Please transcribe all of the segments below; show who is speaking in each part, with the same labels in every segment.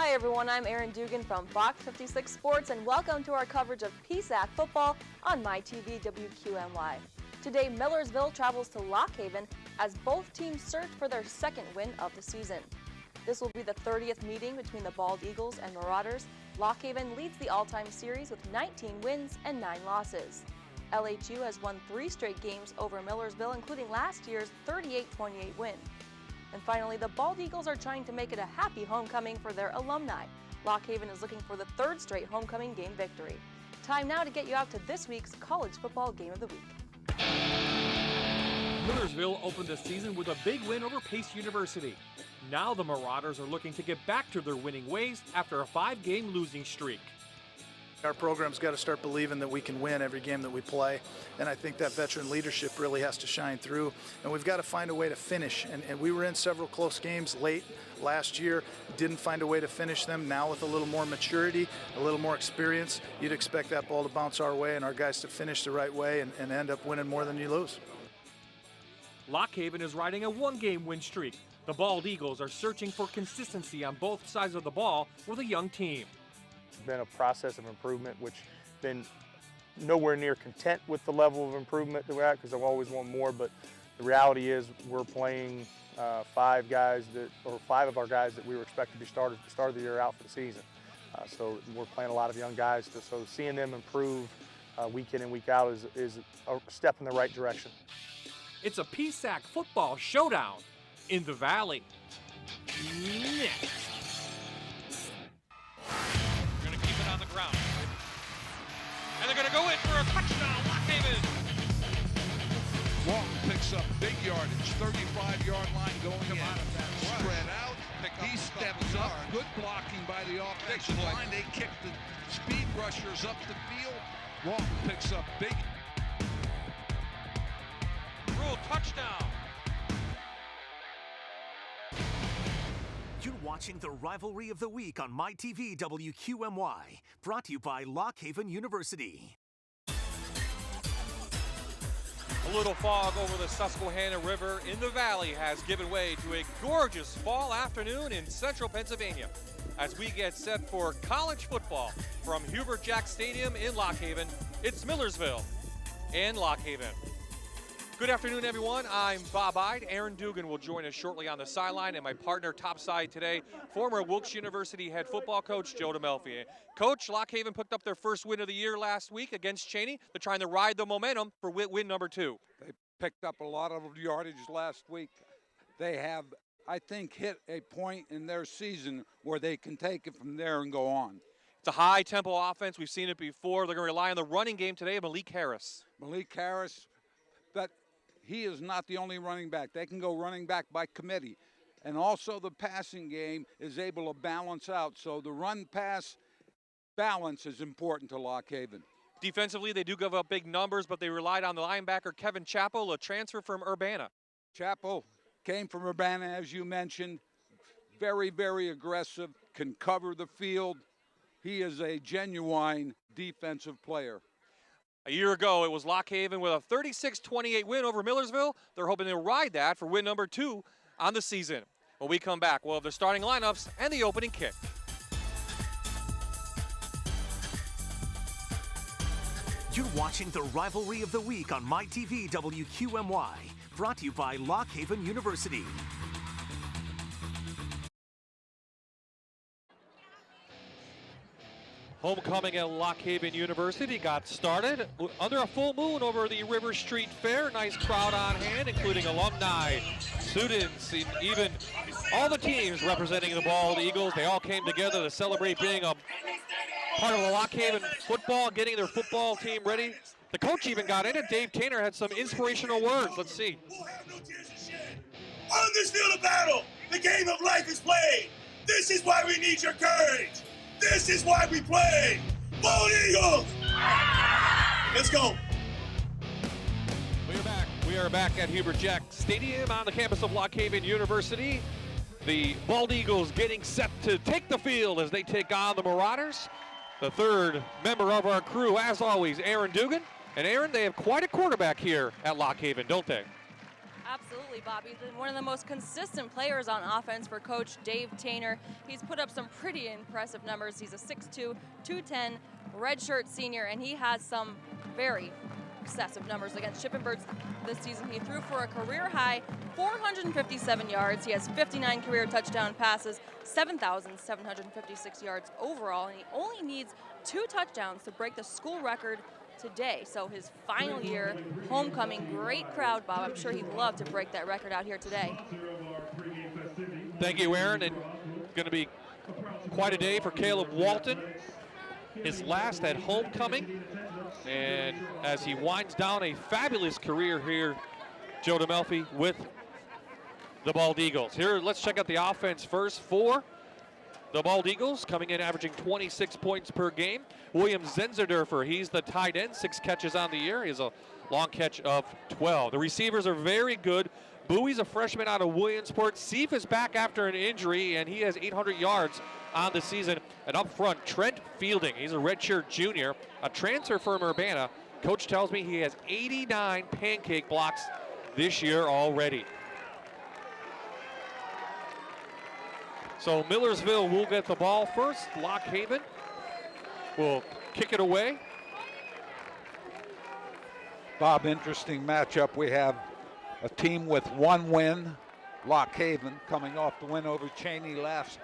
Speaker 1: Hi everyone, I'm Erin Dugan from Fox 56 Sports and welcome to our coverage of PSAC football on MyTV WQMY. Today, Millersville travels to Lock Haven as both teams search for their second win of the season. This will be the 30th meeting between the Bald Eagles and Marauders. Lock Haven leads the all-time series with 19 wins and 9 losses. LHU has won 3 straight games over Millersville, including last year's 38-28 win. And finally, the Bald Eagles are trying to make it a happy homecoming for their alumni. Lock Haven is looking for the 3rd straight homecoming game victory. Time now to get you out to this week's college football game of the week.
Speaker 2: Millersville opened the season with a big win over Pace University. Now the Marauders are looking to get back to their winning ways after a 5-game losing streak.
Speaker 3: Our program's got to start believing that we can win every game that we play, and I think that veteran leadership really has to shine through, and we've got to find a way to finish, and we were in several close games late last year, didn't find a way to finish them. Now with a little more maturity, a little more experience, you'd expect that ball to bounce our way and our guys to finish the right way and end up winning more than you lose.
Speaker 2: Lock Haven is riding a 1-game win streak. The Bald Eagles are searching for consistency on both sides of the ball with a young team.
Speaker 4: It's been a process of improvement, which been nowhere near content with the level of improvement that we're at, because I've always want more, but the reality is we're playing 5 of our guys that we were expected to start at the start of the year out for the season. So we're playing a lot of young guys, so seeing them improve week in and week out is a step in the right direction.
Speaker 2: It's a PSAC football showdown in the Valley. Next.
Speaker 5: They're going to keep it on the ground. And they're going to go in for a touchdown, Lock Haven.
Speaker 6: Walton picks up big yardage, 35-yard line going in. Spread out. He steps up. Good blocking by the offensive line. They kick the speed rushers up the field. Walton picks up big.
Speaker 5: Rule touchdown.
Speaker 7: You're watching the Rivalry of the Week on MyTV WQMY, brought to you by Lock Haven University.
Speaker 5: A little fog over the Susquehanna River in the valley has given way to a gorgeous fall afternoon in central Pennsylvania as we get set for college football from Hubert Jack Stadium in Lock Haven. It's Millersville and Lock Haven. Good afternoon, everyone. I'm Bob Ide. Erin Dugan will join us shortly on the sideline, and my partner topside today, former Wilkes University head football coach Joe DeMelfi. Coach, Lock Haven picked up their first win of the year last week against Cheney. They're trying to ride the momentum for win number 2.
Speaker 8: They picked up a lot of yardage last week. They have, I think, hit a point in their season where they can take it from there and go on.
Speaker 5: It's a high-tempo offense. We've seen it before. They're going to rely on the running game today of Malik Harris.
Speaker 8: Malik Harris, but he is not the only running back. They can go running back by committee. And also the passing game is able to balance out. So the run-pass balance is important to Lock Haven.
Speaker 5: Defensively, they do give up big numbers, but they relied on the linebacker Kevin Chappell, a transfer from Urbana.
Speaker 8: Chappell came from Urbana, as you mentioned. Very, very aggressive, can cover the field. He is a genuine defensive player.
Speaker 5: A year ago, it was Lock Haven with a 36-28 win over Millersville. They're hoping to ride that for win number 2 on the season. When we come back, we'll have the starting lineups and the opening kick.
Speaker 7: You're watching the Rivalry of the Week on MyTV WQMY, brought to you by Lock Haven University.
Speaker 5: Homecoming at Lock Haven University got started under a full moon over the River Street Fair. Nice crowd on hand, including alumni, students, and even all the teams representing the Bald Eagles. They all came together to celebrate being a part of the Lock Haven football, getting their football team ready. The coach even got in it. Dave Tainer had some inspirational words. Let's see.
Speaker 9: On this field of battle, the game of life is played. This is why we need your courage. This is why we play. Bald Eagles! Let's go.
Speaker 5: We are back at Hubert Jack Stadium on the campus of Lock Haven University. The Bald Eagles getting set to take the field as they take on the Marauders. The third member of our crew, as always, Erin Dugan. And Erin, they have quite a quarterback here at Lock Haven, don't they?
Speaker 1: Absolutely, Bob. He's been one of the most consistent players on offense for Coach Dave Tainer. He's put up some pretty impressive numbers. He's a 6'2", 210 redshirt senior, and he has some very excessive numbers against Shippensburg this season. He threw for a career-high 457 yards. He has 59 career touchdown passes, 7,756 yards overall, and he only needs 2 touchdowns to break the school record today. So his final year, homecoming, great crowd, Bob. I'm sure he'd love to break that record out here today.
Speaker 5: Thank you, Aaron. And going to be quite a day for Caleb Walton. His last at homecoming. And as he winds down a fabulous career here, Joe DeMelfi with the Bald Eagles. Here, let's check out the offense first for the Bald Eagles, coming in averaging 26 points per game. William Zenzerdorfer, he's the tight end, 6 catches on the year. He has a long catch of 12. The receivers are very good. Bowie's a freshman out of Williamsport. Seif is back after an injury, and he has 800 yards on the season. And up front, Trent Fielding, he's a redshirt junior, a transfer from Urbana. Coach tells me he has 89 pancake blocks this year already. So Millersville will get the ball first. Lock Haven will kick it away.
Speaker 8: Bob, interesting matchup. We have a team with 1 win, Lock Haven, coming off the win over Cheney last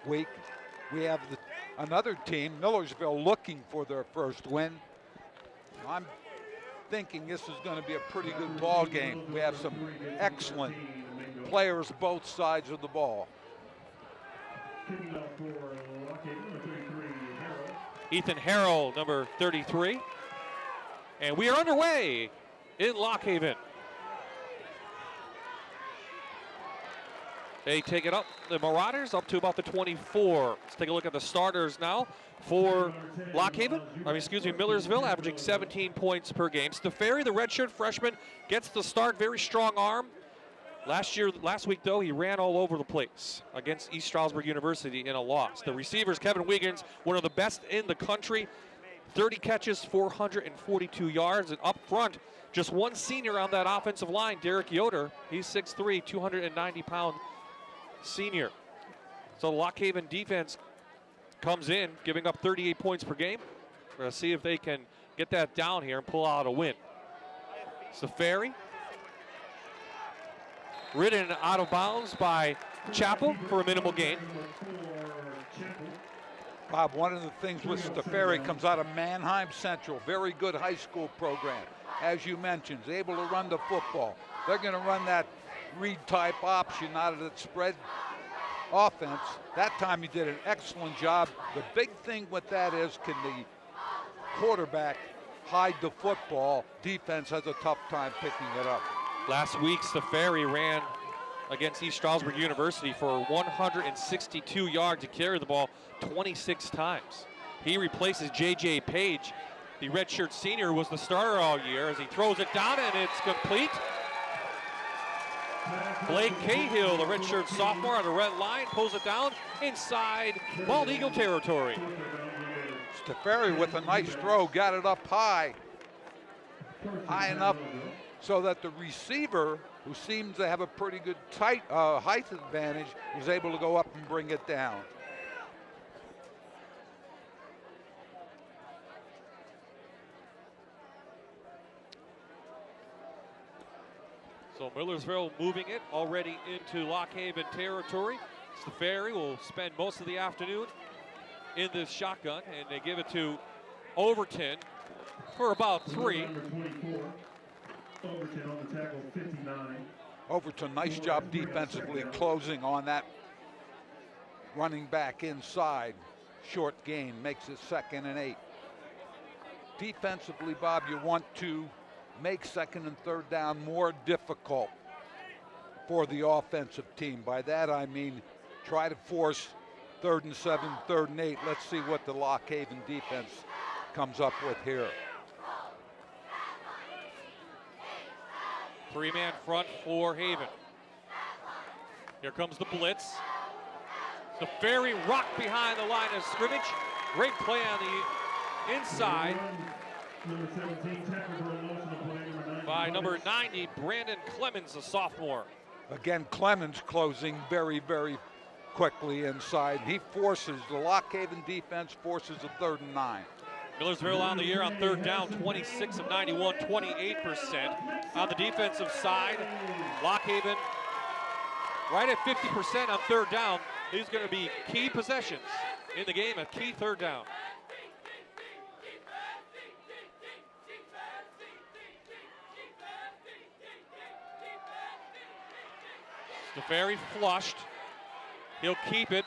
Speaker 8: week. We have another team, Millersville, looking for their first win. I'm thinking this is going to be a pretty good ball game. We have some excellent players both sides of the ball.
Speaker 5: Ethan Harrell, number 33. And we are underway in Lock Haven. They take it up, the Marauders, up to about the 24. Let's take a look at the starters now for Lock Haven. Millersville, averaging 17 points per game. Stefari, the redshirt freshman, gets the start, very strong arm. Last week, though, he ran all over the place against East Stroudsburg University in a loss. The receivers, Kevin Wiggins, one of the best in the country, 30 catches, 442 yards. And up front, just one senior on that offensive line, Derek Yoder. He's 6'3", 290-pound senior. So the Lock Haven defense comes in, giving up 38 points per game. We're going to see if they can get that down here and pull out a win. Stefari, ridden out of bounds by Chappell for a minimal gain.
Speaker 8: Bob, one of the things with Stefari comes out of Mannheim Central, very good high school program. As you mentioned, is able to run the football. They're going to run that read-type option out of that spread offense. That time he did an excellent job. The big thing with that is, can the quarterback hide the football? Defense has a tough time picking it up.
Speaker 5: Last week, Stefari ran against East Stroudsburg University for 162 yards to carry the ball 26 times. He replaces J.J. Page, the redshirt senior, who was the starter all year, as he throws it down, and it's complete. Blake Cahill, the redshirt sophomore on the red line, pulls it down inside Bald Eagle territory.
Speaker 8: Stefari with a nice throw, got it up high enough so that the receiver, who seems to have a pretty good height advantage, was able to go up and bring it down.
Speaker 5: So Millersville moving it already into Lock Haven territory. Stefari will spend most of the afternoon in this shotgun, and they give it to Overton for about 3.
Speaker 10: Overton on the tackle, 59.
Speaker 8: Overton, nice job defensively closing on that running back inside. Short gain makes it 2nd and 8. Defensively, Bob, you want to make 2nd and 3rd down more difficult for the offensive team. By that I mean try to force 3rd and 7, 3rd and 8. Let's see what the Lock Haven defense comes up with here.
Speaker 5: 3-man front for Haven. Here comes the blitz. Stefari rocked behind the line of scrimmage. Great play on the inside.
Speaker 10: Number 17, tackle for a motion to play, number
Speaker 5: by number 90, Brandon Clemens, a sophomore.
Speaker 8: Again, Clemens closing very, very quickly inside. He forces, the Lock Haven defense forces a 3rd and 9.
Speaker 5: Millersville on the year on 3rd down, 26 of 91, 28%. On the defensive side, Lock Haven right at 50% on 3rd down. These are going to be key possessions in the game, a key 3rd down. Stefari flushed. He'll keep it.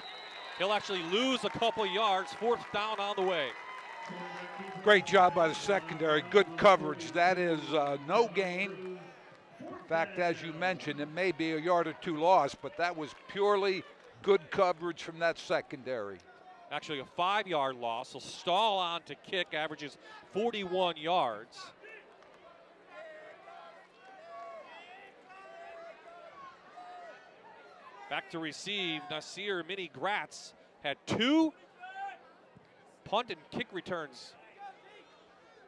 Speaker 5: He'll actually lose a couple yards. 4th down on the way.
Speaker 8: Great job by the secondary. Good coverage. That is no gain. In fact, as you mentioned, it may be a yard or 2 lost, but that was purely good coverage from that secondary.
Speaker 5: Actually, a 5-yard loss. He'll stall on to kick, averages 41 yards. Back to receive, Nasir Mini Gratz had 2 punt and kick returns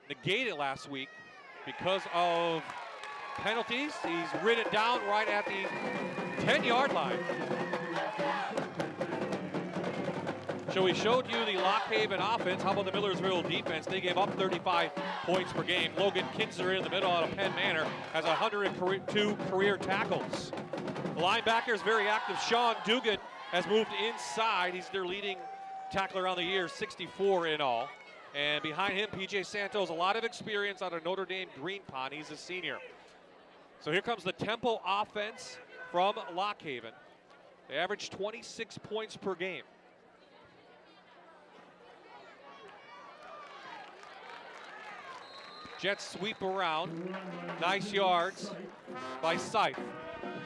Speaker 5: negated last week because of penalties. He's ridden down right at the 10-yard line. So we showed you the Lock Haven offense. How about the Millersville defense? They gave up 35 points per game. Logan Kinzer in the middle out of Penn Manor has 102 career tackles. The linebacker is very active. Sean Dugan has moved inside. He's their leading tackler on the year, 64 in all. And behind him, P.J. Santos, a lot of experience out of Notre Dame Green Pond. He's a senior. So here comes the Temple offense from Lock Haven. They average 26 points per game. Jets sweep around. Nice yards by Seif.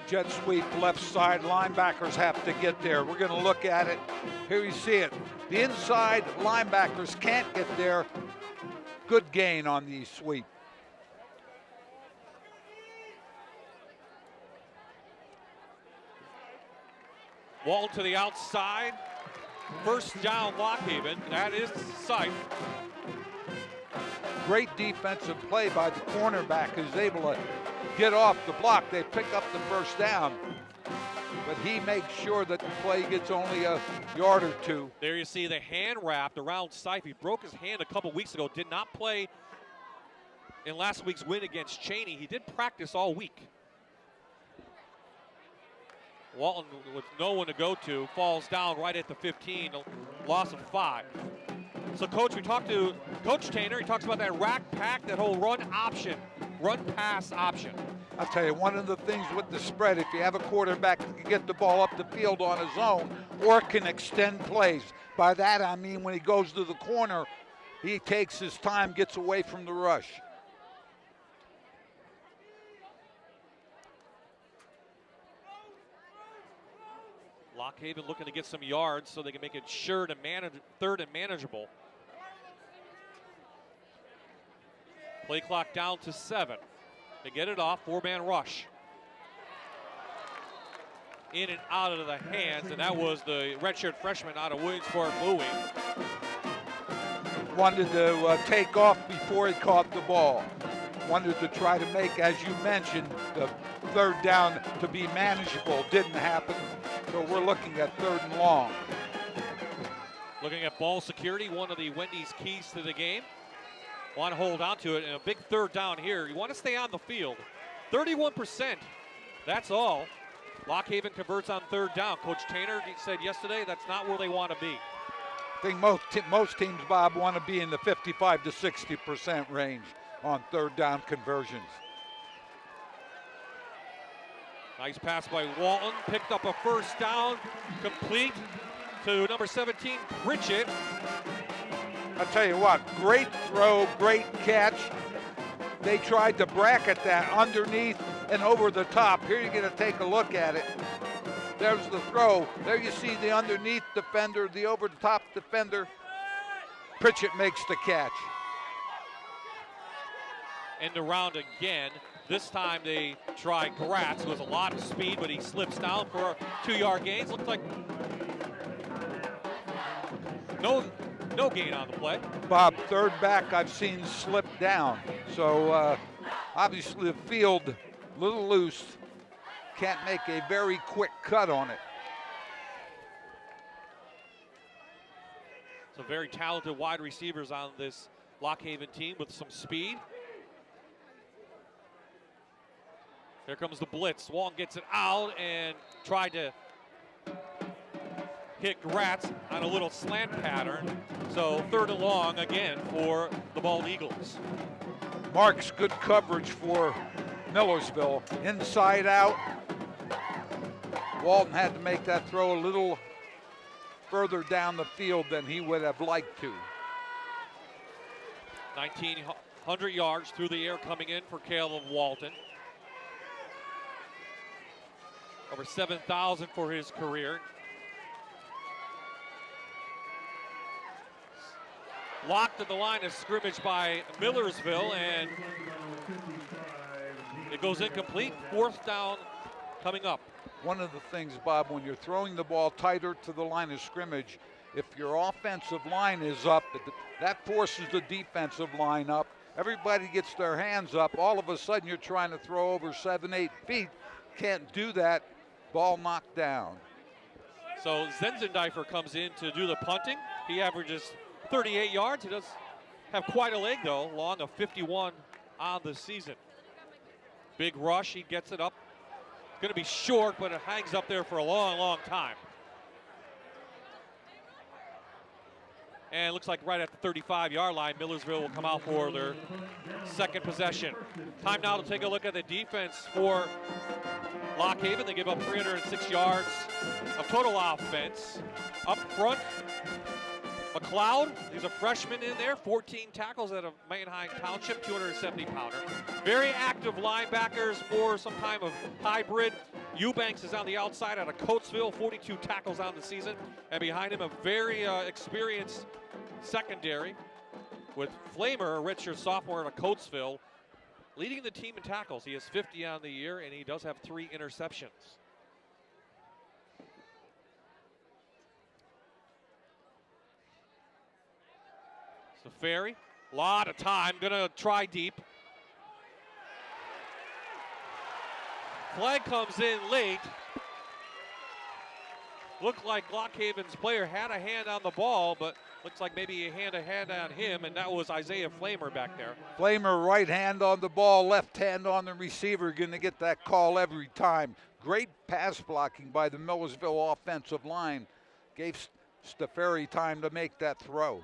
Speaker 8: Jet sweep left side. Linebackers have to get there. We're going to look at it. Here you see it. The inside linebackers can't get there. Good gain on the sweep.
Speaker 5: Walton to the outside. 1st down, Lock Haven. That is Seif.
Speaker 8: Great defensive play by the cornerback who's able to get off the block. They pick up the 1st down, but he makes sure that the play gets only a yard or 2.
Speaker 5: There you see the hand wrapped around Seif. He broke his hand a couple weeks ago, did not play in last week's win against Cheney. He did practice all week. Walton with no one to go to, falls down right at the 15, a loss of 5. So, Coach, we talked to Coach Tainer. He talks about that rack pack, that whole run option, run pass option.
Speaker 8: I'll tell you, one of the things with the spread, if you have a quarterback that can get the ball up the field on his own or can extend plays. By that, I mean when he goes to the corner, he takes his time, gets away from the rush.
Speaker 5: Lock Haven looking to get some yards so they can make it sure to manage 3rd and manageable. Play clock down to 7. They get it off, 4-man rush. In and out of the hands, and that was the redshirt freshman out of Williamsport Bowie.
Speaker 8: Wanted to take off before he caught the ball. Wanted to try to make, as you mentioned, the 3rd down to be manageable. Didn't happen, so we're looking at 3rd and long.
Speaker 5: Looking at ball security, one of the Wendy's keys to the game. Want to hold on to it, and a big 3rd down here. You want to stay on the field. 31%, that's all. Lock Haven converts on 3rd down. Coach Tainer said yesterday that's not where they want to be.
Speaker 8: I think most teams, Bob, want to be in the 55 to 60% range on 3rd down conversions.
Speaker 5: Nice pass by Walton, picked up a 1st down, complete to number 17, Pritchett.
Speaker 8: I'll tell you what, great throw, great catch. They tried to bracket that underneath and over the top. Here you're going to take a look at it. There's the throw. There you see the underneath defender, the over-the-top defender. Pritchett makes the catch.
Speaker 5: End around again. This time they try Gratz, who has a lot of speed, but he slips down for 2-yard gains. Looks like no gain on the play.
Speaker 8: Bob, 3rd back I've seen slip down. So Obviously, the field a little loose. Can't make a very quick cut on it.
Speaker 5: Some very talented wide receivers on this Lock Haven team with some speed. Here comes the blitz. Wong gets it out and tried to hit Gratz on a little slant pattern. So 3rd and long again for the Bald Eagles.
Speaker 8: Marks good coverage for Millersville. Inside out. Walton had to make that throw a little further down the field than he would have liked to.
Speaker 5: 1,900 yards through the air coming in for Caleb Walton. Over 7,000 for his career. Locked at the line of scrimmage by Millersville, and it goes incomplete. 4th down coming up.
Speaker 8: One of the things, Bob, when you're throwing the ball tighter to the line of scrimmage, if your offensive line is up, that forces the defensive line up. Everybody gets their hands up. All of a sudden, you're trying to throw over 7-8 feet. Can't do that. Ball knocked down.
Speaker 5: So Zenzendeifer comes in to do the punting. He averages 38 yards. He does have quite a leg, though, long of 51 on the season. Big rush. He gets it up. Going to be short, but it hangs up there for a long, long time. And it looks like right at the 35-yard line, Millersville will come out for their 2nd possession. Time now to take a look at the defense for Lock Haven. They give up 306 yards of total offense. Up front, McLeod, he's a freshman in there, 14 tackles out of Manheim Township, 270-pounder. Very active linebackers, more some kind of hybrid. Eubanks is on the outside out of Coatesville, 42 tackles on the season. And behind him, a very experienced secondary with Flamer, a redshirt sophomore out of Coatesville, leading the team in tackles. He has 50 on the year, and he does have 3 interceptions. So Ferry, a lot of time, gonna try deep. Flag comes in late. Looked like Lock Haven's player had a hand on the ball, but looks like maybe he had a hand on him, and that was Isaiah Flamer back there.
Speaker 8: Flamer, right hand on the ball, left hand on the receiver, going to get that call every time. Great pass blocking by the Millersville offensive line. Gave Steferi time to make that throw.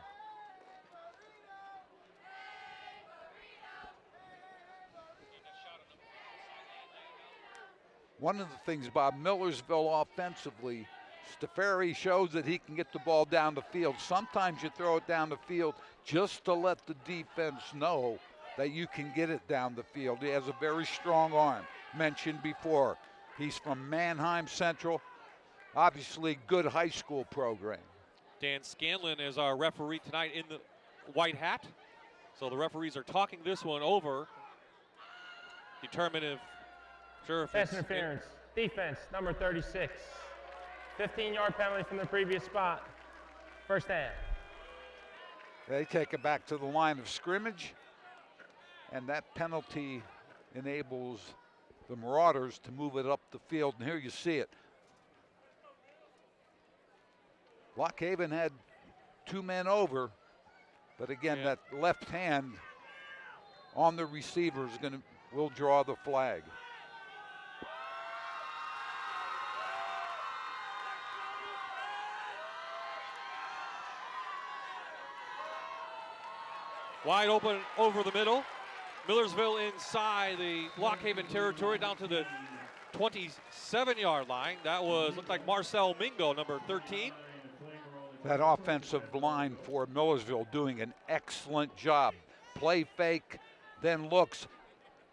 Speaker 8: One of the things, Bob, Millersville offensively, Steferi shows that he can get the ball down the field. Sometimes you throw it down the field just to let the defense know that you can get it down the field. He has a very strong arm, mentioned before. He's from Manheim Central, obviously good high school program.
Speaker 5: Dan Scanlon is our referee tonight in the white hat. So the referees are talking this one over. Determine if
Speaker 11: Pass interference. Defense, number 36. 15-yard penalty from the previous spot. 1st down.
Speaker 8: They take it back to the line of scrimmage, and that penalty enables the Marauders to move it up the field, and here you see it. Lock Haven had 2 men over, but again, that left hand on the receiver will draw the flag.
Speaker 5: Wide open over the middle. Millersville inside the Lock Haven territory down to the 27-yard line. That looked like Marcel Mingo, number 13.
Speaker 8: That offensive line for Millersville doing an excellent job. Play fake, then looks.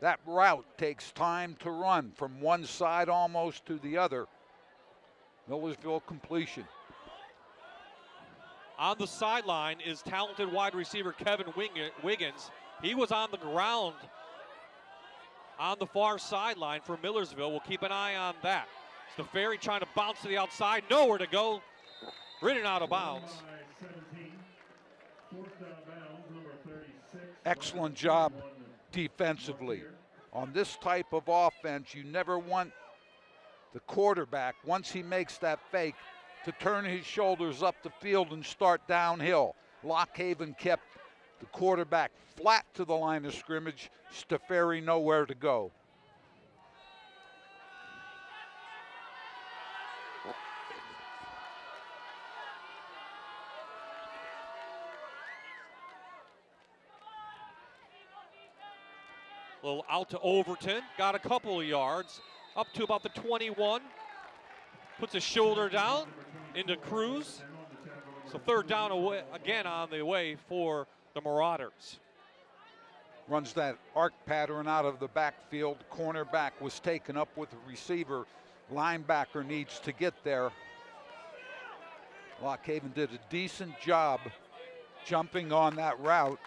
Speaker 8: That route takes time to run from one side almost to the other. Millersville completion.
Speaker 5: On the sideline is talented wide receiver Kevin Wiggins. He was on the ground on the far sideline for Millersville. We'll keep an eye on that. Steferi trying to bounce to the outside. Nowhere to go. Ridden out of bounds.
Speaker 8: Excellent job defensively. On this type of offense, you never want the quarterback, once he makes that fake, to turn his shoulders up the field and start downhill. Lock Haven kept the quarterback flat to the line of scrimmage. Staferi nowhere to go.
Speaker 5: A little out to Overton, got a couple of yards, up to about the 21. Puts his shoulder down into Cruz. So third down away, again on the way for the Marauders.
Speaker 8: Runs that arc pattern out of the backfield. Cornerback was taken up with the receiver. Linebacker needs to get there. Lock Haven did a decent job jumping on that route,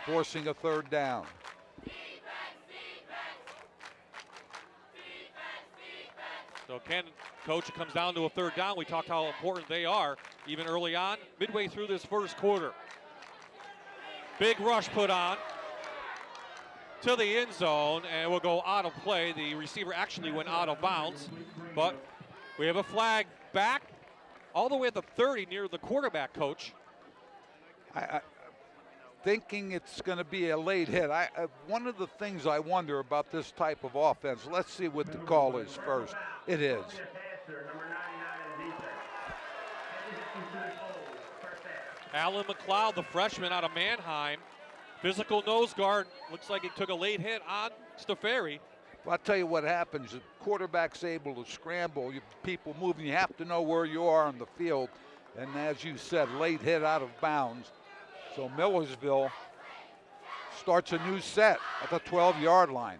Speaker 8: forcing a third down.
Speaker 5: So Coach, it comes down to a third down. We talked how important they are even early on, midway through this first quarter. Big rush put on to the end zone, and will go out of play. The receiver actually went out of bounds, but we have a flag back all the way at the 30 near the quarterback, Coach.
Speaker 8: I thinking it's going to be a late hit. One of the things I wonder about this type of offense, let's see what the call is first. It is.
Speaker 5: Alan McLeod, the freshman out of Mannheim. Physical nose guard. Looks like he took a late hit on Staferi.
Speaker 8: Well, I'll tell you what happens. The quarterback's able to scramble. People moving. You have to know where you are on the field. And as you said, late hit out of bounds. So Millersville starts a new set at the 12-yard line.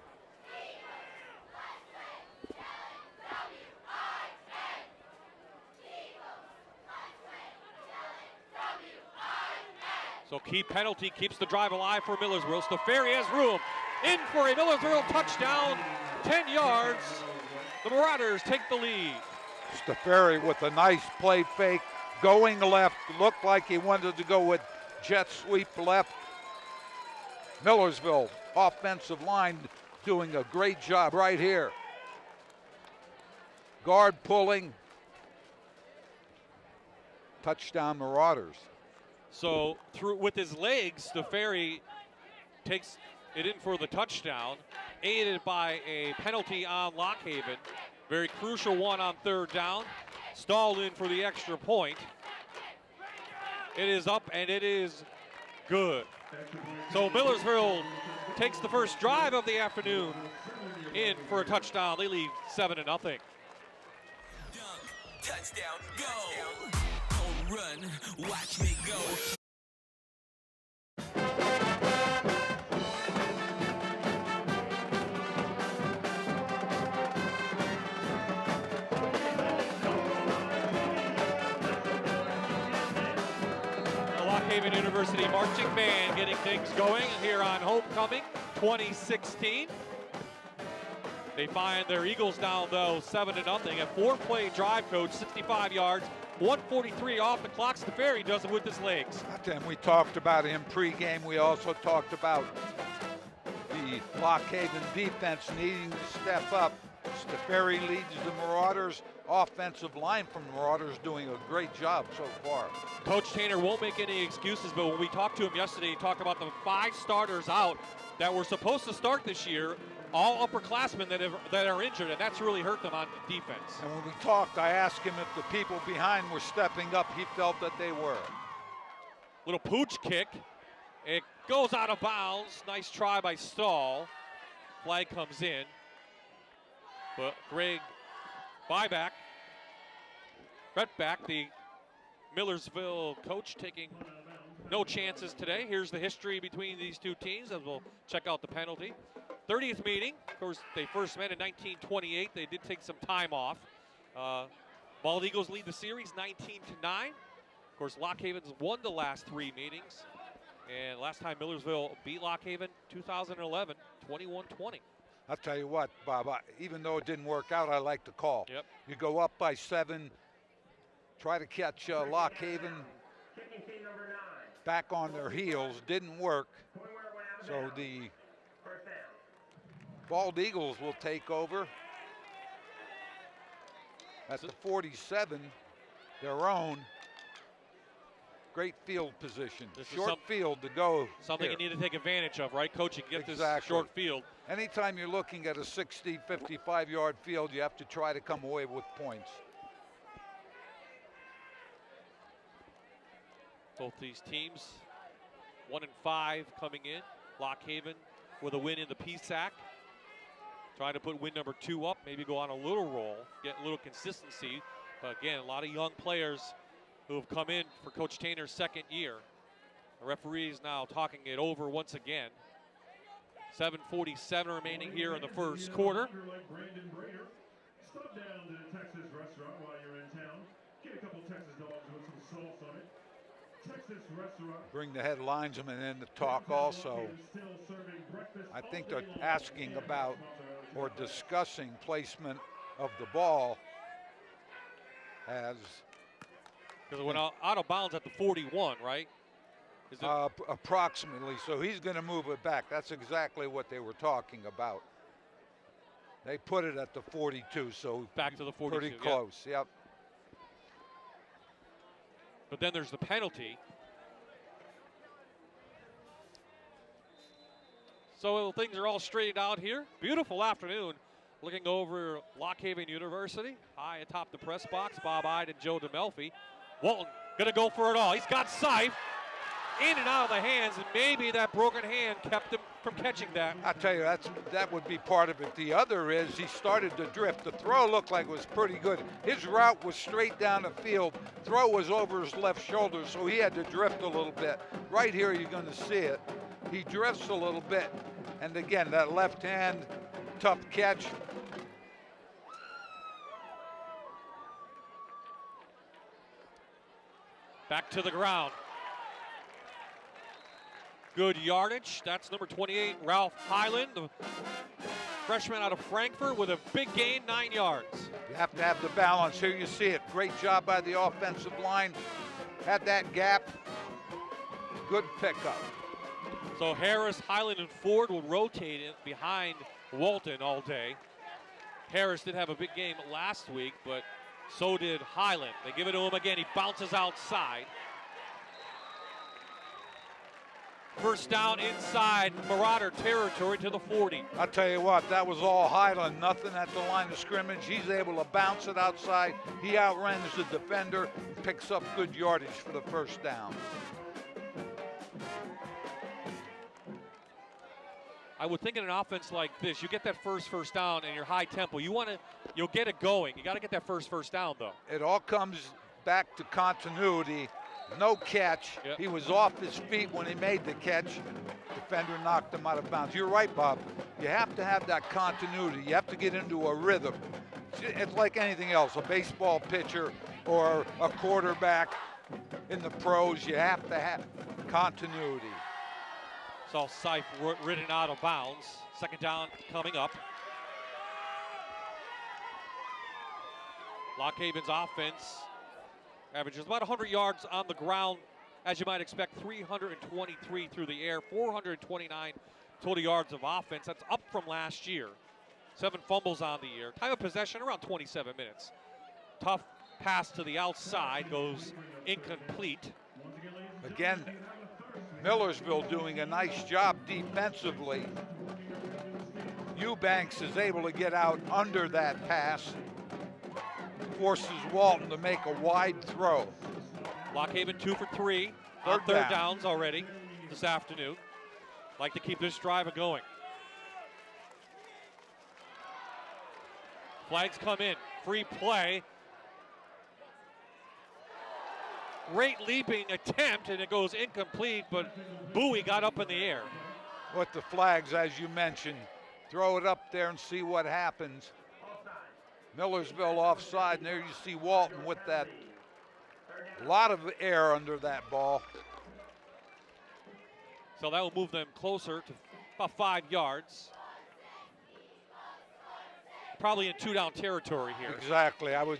Speaker 5: So key penalty keeps the drive alive for Millersville. Staferi has room. In for a Millersville touchdown. 10 yards. The Marauders take the lead.
Speaker 8: Staferi with a nice play fake. Going left. Looked like he wanted to go with jet sweep left. Millersville offensive line doing a great job right here. Guard pulling. Touchdown Marauders.
Speaker 5: So through with his legs, Staferi takes it in for the touchdown, aided by a penalty on Lock Haven. Very crucial one on third down. Stalled in for the extra point. It is up and it is good. So Millersville takes the first drive of the afternoon in for a touchdown. They lead 7-0.
Speaker 12: Dunk, touchdown, go. Home run, watch me go.
Speaker 5: Haven University Marching Band getting things going here on Homecoming 2016. They find their Eagles down, though, 7-0. A 4-play drive, Coach, 65 yards, 1:43 off the clock. Staferi does it with his legs.
Speaker 8: And we talked about him pregame. We also talked about the Lock Haven defense needing to step up. Staferi leads the Marauders. Offensive line from Marauders doing a great job so far.
Speaker 5: Coach Tainer won't make any excuses, but when we talked to him yesterday, he talked about the 5 starters out that were supposed to start this year, all upperclassmen that are injured, and that's really hurt them on defense.
Speaker 8: And when we talked, I asked him if the people behind were stepping up. He felt that they were.
Speaker 5: Little pooch kick. It goes out of bounds. Nice try by Stahl. Flag comes in. But Greg Byback, Retback, the Millersville coach, taking no chances today. Here's the history between these two teams, as we'll check out the penalty. 30th meeting. Of course, they first met in 1928. They did take some time off. Bald Eagles lead the series 19-9. Of course, Lock Haven's won the last 3 meetings. And last time Millersville beat Lock Haven, 2011, 21-20.
Speaker 8: I'll tell you what, Bob, even though it didn't work out, I like the call.
Speaker 5: Yep.
Speaker 8: You go up by 7, try to catch Lock Haven back on their heels. Didn't work. So the Bald Eagles will take over at the 47, their own. Great field position. Short field to go.
Speaker 5: Something
Speaker 8: here.
Speaker 5: you need to take advantage of, right, Coach? You can get
Speaker 8: Exactly.
Speaker 5: this short field.
Speaker 8: Anytime you're looking at a 60, 55-yard field, you have to try to come away with points.
Speaker 5: Both these teams, 1-5 coming in. Lock Haven with a win in the PSAC. Trying to put win number 2 up, maybe go on a little roll, get a little consistency. But again, a lot of young players who have come in for Coach Tainer's second year. The referee is now talking it over once again. 7:47 remaining here in the first quarter.
Speaker 10: Stop down to the Texas restaurant while you're in town. Get a couple Texas dogs with some sauce on it. Texas restaurant.
Speaker 8: Bring the head linesman in to talk also. I think they're asking about or discussing placement of the ball as
Speaker 5: because it went out of bounds at the 41, right? Is it
Speaker 8: approximately. So he's going to move it back. That's exactly what they were talking about. They put it at the 42, so
Speaker 5: back to the 42.
Speaker 8: Pretty close. Yep.
Speaker 5: But then there's the penalty. So things are all straightened out here. Beautiful afternoon. Looking over Lock Haven University. High atop the press box, Bob Ide and Joe DeMelfi. Walton gonna go for it all. He's got Seif in and out of the hands, and maybe that broken hand kept him from catching that.
Speaker 8: I tell you, that would be part of it. The other is he started to drift. The throw looked like it was pretty good. His route was straight down the field. Throw was over his left shoulder, so he had to drift a little bit. Right here, you're going to see it. He drifts a little bit, and again, that left hand, tough catch.
Speaker 5: Back to the ground. Good yardage. That's number 28, Ralph Highland, the freshman out of Frankfurt with a big gain, 9 yards.
Speaker 8: You have to have the balance. Here you see it. Great job by the offensive line. Had that gap. Good pickup.
Speaker 5: So Harris, Highland, and Ford will rotate it behind Walton all day. Harris did have a big game last week, but so did Highland. They give it to him again. He bounces outside. First down inside Marauder territory to the 40.
Speaker 8: I'll tell you what, that was all Highland. Nothing at the line of scrimmage. He's able to bounce it outside. He outruns the defender, picks up good yardage for the first down.
Speaker 5: I would think in an offense like this, you get that first down and you're high tempo. You'll get it going. You got to get that first down though.
Speaker 8: It all comes back to continuity. No catch.
Speaker 5: Yep.
Speaker 8: He was off his feet when he made the catch. Defender knocked him out of bounds. You're right, Bob. You have to have that continuity. You have to get into a rhythm. It's like anything else, a baseball pitcher or a quarterback in the pros. You have to have continuity.
Speaker 5: Saw Seif ridden out of bounds. Second down coming up. Lock Haven's offense averages about 100 yards on the ground, as you might expect, 323 through the air, 429 total yards of offense. That's up from last year. 7 fumbles on the year. Time of possession around 27 minutes. Tough pass to the outside, goes incomplete.
Speaker 8: Again, Millersville doing a nice job defensively. Eubanks is able to get out under that pass. Forces Walton to make a wide throw.
Speaker 5: Lock Haven 2 for 3 on third downs already this afternoon. Like to keep this drive going. Flags come in. Free play. Great leaping attempt, and it goes incomplete, but Bowie got up in the air.
Speaker 8: With the flags, as you mentioned, throw it up there and see what happens. Millersville offside, and there you see Walton with that. A lot of air under that ball.
Speaker 5: So that will move them closer to about 5 yards. Probably in 2-down territory here.
Speaker 8: Exactly. I was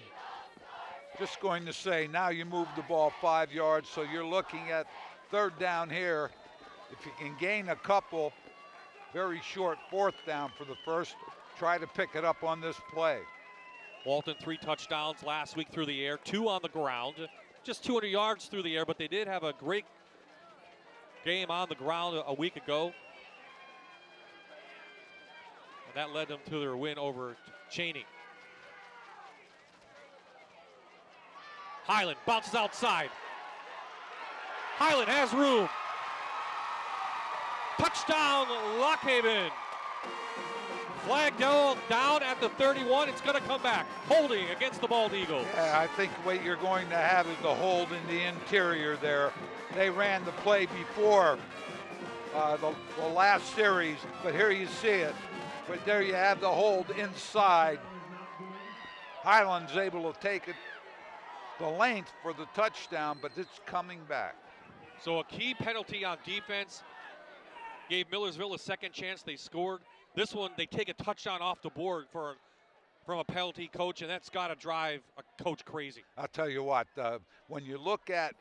Speaker 8: just going to say, now you move the ball 5 yards, so you're looking at third down here. If you can gain a couple, very short 4th down for the first. Try to pick it up on this play.
Speaker 5: Walton 3 touchdowns last week through the air, 2 on the ground. Just 200 yards through the air, but they did have a great game on the ground a week ago. And that led them to their win over Cheney. Highland bounces outside. Highland has room. Touchdown, Lockhaven. Flag down at the 31. It's going to come back. Holding against the Bald Eagles.
Speaker 8: Yeah, I think what you're going to have is the hold in the interior there. They ran the play before the last series, but here you see it. But there you have the hold inside. Highland's able to take it the length for the touchdown, but it's coming back.
Speaker 5: So a key penalty on defense gave Millersville a second chance. They scored. This one, they take a touchdown off the board from a penalty, coach, and that's got to drive a coach crazy.
Speaker 8: I'll tell you what, when you look at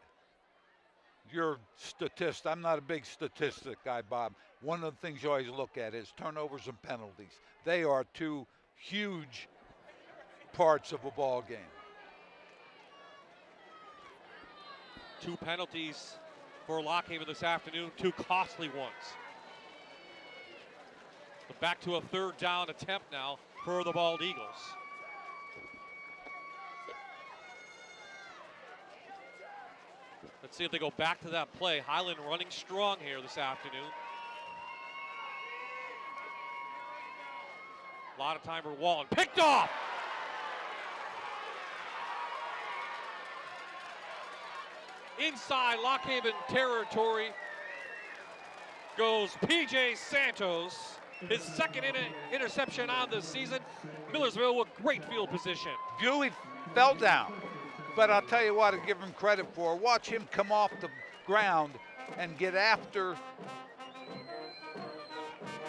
Speaker 8: your statistics, I'm not a big statistic guy, Bob. One of the things you always look at is turnovers and penalties. They are 2 huge parts of a ball game.
Speaker 5: 2 penalties for Lockhaven this afternoon, 2 costly ones. But back to a 3rd down attempt now for the Bald Eagles. Let's see if they go back to that play. Highland running strong here this afternoon. A lot of time for Wallen. Picked off! Inside Lockhaven territory goes P.J. Santos. His second interception on the season. Millersville with great field position.
Speaker 8: Bewley fell down, but I'll tell you what to give him credit for. Watch him come off the ground and get after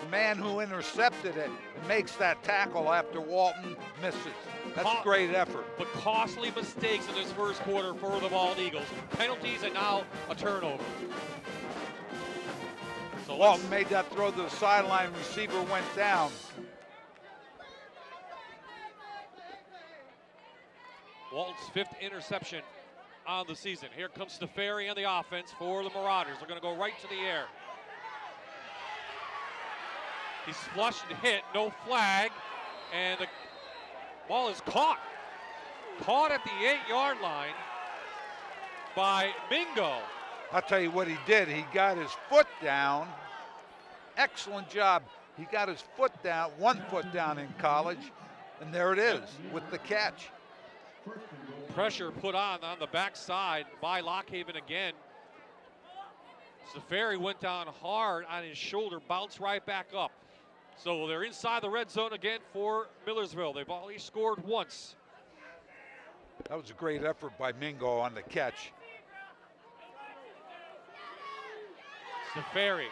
Speaker 8: the man who intercepted it and makes that tackle after Walton misses. That's a great effort.
Speaker 5: But costly mistakes in this first quarter for the Bald Eagles. Penalties and now a turnover. So
Speaker 8: Walton made that throw to the sideline. Receiver went down.
Speaker 5: Walton's 5th interception on the season. Here comes Stefari on the offense for the Marauders. They're going to go right to the air. He's flushed and hit, no flag, and the ball is caught. Caught at the 8-yard line by Mingo.
Speaker 8: I'll tell you what he did. He got his foot down. Excellent job. He got his foot down, 1 foot down in college, and there it is with the catch.
Speaker 5: Pressure put on the backside by Lockhaven again. Stefari went down hard on his shoulder, bounced right back up. So they're inside the red zone again for Millersville. They've only scored once.
Speaker 8: That was a great effort by Mingo on the catch.
Speaker 5: Stefari,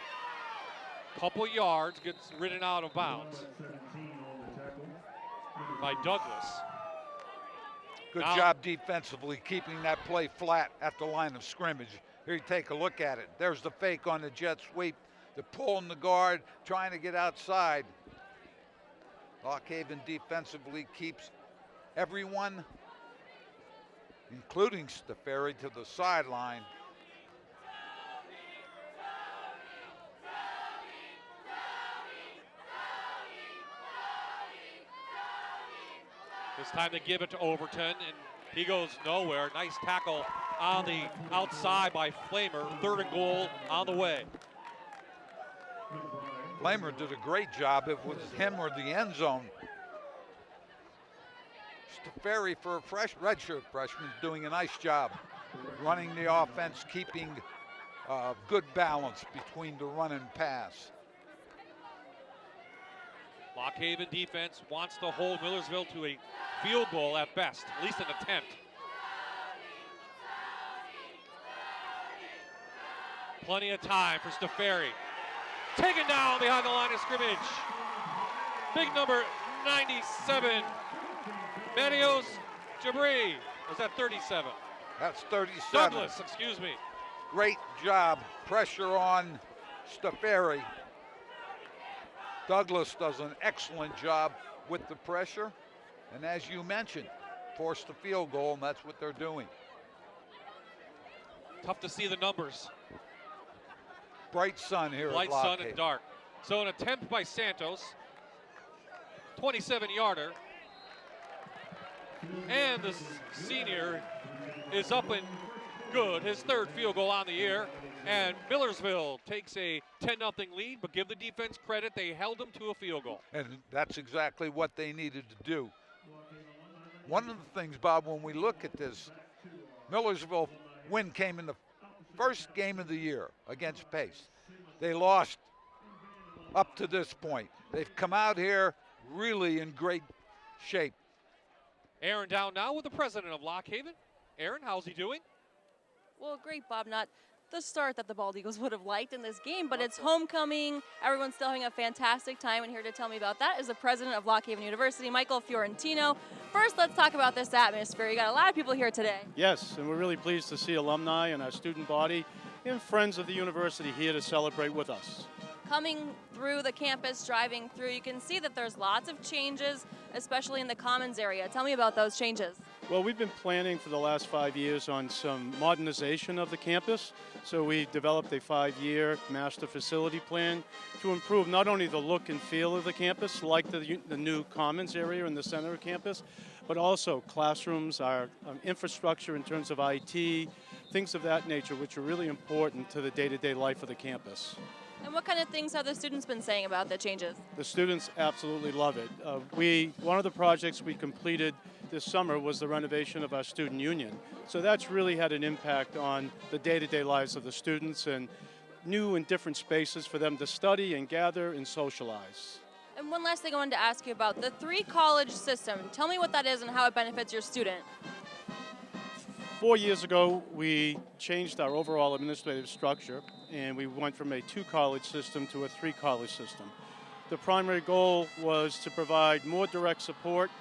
Speaker 5: couple yards, gets ridden out of bounds by Douglas.
Speaker 8: Good job defensively, keeping that play flat at the line of scrimmage. Here you take a look at it. There's the fake on the jet sweep. They're pulling the guard, trying to get outside. Lockhaven defensively keeps everyone, including Stefari, to the sideline.
Speaker 5: This time they give it to Overton, and he goes nowhere. Nice tackle on the outside by Flamer. 3rd and goal on the way.
Speaker 8: Flamer did a great job. It was him or the end zone. Stefari, for a redshirt freshman, is doing a nice job running the offense, keeping good balance between the run and pass.
Speaker 5: Lockhaven defense wants to hold Millersville to a field goal at best, at least an attempt. Plenty of time for Stefari. Taken down behind the line of scrimmage. Big number 97, Medios Jabri. Was that 37?
Speaker 8: That's 37.
Speaker 5: Douglas, excuse me.
Speaker 8: Great job. Pressure on Stefari. Douglas does an excellent job with the pressure. And as you mentioned, forced the field goal, and that's what they're doing.
Speaker 5: Tough to see the numbers.
Speaker 8: Bright sun here at
Speaker 5: Light
Speaker 8: Lock
Speaker 5: sun
Speaker 8: Haven.
Speaker 5: and dark. So an attempt by Santos, 27-yarder. And the senior is up and good. His third field goal on the year. And Millersville takes a 10-0 lead, but give the defense credit. They held them to a field goal.
Speaker 8: And that's exactly what they needed to do. One of the things, Bob, when we look at this, Millersville win came in the first game of the year against Pace. They lost up to this point. They've come out here really in great shape.
Speaker 5: Aaron down now with the president of Lock Haven. Aaron, how's he doing?
Speaker 1: Well, great, Bob. Not the start that the Bald Eagles would have liked in this game, but it's homecoming. Everyone's still having a fantastic time, and here to tell me about that is the president of Lock Haven University, Michael Fiorentino. First, let's talk about this atmosphere. You got a lot of people here today.
Speaker 13: Yes, and we're really pleased to see alumni and our student body and friends of the university here to celebrate with us.
Speaker 1: Coming through the campus, driving through, you can see that there's lots of changes, especially in the Commons area. Tell me about those changes.
Speaker 13: Well, we've been planning for the last 5 years on some modernization of the campus. So we developed a 5-year master facility plan to improve not only the look and feel of the campus, like the new Commons area in the center of campus, but also classrooms, our infrastructure in terms of IT, things of that nature, which are really important to the day-to-day life of the campus.
Speaker 1: And what kind of things have the students been saying about the changes?
Speaker 13: The students absolutely love it. One of the projects we completed this summer was the renovation of our student union. So that's really had an impact on the day-to-day lives of the students and new and different spaces for them to study and gather and socialize.
Speaker 1: And one last thing I wanted to ask you about, the 3-college system. Tell me what that is and how it benefits your student.
Speaker 13: 4 years ago, we changed our overall administrative structure, and we went from a 2-college system to a 3-college system. The primary goal was to provide more direct support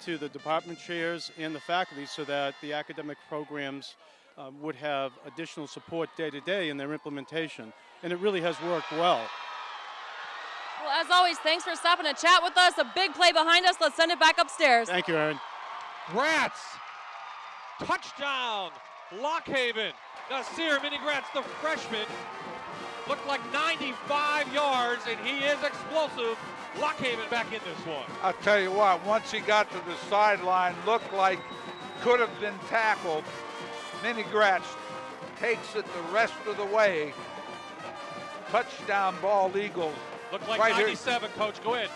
Speaker 13: to the department chairs and the faculty so that the academic programs would have additional support day to day in their implementation. And it really has worked well.
Speaker 1: Well, as always, thanks for stopping to chat with us. A big play behind us. Let's send it back upstairs.
Speaker 13: Thank you, Aaron.
Speaker 5: Gratz, touchdown, Lock Haven. Nasir Minigratz, the freshman, looked like 95 yards, and he is explosive. Lock Haven back in this one.
Speaker 8: I'll tell you what, once he got to the sideline, looked like could have been tackled. Minigratz takes it the rest of the way. Touchdown, Bald Eagles.
Speaker 5: Looked like
Speaker 8: right
Speaker 5: 97,
Speaker 8: here.
Speaker 5: Coach, go ahead.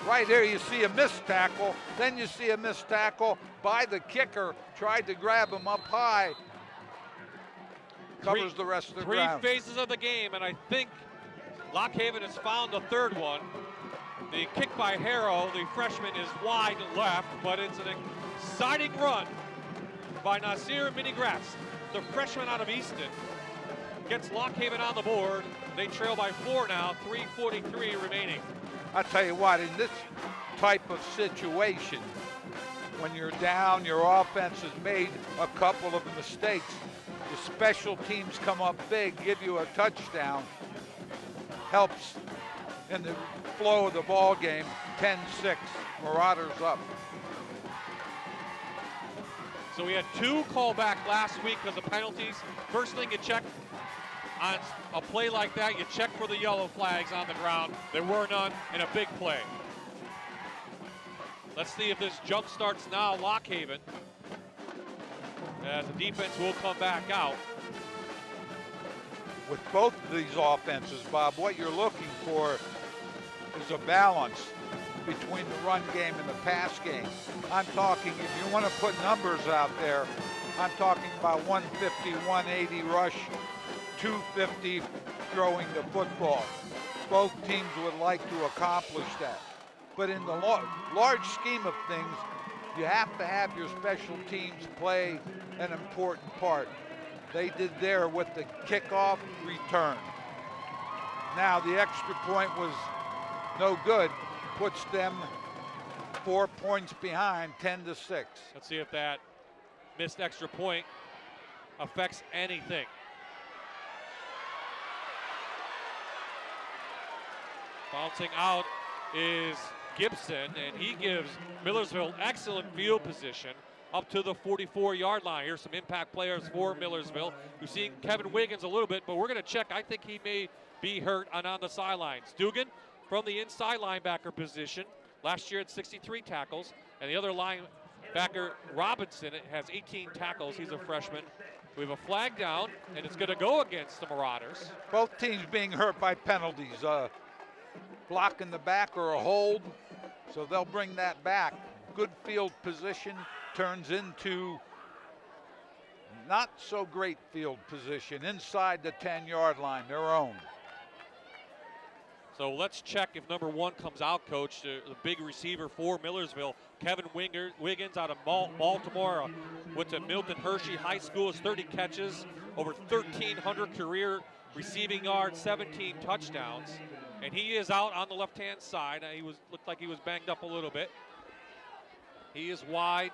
Speaker 8: Right here you see a missed tackle, then you see a missed tackle by the kicker, tried to grab him up high. Covers the rest of the ground.
Speaker 5: 3 phases of the game, and I think Lock Haven has found the third one. The kick by Harrow, the freshman, is wide left, but it's an exciting run by Nasir Minigratz, the freshman out of Easton. Gets Lock Haven on the board. They trail by 4 now, 3:43 remaining.
Speaker 8: I tell you what, in this type of situation, when you're down, your offense has made a couple of mistakes. The special teams come up big, give you a touchdown, helps in the flow of the ball game. 10-6, Marauders up.
Speaker 5: So we had 2 callback last week because of penalties. First thing you check on a play like that, you check for the yellow flags on the ground. There were none in a big play. Let's see if this jump starts now, Lock Haven, as the defense will come back out.
Speaker 8: With both of these offenses, Bob, what you're looking for is a balance between the run game and the pass game. I'm talking, if you want to put numbers out there, I'm talking about 150, 180 rush, 250 throwing the football. Both teams would like to accomplish that. But in the large scheme of things, you have to have your special teams play an important part. They did there with the kickoff return. Now the extra point was no good, puts them 4 points behind, 10-6.
Speaker 5: Let's see if that missed extra point affects anything. Bouncing out
Speaker 2: is Gibson, and he gives Millersville excellent field position up to the 44-yard line. Here's some impact players for Millersville. We've seen Kevin Wiggins a little bit, but we're going to check. I think he may be hurt on the sidelines. Dugan from the inside linebacker position. Last year had 63 tackles, and the other linebacker, Robinson, has 18 tackles. He's a freshman. We have a flag down, and it's going to go against the Marauders.
Speaker 8: Both teams being hurt by penalties. Block in the back or a hold, so they'll bring that back. Good field position turns into not so great field position inside the 10-yard line, their own.
Speaker 2: So let's check if number 1 comes out, Coach. The big receiver for Millersville, Kevin Wiggins out of Baltimore. Went to Milton Hershey High School. Has 30 catches, over 1,300 career receiving yards, 17 touchdowns. And he is out on the left-hand side. He looked like he was banged up a little bit. He is wide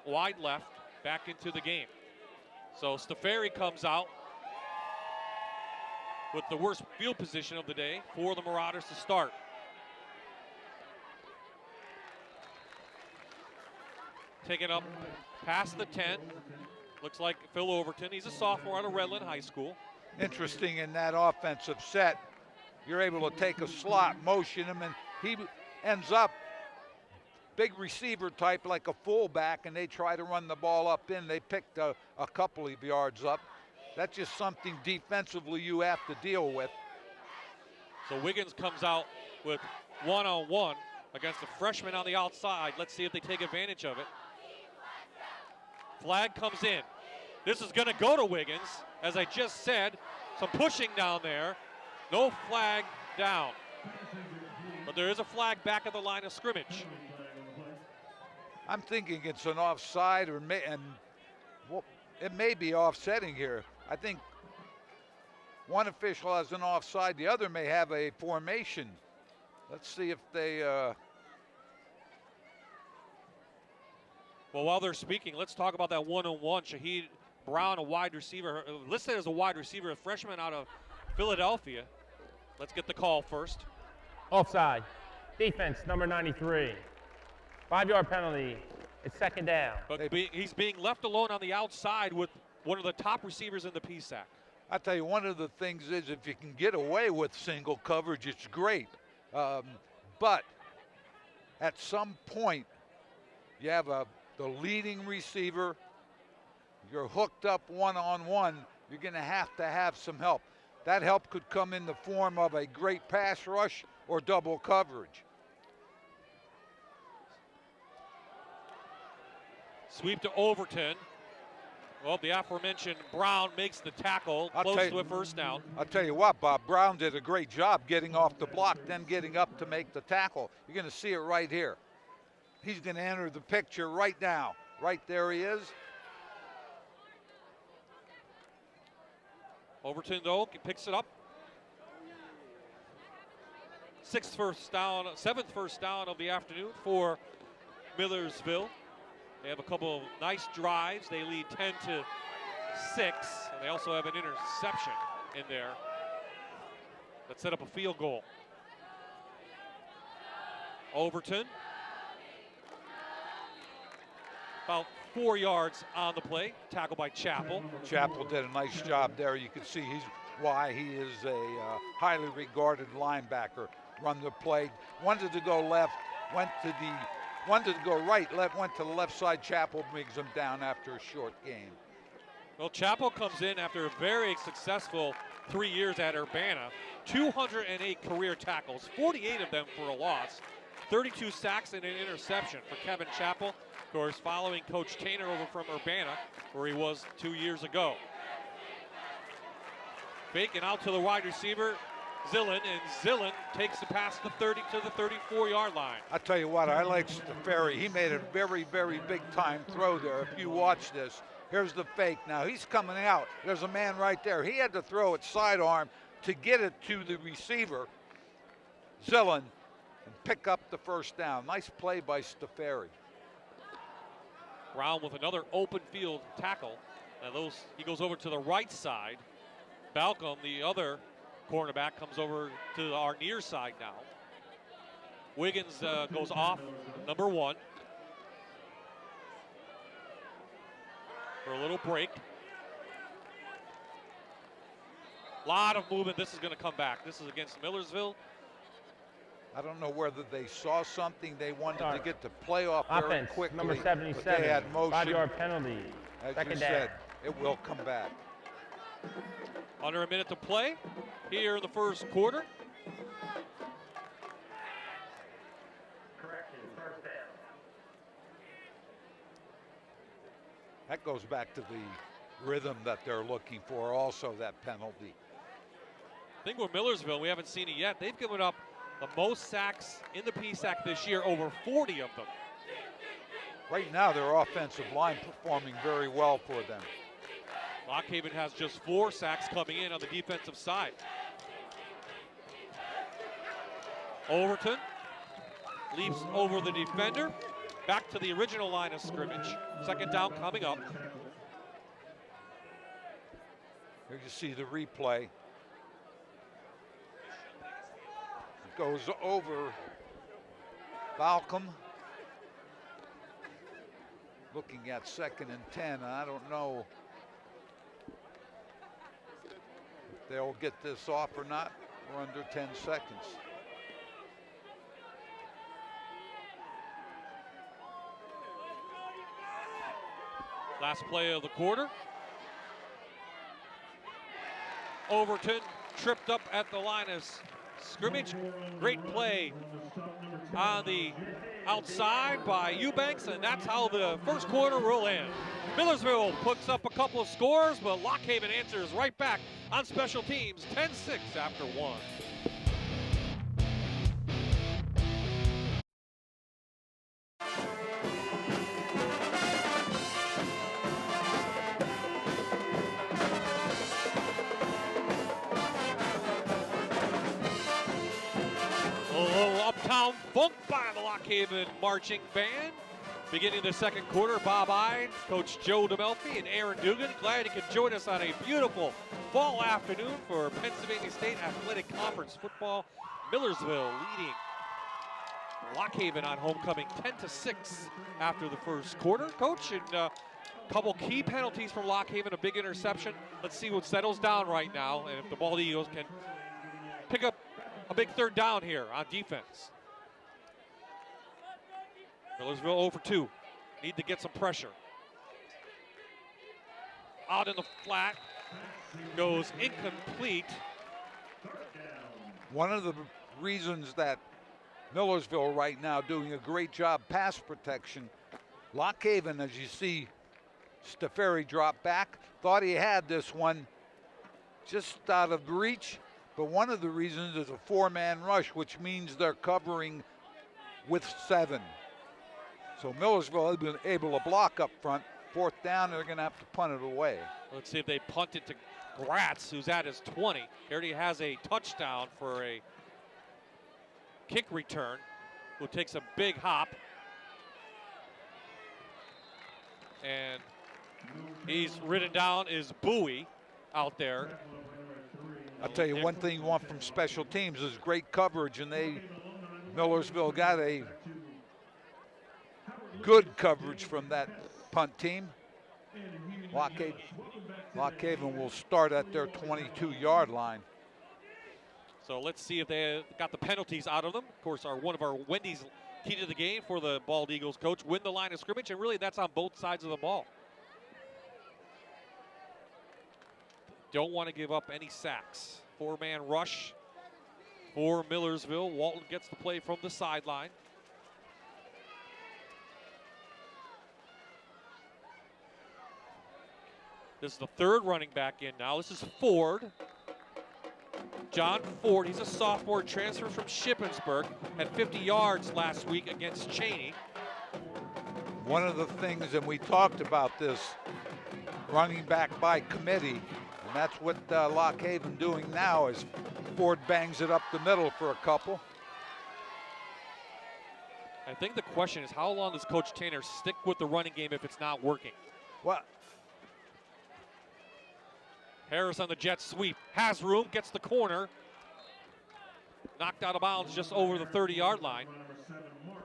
Speaker 2: left, back into the game. So Stafari comes out with the worst field position of the day for the Marauders to start. Taking up past the 10. Looks like Phil Overton. He's a sophomore out of Redland High School.
Speaker 8: Interesting in that offensive set. You're able to take a slot, motion him, and he ends up big receiver type like a fullback, and they try to run the ball up in. They picked a couple of yards up. That's just something defensively you have to deal with.
Speaker 2: So Wiggins comes out with one-on-one against the freshman on the outside. Let's see if they take advantage of it. Flag comes in. This is going to go to Wiggins. As I just said, some pushing down there. No flag down. But there is a flag back at the line of scrimmage.
Speaker 8: I'm thinking it's an offside, it may be offsetting here. I think one official has an offside, the other may have a formation. Let's see if they...
Speaker 2: Well, while they're speaking, let's talk about that one-on-one. Shaheed Brown, a wide receiver, listed as a wide receiver, a freshman out of Philadelphia. Let's get the call first.
Speaker 11: Offside. Defense, number 93. 5-yard penalty. It's second down.
Speaker 2: But he's being left alone on the outside with one of the top receivers in the PSAC.
Speaker 8: I tell you, one of the things is if you can get away with single coverage, it's great. But at some point, you have the leading receiver, you're hooked up one-on-one, you're going to have some help. That help could come in the form of a great pass rush or double coverage.
Speaker 2: Sweep to Overton. Well, the aforementioned Brown makes the tackle, close to a first down.
Speaker 8: I'll tell you what, Bob, Brown did a great job getting off the block, then getting up to make the tackle. You're going to see it right here. He's going to enter the picture right now. Right there he is.
Speaker 2: Overton, though, picks it up. Seventh first down of the afternoon for Millersville. They have a couple of nice drives. They lead 10-6, and they also have an interception in there that set up a field goal. Overton, about 4 yards on the play, tackled by Chappell.
Speaker 8: Chappell did a nice job there. You can see why he is a highly regarded linebacker. Run the play, wanted to go left, wanted to go right, went to the left side. Chappell brings him down after a short game.
Speaker 2: Well, Chappell comes in after a very successful 3 years at Urbana. 208 career tackles, 48 of them for a loss, 32 sacks and an interception for Kevin Chappell. Of course, following Coach Tainer over from Urbana, where he was 2 years ago. Bacon out to the wide receiver, Zillen, and Zillen takes the pass to the 34-yard line.
Speaker 8: I tell you what, I like Stafari. He made a very, very big time throw there. If you watch this, here's the fake. Now he's coming out. There's a man right there. He had to throw it sidearm to get it to the receiver, Zillen, and pick up the first down. Nice play by Stafari.
Speaker 2: Brown with another open field tackle. Now he goes over to the right side. Balcom, the other cornerback, comes over to our near side now. Wiggins goes off, number 1. For a little break. Lot of movement. This is going to come back. This is against Millersville.
Speaker 8: I don't know whether they saw something they wanted to get to playoff very
Speaker 11: Offense,
Speaker 8: quickly.
Speaker 11: number 77.
Speaker 8: But they had motion.
Speaker 11: 5-yard penalty.
Speaker 8: As
Speaker 11: Second
Speaker 8: you
Speaker 11: down.
Speaker 8: said, it will come back.
Speaker 2: Under a minute to play here in the first quarter.
Speaker 8: That goes back to the rhythm that they're looking for, also that penalty.
Speaker 2: I think with Millersville, we haven't seen it yet. They've given up the most sacks in the PSAC this year, over 40 of them.
Speaker 8: Right now, their offensive line performing very well for them.
Speaker 2: Lock Haven has just 4 sacks coming in on the defensive side. Overton leaps over the defender, back to the original line of scrimmage. Second down coming up.
Speaker 8: Here you see the replay. It goes over Balcom. Looking at 2nd and 10. I don't know if they'll get this off or not. We're under 10 seconds.
Speaker 2: Last play of the quarter. Overton tripped up at the line of scrimmage. Great play on the outside by Eubanks, and that's how the first quarter will end. Millersville puts up a couple of scores, but Lock Haven answers right back on special teams, 10-6 after 1. Uptown funk by the Lock Haven marching band. Beginning the second quarter, Bob Ide, Coach Joe DeMelfi, and Aaron Dugan. Glad you could join us on a beautiful fall afternoon for Pennsylvania State Athletic Conference football. Millersville leading Lock Haven on homecoming 10-6 after the first quarter. Coach, and a couple key penalties from Lock Haven, a big interception. Let's see what settles down right now, and if the Bald Eagles can pick up a big third down here on defense. Millersville 0 for 2. Need to get some pressure. Out in the flat. Goes incomplete.
Speaker 8: One of the reasons that Millersville right now doing a great job pass protection. Lock Haven, as you see, Staferi drop back. Thought he had this one just out of reach. But one of the reasons is a 4-man rush, which means they're covering with 7. So Millersville has been able to block up front. 4th down, they're going to have to punt it away.
Speaker 2: Let's see if they punt it to Gratz, who's at his 20. He already has a touchdown for a kick return, who takes a big hop. And he's ridden down is Bowie out there.
Speaker 8: I'll tell you one thing you want from special teams is great coverage, and Millersville got a good coverage from that punt team. Lock Haven will start at their 22-yard line.
Speaker 2: So let's see if they got the penalties out of them. Of course, one of our Wendy's key to the game for the Bald Eagles coach, win the line of scrimmage, and really that's on both sides of the ball. Don't want to give up any sacks. 4-man rush for Millersville. Walton gets the play from the sideline. This is the 3rd running back in now. This is Ford. John Ford, he's a sophomore, transfer from Shippensburg, had 50 yards last week against Cheney.
Speaker 8: One of the things, and we talked about this, running back by committee, and that's what Lock Haven doing now as Ford bangs it up the middle for a couple.
Speaker 2: I think the question is, how long does Coach Tanner stick with the running game if it's not working?
Speaker 8: Well,
Speaker 2: Harris on the jet sweep, has room, gets the corner. Knocked out of bounds just over the 30-yard line.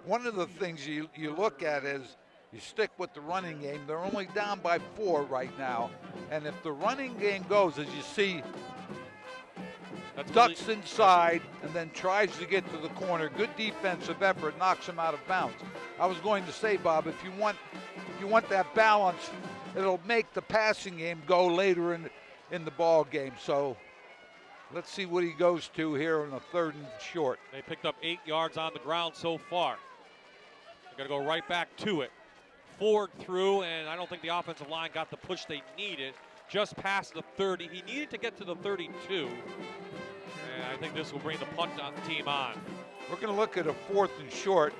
Speaker 8: one of the things you look at is you stick with the running game. They're only down by 4 right now. And if the running game goes, as you see, ducks inside and then tries to get to the corner. Good defensive effort, knocks him out of bounds. I was going to say, Bob, if you want that balance, it'll make the passing game go later in the ball game. So let's see what he goes to here on a 3rd and short.
Speaker 2: They picked up 8 yards on the ground so far. They're going to go right back to it. Ford through, and I don't think the offensive line got the push they needed. Just past the 30. He needed to get to the 32. And I think this will bring the punt team on.
Speaker 8: We're going to look at a 4th and short.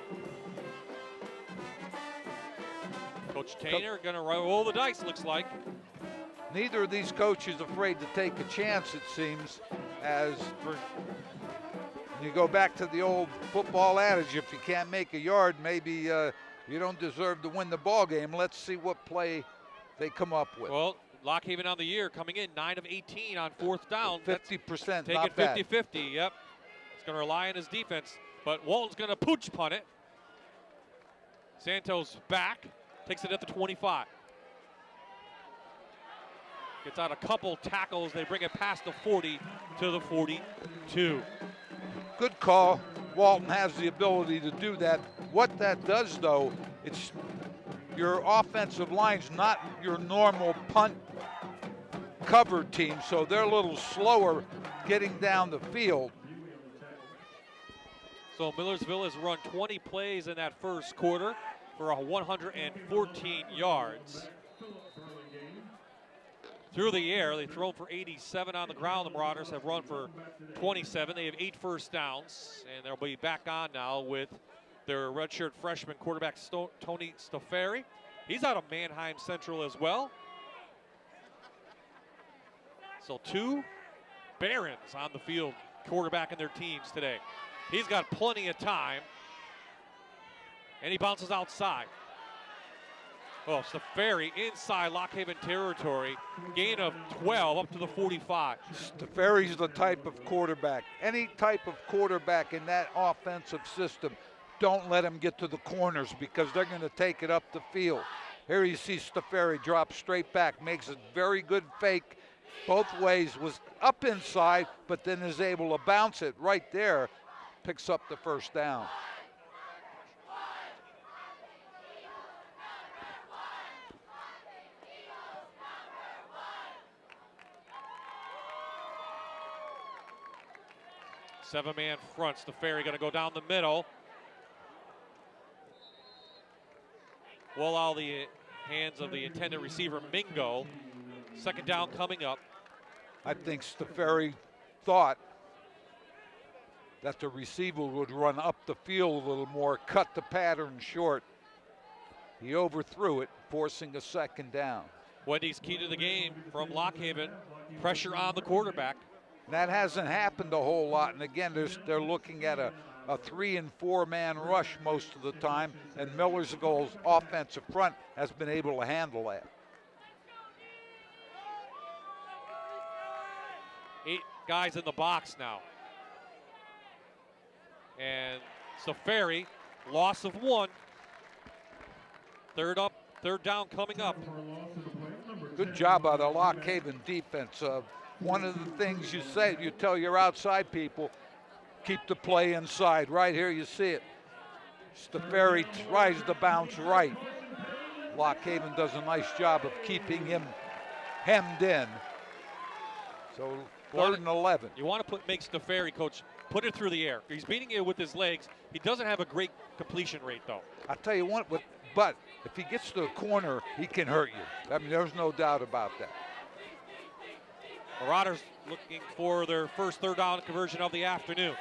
Speaker 2: Coach Tainer going to roll the dice, looks like.
Speaker 8: Neither of these coaches afraid to take a chance, it seems, as you go back to the old football adage, if you can't make a yard, maybe you don't deserve to win the ball game. Let's see what play they come up with.
Speaker 2: Well, Lock Haven on the year coming in 9 of 18 on 4th down.
Speaker 8: 50%,
Speaker 2: take it 50-50, yep. It's going to rely on his defense, but Walton's going to pooch punt it. Santos back, takes it at the 25. Gets out a couple tackles. They bring it past the 40 to the 42.
Speaker 8: Good call. Walton has the ability to do that. What that does, though, it's your offensive line's not your normal punt cover team, so they're a little slower getting down the field.
Speaker 2: So Millersville has run 20 plays in that first quarter for 114 yards. Through the air, they've thrown for 87 on the ground. The Marauders have run for 27. They have 8 first downs, and they'll be back on now with their redshirt freshman quarterback, Tony Stafari. He's out of Mannheim Central as well. So 2 Barons on the field, quarterbacking their teams today. He's got plenty of time, and he bounces outside. Oh, Stafari inside Lock Haven territory. Gain of 12 up to the 45.
Speaker 8: Stafari's the type of quarterback. Any type of quarterback in that offensive system, don't let him get to the corners because they're going to take it up the field. Here you see Stafari drop straight back, makes a very good fake both ways, was up inside, but then is able to bounce it right there, picks up the first down.
Speaker 2: Seven-man front. Stafari going to go down the middle. Will allow the hands of the intended receiver, Mingo. Second down coming up.
Speaker 8: I think Stafari thought that the receiver would run up the field a little more, cut the pattern short. He overthrew it, forcing a second down.
Speaker 2: Wendy's key to the game from Lock Haven. Pressure on the quarterback.
Speaker 8: That hasn't happened a whole lot. And again, they're looking at a 3- and 4-man rush most of the time, and Millersville's offensive front has been able to handle that.
Speaker 2: 8 guys in the box now. And Stafari, loss of 1. Third down coming up.
Speaker 8: Good job by the Lock Haven defense. One of the things you tell your outside people, keep the play inside. Right here you see it. Stafari tries to bounce right. Lock Haven does a nice job of keeping him hemmed in. So 3rd and 11.
Speaker 2: You want to make Stafari, coach, put it through the air. He's beating it with his legs. He doesn't have a great completion rate, though.
Speaker 8: I'll tell you what, but if he gets to the corner, he can hurt you. I mean, there's no doubt about that.
Speaker 2: Marauders looking for their first 3rd down conversion of the afternoon.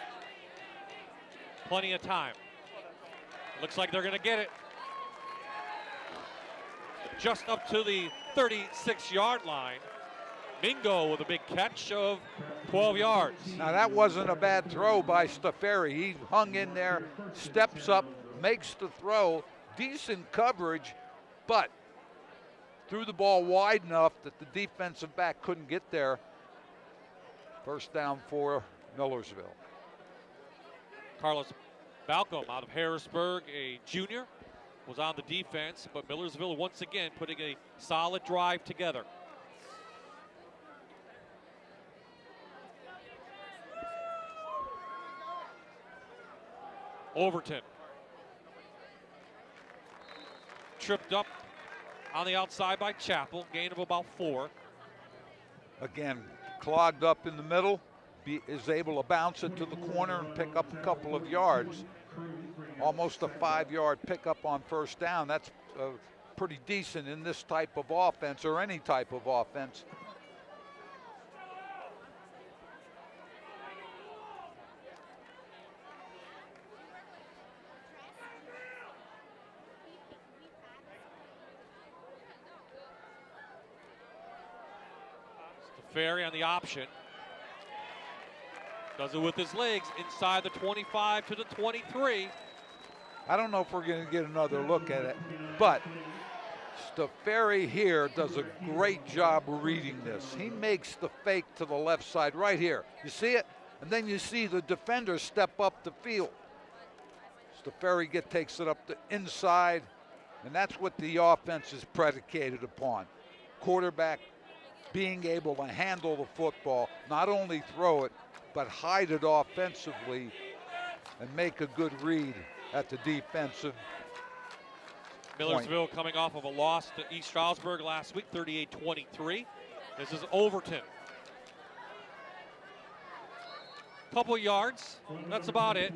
Speaker 2: Plenty of time. Looks like they're going to get it. Just up to the 36-yard line. Mingo with a big catch of 12 yards.
Speaker 8: Now that wasn't a bad throw by Stafari. He hung in there, steps up, makes the throw. Decent coverage, but threw the ball wide enough that the defensive back couldn't get there. First down for Millersville.
Speaker 2: Carlos Balcom out of Harrisburg, a junior, was on the defense, but Millersville once again putting a solid drive together. Overton. Tripped up on the outside by Chappell, gain of about 4.
Speaker 8: Again, clogged up in the middle, is able to bounce it to the corner and pick up a couple of yards. Almost a 5-yard pickup on first down. That's pretty decent in this type of offense, or any type of offense.
Speaker 2: Ferry on the option. Does it with his legs inside the 25 to the 23.
Speaker 8: I don't know if we're going to get another look at it, but Stafari here does a great job reading this. He makes the fake to the left side right here. You see it? And then you see the defender step up the field. Stafari takes it up the inside, and that's what the offense is predicated upon. Quarterback being able to handle the football, not only throw it, but hide it offensively and make a good read at the defensive
Speaker 2: Millersville coming off of a loss to East Stroudsburg last week, 38-23. This is Overton. Couple yards, that's about it.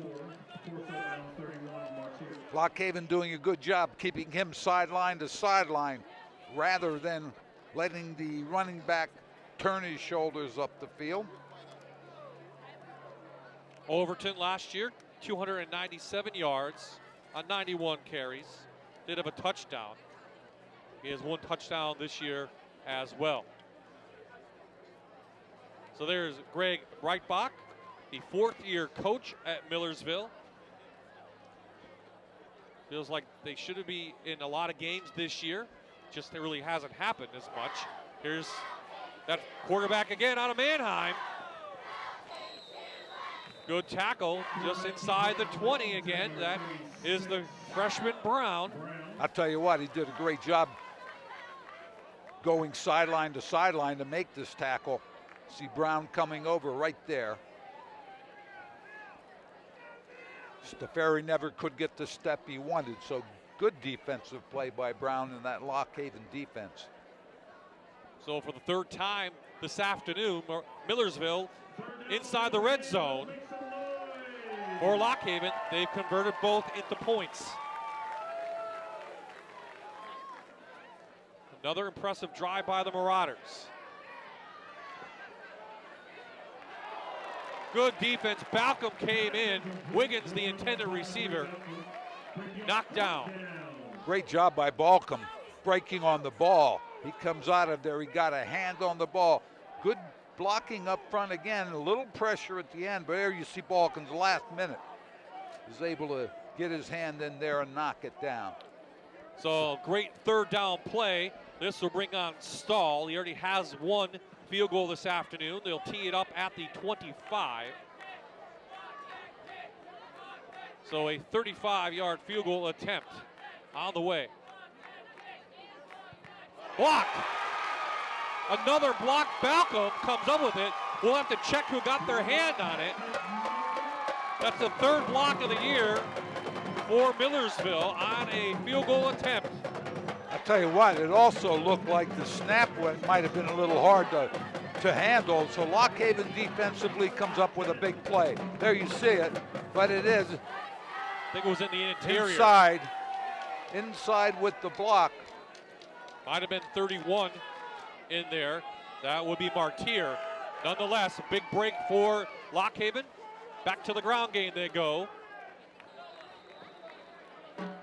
Speaker 8: Lockhaven doing a good job keeping him sideline to sideline rather than letting the running back turn his shoulders up the field.
Speaker 2: Overton last year, 297 yards on 91 carries. Did have a touchdown. He has 1 touchdown this year as well. So there's Greg Breitbach, the 4th-year coach at Millersville. Feels like they should be in a lot of games this year. Just it really hasn't happened as much. Here's that quarterback again out of Mannheim. Good tackle just inside the 20 again. That is the freshman Brown.
Speaker 8: I'll tell you what, he did a great job going sideline to sideline to make this tackle. See Brown coming over right there. Stafari never could get the step he wanted, so good defensive play by Brown in that Lockhaven defense.
Speaker 2: So for the 3rd time this afternoon, Millersville inside the red zone. For Lockhaven, they've converted both into points. Another impressive drive by the Marauders. Good defense. Balcom came in. Wiggins, the intended receiver, knocked down.
Speaker 8: Great job by Balcom breaking on the ball. He comes out of there. He got a hand on the ball. Good blocking up front again. A little pressure at the end, but there you see Balcom's last minute. He's able to get his hand in there and knock it down.
Speaker 2: So great 3rd down play. This will bring on Stahl. He already has 1 field goal this afternoon. They'll tee it up at the 25. So a 35-yard field goal attempt on the way. Block. Another block. Balcom comes up with it. We'll have to check who got their hand on it. That's the 3rd block of the year for Millersville on a field goal attempt.
Speaker 8: I tell you what, it also looked like the snap might have been a little hard to handle. So Lockhaven defensively comes up with a big play. There you see it, but it is.
Speaker 2: I think it was in the interior.
Speaker 8: Inside with the block.
Speaker 2: Might have been 31 in there. That would be Martier. Nonetheless, a big break for Lockhaven. Back to the ground game they go.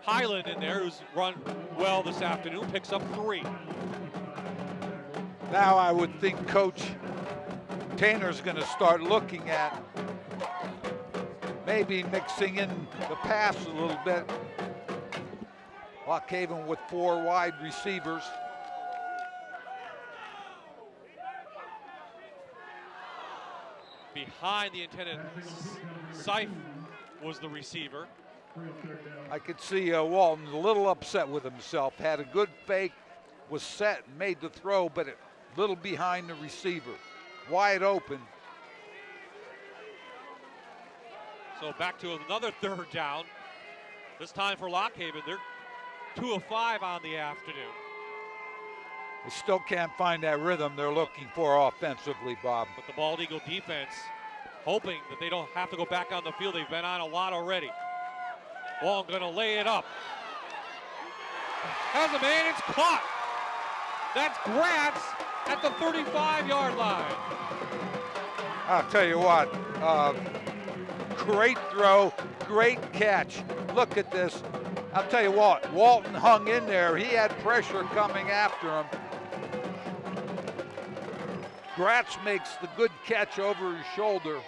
Speaker 2: Highland in there, who's run well this afternoon, picks up 3.
Speaker 8: Now I would think Coach Tanner's going to start looking at maybe mixing in the pass a little bit. Lockhaven with 4 wide receivers.
Speaker 2: Behind the intended Seif was the receiver.
Speaker 8: I could see Walton a little upset with himself. Had a good fake, was set, made the throw, but a little behind the receiver. Wide open.
Speaker 2: So back to another third down. This time for Lock Haven. They're 2 of 5 on the afternoon.
Speaker 8: They still can't find that rhythm they're looking for offensively, Bob.
Speaker 2: But the Bald Eagle defense hoping that they don't have to go back on the field. They've been on a lot already. Walton gonna lay it up. Has a man, it's caught. That's Gratz at the 35-yard line.
Speaker 8: I'll tell you what, great throw, great catch. Look at this. I'll tell you what, Walton hung in there. He had pressure coming after him. Gratz makes the good catch over his shoulder.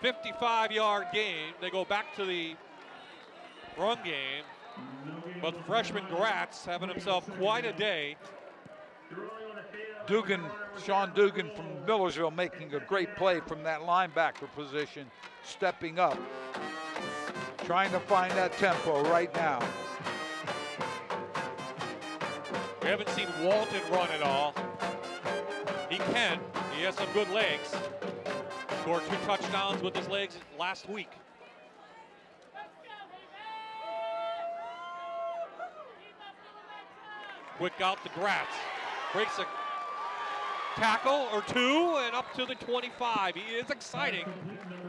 Speaker 2: 55-yard game. They go back to the run game. But freshman Gratz having himself quite a day.
Speaker 8: Sean Dugan from Millersville making a great play from that linebacker position, stepping up, trying to find that tempo right now.
Speaker 2: We haven't seen Walton run at all. He can. He has some good legs. Scored 2 touchdowns with his legs last week. Quick out to Gratz. Breaks a tackle or 2 and up to the 25. He is exciting.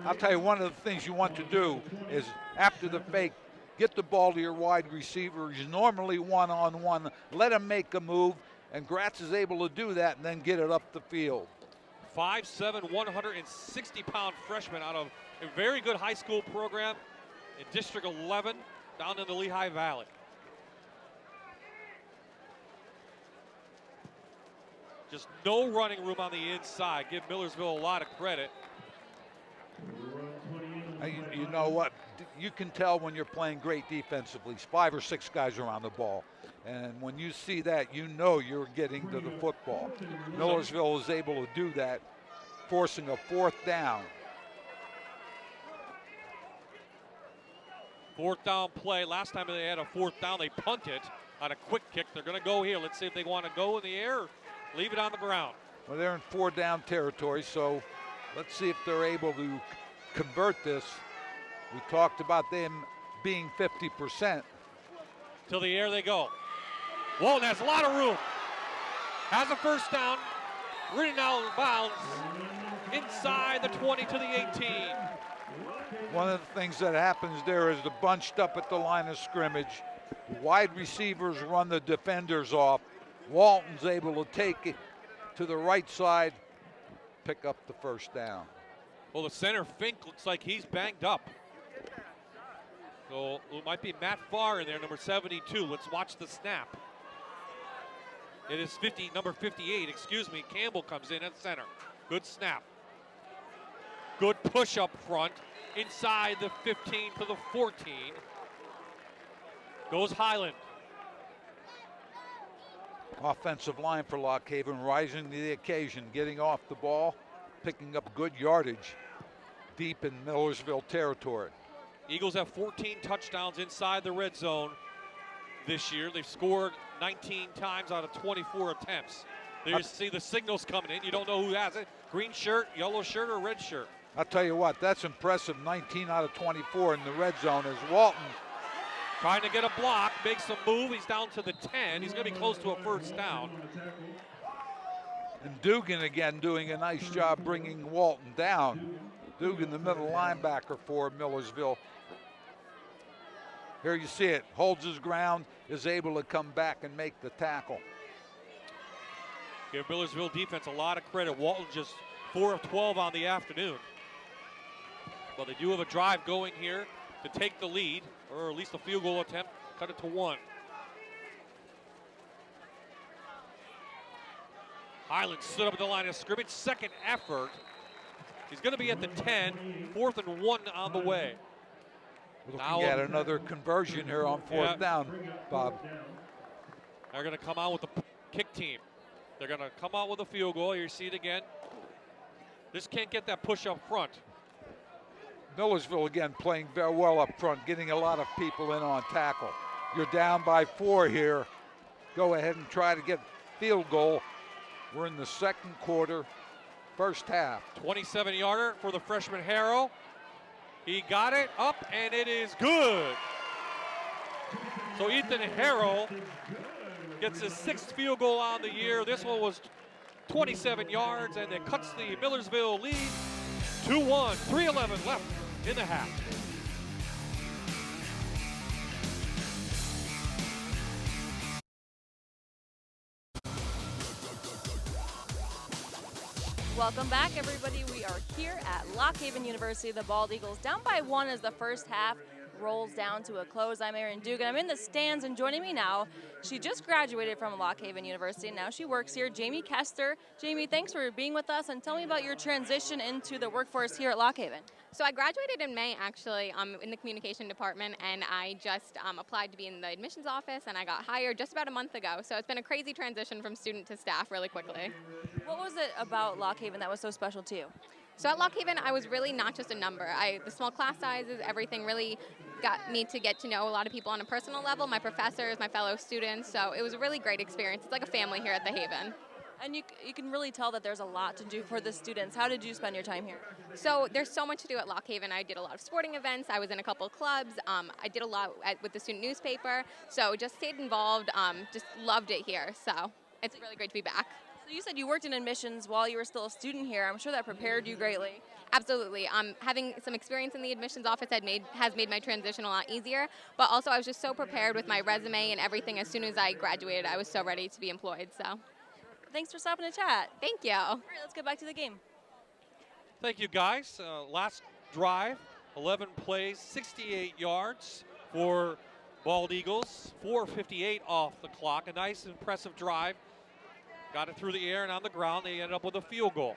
Speaker 8: I'll tell you, one of the things you want to do is after the fake, get the ball to your wide receiver. He's normally one-on-one. Let him make a move, and Gratz is able to do that and then get it up the field.
Speaker 2: 5'7", 160-pound freshman out of a very good high school program in District 11 down in the Lehigh Valley. Just no running room on the inside. Give Millersville a lot of credit.
Speaker 8: You know what? You can tell when you're playing great defensively. 5 or 6 guys around the ball. And when you see that, you know you're getting to the football. Millersville was able to do that, forcing a 4th down.
Speaker 2: 4th down play. Last time they had a 4th down, they punted on a quick kick. They're going to go here. Let's see if they want to go in the air or leave it on the ground.
Speaker 8: Well, they're in 4-down territory, so let's see if they're able to convert this. We talked about them being 50%.
Speaker 2: To the air they go. Walton has a lot of room. Has a 1st down. Ridden out of bounds. Inside the 20 to the 18.
Speaker 8: One of the things that happens there is the bunched up at the line of scrimmage. Wide receivers run the defenders off. Walton's able to take it to the right side, pick up the 1st down.
Speaker 2: Well, the center, Fink, looks like he's banged up. So it might be Matt Farr in there, number 72. Let's watch the snap. It is number 58, excuse me. Campbell comes in at center. Good snap. Good push up front. Inside the 15 to the 14. Goes Highland.
Speaker 8: Offensive line for Lock Haven rising to the occasion, getting off the ball, picking up good yardage deep in Millersville territory.
Speaker 2: Eagles have 14 touchdowns inside the red zone this year. They've scored 19 times out of 24 attempts. There you see the signals coming in. You don't know who has it. Green shirt, yellow shirt, or red shirt.
Speaker 8: I'll tell you what, that's impressive. 19 out of 24 in the red zone as Walton
Speaker 2: trying to get a block, makes a move. He's down to the 10. He's going to be close to a 1st down.
Speaker 8: And Dugan again doing a nice job bringing Walton down. Dugan, the middle linebacker for Millersville. Here you see it, holds his ground, is able to come back and make the tackle.
Speaker 2: Give Millersville defense a lot of credit. Walton just 4 of 12 on the afternoon. Well, they do have a drive going here to take the lead, or at least a field goal attempt, cut it to 1. Highland stood up at the line of scrimmage, 2nd effort. He's going to be at the 10, 4th and 1 on the way.
Speaker 8: Looking at another conversion here on 4th down, Bob.
Speaker 2: They're going to come out with the kick team. They're going to come out with a field goal. You see it again. This can't get that push up front.
Speaker 8: Millersville again playing very well up front, getting a lot of people in on tackle. You're down by 4 here. Go ahead and try to get field goal. We're in the second quarter, first half.
Speaker 2: 27-yarder for the freshman Harrell. He got it up, and it is good. So Ethan Harrell gets his 6th field goal on the year. This one was 27 yards, and it cuts the Millersville lead 2-1, 3:11 left in the half.
Speaker 1: Welcome back, everybody. We are here at Lock Haven University. The Bald Eagles down by 1 as the first half rolls down to a close. I'm Erin Dugan. I'm in the stands, and joining me now, she just graduated from Lock Haven University, and now she works here, Jamie Kester. Jamie, thanks for being with us, and tell me about your transition into the workforce here at Lock Haven.
Speaker 14: So I graduated in May, actually, in the communication department, and I just applied to be in the admissions office, and I got hired just about a month ago. So it's been a crazy transition from student to staff really quickly.
Speaker 1: What was it about Lock Haven that was so special to you?
Speaker 14: So at Lock Haven, I was really not just a number. The small class sizes, everything really got me to get to know a lot of people on a personal level, my professors, my fellow students. So it was a really great experience. It's like a family here at the Haven.
Speaker 1: And you can really tell that there's a lot to do for the students. How did you spend your time here?
Speaker 14: So there's so much to do at Lock Haven. I did a lot of sporting events. I was in a couple of clubs. I did a lot with the student newspaper. So just stayed involved, just loved it here. So it's really great to be back.
Speaker 1: So you said you worked in admissions while you were still a student here. I'm sure that prepared you greatly.
Speaker 14: Absolutely. Having some experience in the admissions office has made my transition a lot easier. But also I was just so prepared with my resume and everything. As soon as I graduated, I was so ready to be employed. So
Speaker 1: thanks for stopping to chat.
Speaker 14: Thank you.
Speaker 1: All right, let's get back to the game.
Speaker 2: Thank you, guys. Last drive, 11 plays, 68 yards for Bald Eagles. 4:58 off the clock. A nice, impressive drive. Got it through the air and on the ground. They ended up with a field goal.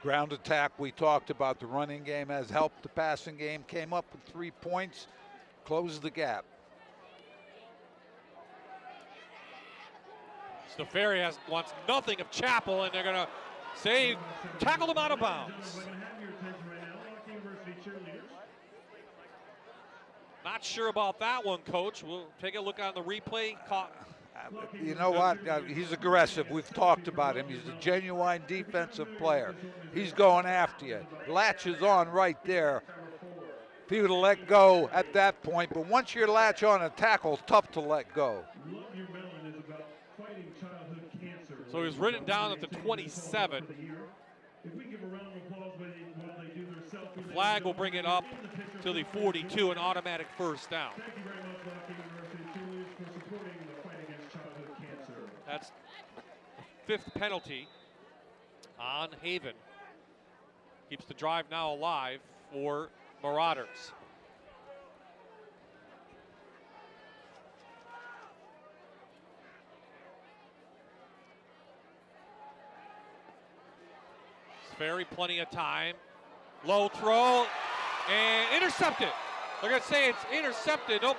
Speaker 8: Ground attack, we talked about. The running game has helped the passing game. Came up with 3 points, closed the gap.
Speaker 2: Stafari wants nothing of Chapel, and they're going to say, tackle him out of bounds. Not sure about that one, Coach. We'll take a look on the replay.
Speaker 8: You know what? He's aggressive. We've talked about him. He's a genuine defensive player. He's going after you. Latches on right there. If he would have let go at that point, but once you latch on a tackle, it's tough to let go.
Speaker 2: So he was written down at the 27. The flag will bring it up to the 42, an automatic first down. That's the 5th penalty on Haven. Keeps the drive now alive for Marauders. Very plenty of time. Low throw and intercepted. They're going to say it's intercepted. Nope.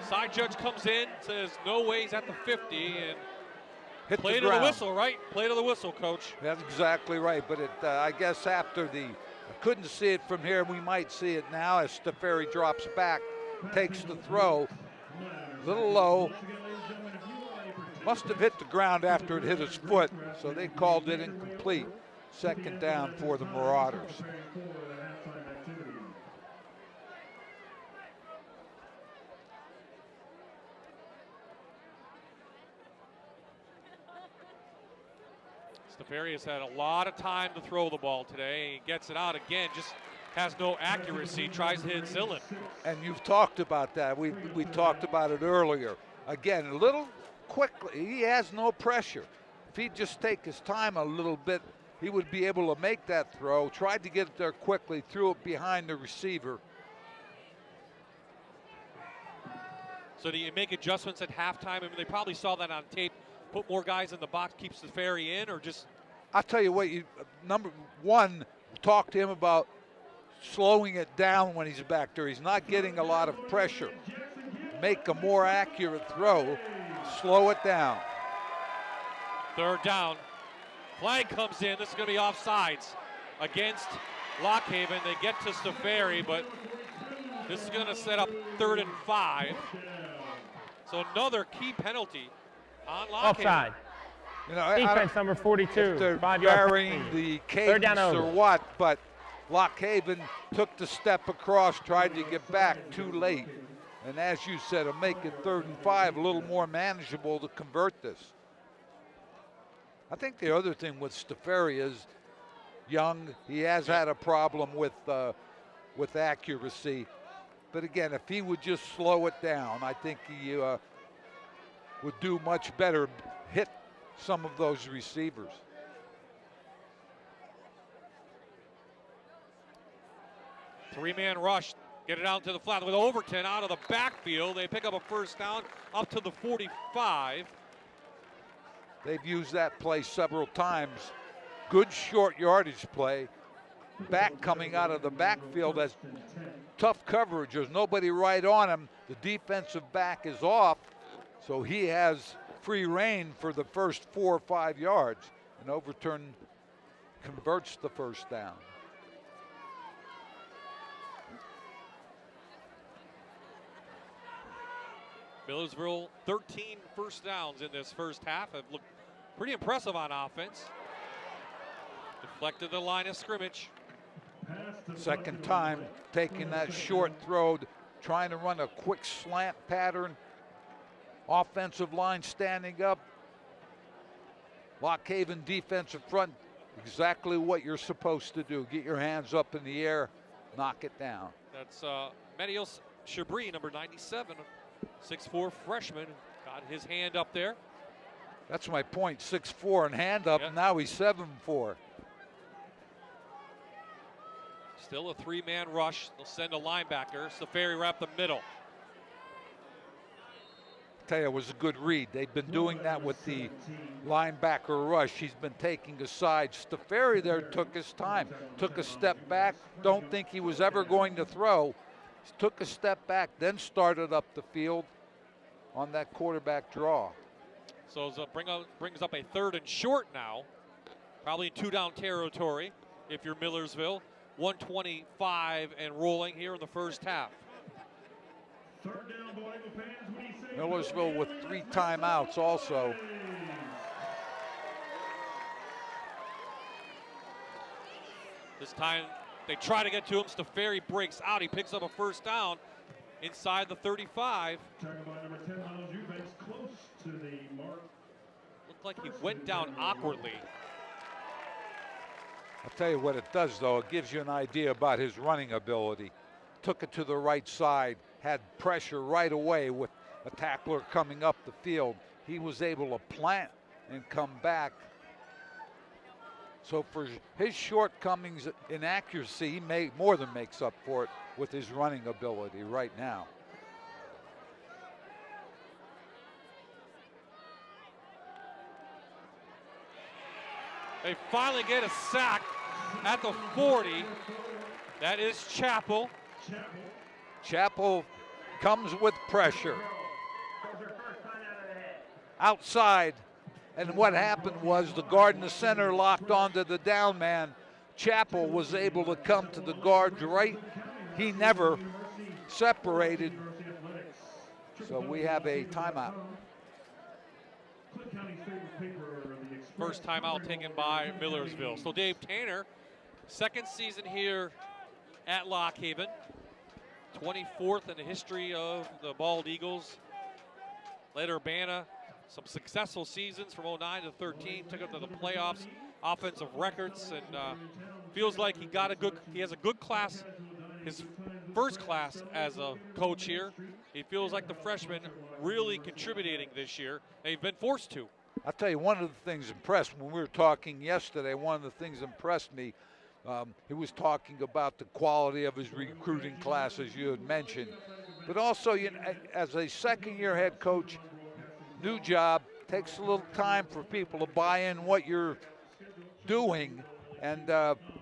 Speaker 2: Side judge comes in, says no way, he's at the 50, and
Speaker 8: hit
Speaker 2: play to the whistle, right? Play to the whistle, Coach.
Speaker 8: That's exactly right. But I guess after I couldn't see it from here. We might see it now as Stafari drops back, takes the throw, a little low. Must have hit the ground after it hit his foot, so they called it incomplete. Second down for the Marauders.
Speaker 2: Stafari has had a lot of time to throw the ball today. He gets it out again, just has no accuracy, tries to hit Zillen.
Speaker 8: And you've talked about that. We talked about it earlier. Again, a little quickly, he has no pressure. If he'd just take his time a little bit, he would be able to make that throw. Tried to get it there quickly, threw it behind the receiver.
Speaker 2: So do you make adjustments at halftime? I mean, they probably saw that on tape. Put more guys in the box, keeps the Stafari in, or just?
Speaker 8: I'll tell you what, number one, talk to him about slowing it down when he's back there. He's not getting a lot of pressure. Make a more accurate throw, slow it down.
Speaker 2: Third down. Flag comes in. This is going to be offsides. against Lock Haven. They get to Stafari, but this is going to set up 3rd and 5. So another key penalty on Lock Haven.
Speaker 11: Offside.
Speaker 8: You know,
Speaker 11: Defense number 42.
Speaker 8: If they're
Speaker 11: 5 yard
Speaker 8: varying
Speaker 11: penalty.
Speaker 8: the
Speaker 11: Third down
Speaker 8: cadence or
Speaker 11: over.
Speaker 8: what, but Lock Haven took the step across, tried to get back too late. And as you said, it'll make it 3rd and 5, a little more manageable to convert this. I think the other thing with Stafari is young. He has had a problem with accuracy. But again, if he would just slow it down, I think he would do much better, hit some of those receivers.
Speaker 2: Three-man rush, get it out to the flat with Overton out of the backfield. They pick up a 1st down up to the 45.
Speaker 8: They've used that play several times. Good short yardage play. Back coming out of the backfield has tough coverage. There's nobody right on him. The defensive back is off, so he has free reign for the first 4 or 5 yards. And Overton converts the 1st down.
Speaker 2: Millersville, 13 1st downs in this first half. Have looked pretty impressive on offense. Deflected the line of scrimmage.
Speaker 8: Second time taking that short throw, trying to run a quick slant pattern. Offensive line standing up. Lock Haven defensive front, exactly what you're supposed to do. Get your hands up in the air, knock it down.
Speaker 2: That's Medios Chabris, number 97, 6'4" freshman. Got his hand up there.
Speaker 8: That's my point, 6'4" and hand up, and now he's 7'4".
Speaker 2: Still a 3-man rush. They'll send a linebacker. Stafari right up the middle.
Speaker 8: Tell you, it was a good read. They've been doing that with the linebacker rush. He's been taking a side. Stafari there took his time, took a step back. Don't think he was ever going to throw. He took a step back, then started up the field on that quarterback draw.
Speaker 2: So it brings up a 3rd and short now. Probably 2-down territory if you're Millersville. 1:25 and rolling here in the first half.
Speaker 8: Millersville with 3 timeouts also.
Speaker 2: This time they try to get to him. Stafari breaks out. He picks up a 1st down inside the 35. Looked like he went down awkwardly.
Speaker 8: I'll tell you what it does, though. It gives you an idea about his running ability. Took it to the right side, had pressure right away with a tackler coming up the field. He was able to plant and come back. So for his shortcomings in accuracy, he more than makes up for it with his running ability right now.
Speaker 2: They finally get a sack at the 40. That is Chappell.
Speaker 8: Chappell comes with pressure. Outside. And what happened was the guard in the center locked onto the down man. Chappell was able to come to the guard right. He never separated. So we have a timeout.
Speaker 2: First timeout taken by Millersville. So Dave Tanner, 2nd season here at Lock Haven. 24th in the history of the Bald Eagles. Led Urbana some successful seasons from 09 to 13. Took them to the playoffs, offensive records, and feels like he has a good class. His first class as a coach here. He feels like the freshmen really contributing this year. They've been forced to.
Speaker 8: I'll tell you, one of the things impressed when we were talking yesterday, one of the things impressed me, he was talking about the quality of his recruiting class, as you had mentioned. But also, you know, as a second-year head coach, new job, takes a little time for people to buy in what you're doing. And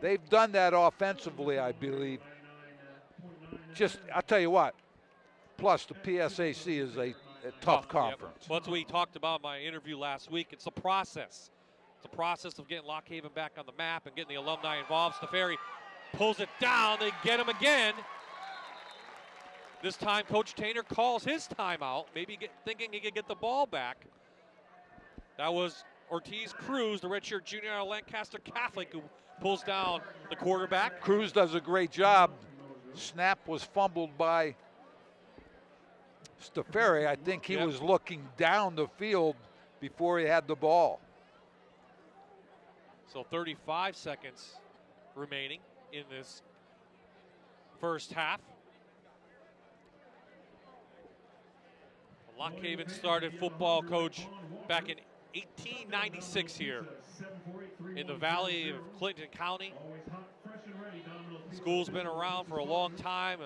Speaker 8: they've done that offensively, I believe. Just, I'll tell you what, plus the PSAC is a tough conference.
Speaker 2: Yep. Well, that's what we talked about in my interview last week. It's a process the process of getting Lock Haven back on the map and getting the alumni involved. Stafari pulls it down. They get him again. This time, Coach Tainer calls his timeout, maybe thinking he could get the ball back. That was Ortiz Cruz, the redshirt junior out of Lancaster Catholic, who pulls down the quarterback.
Speaker 8: Cruz does a great job. Snap was fumbled by Stafari. I think he was looking down the field before he had the ball.
Speaker 2: So 35 seconds remaining in this first half. Lock Haven started football, coach, back in 1896 here in the valley of Clinton County. School's been around for a long time,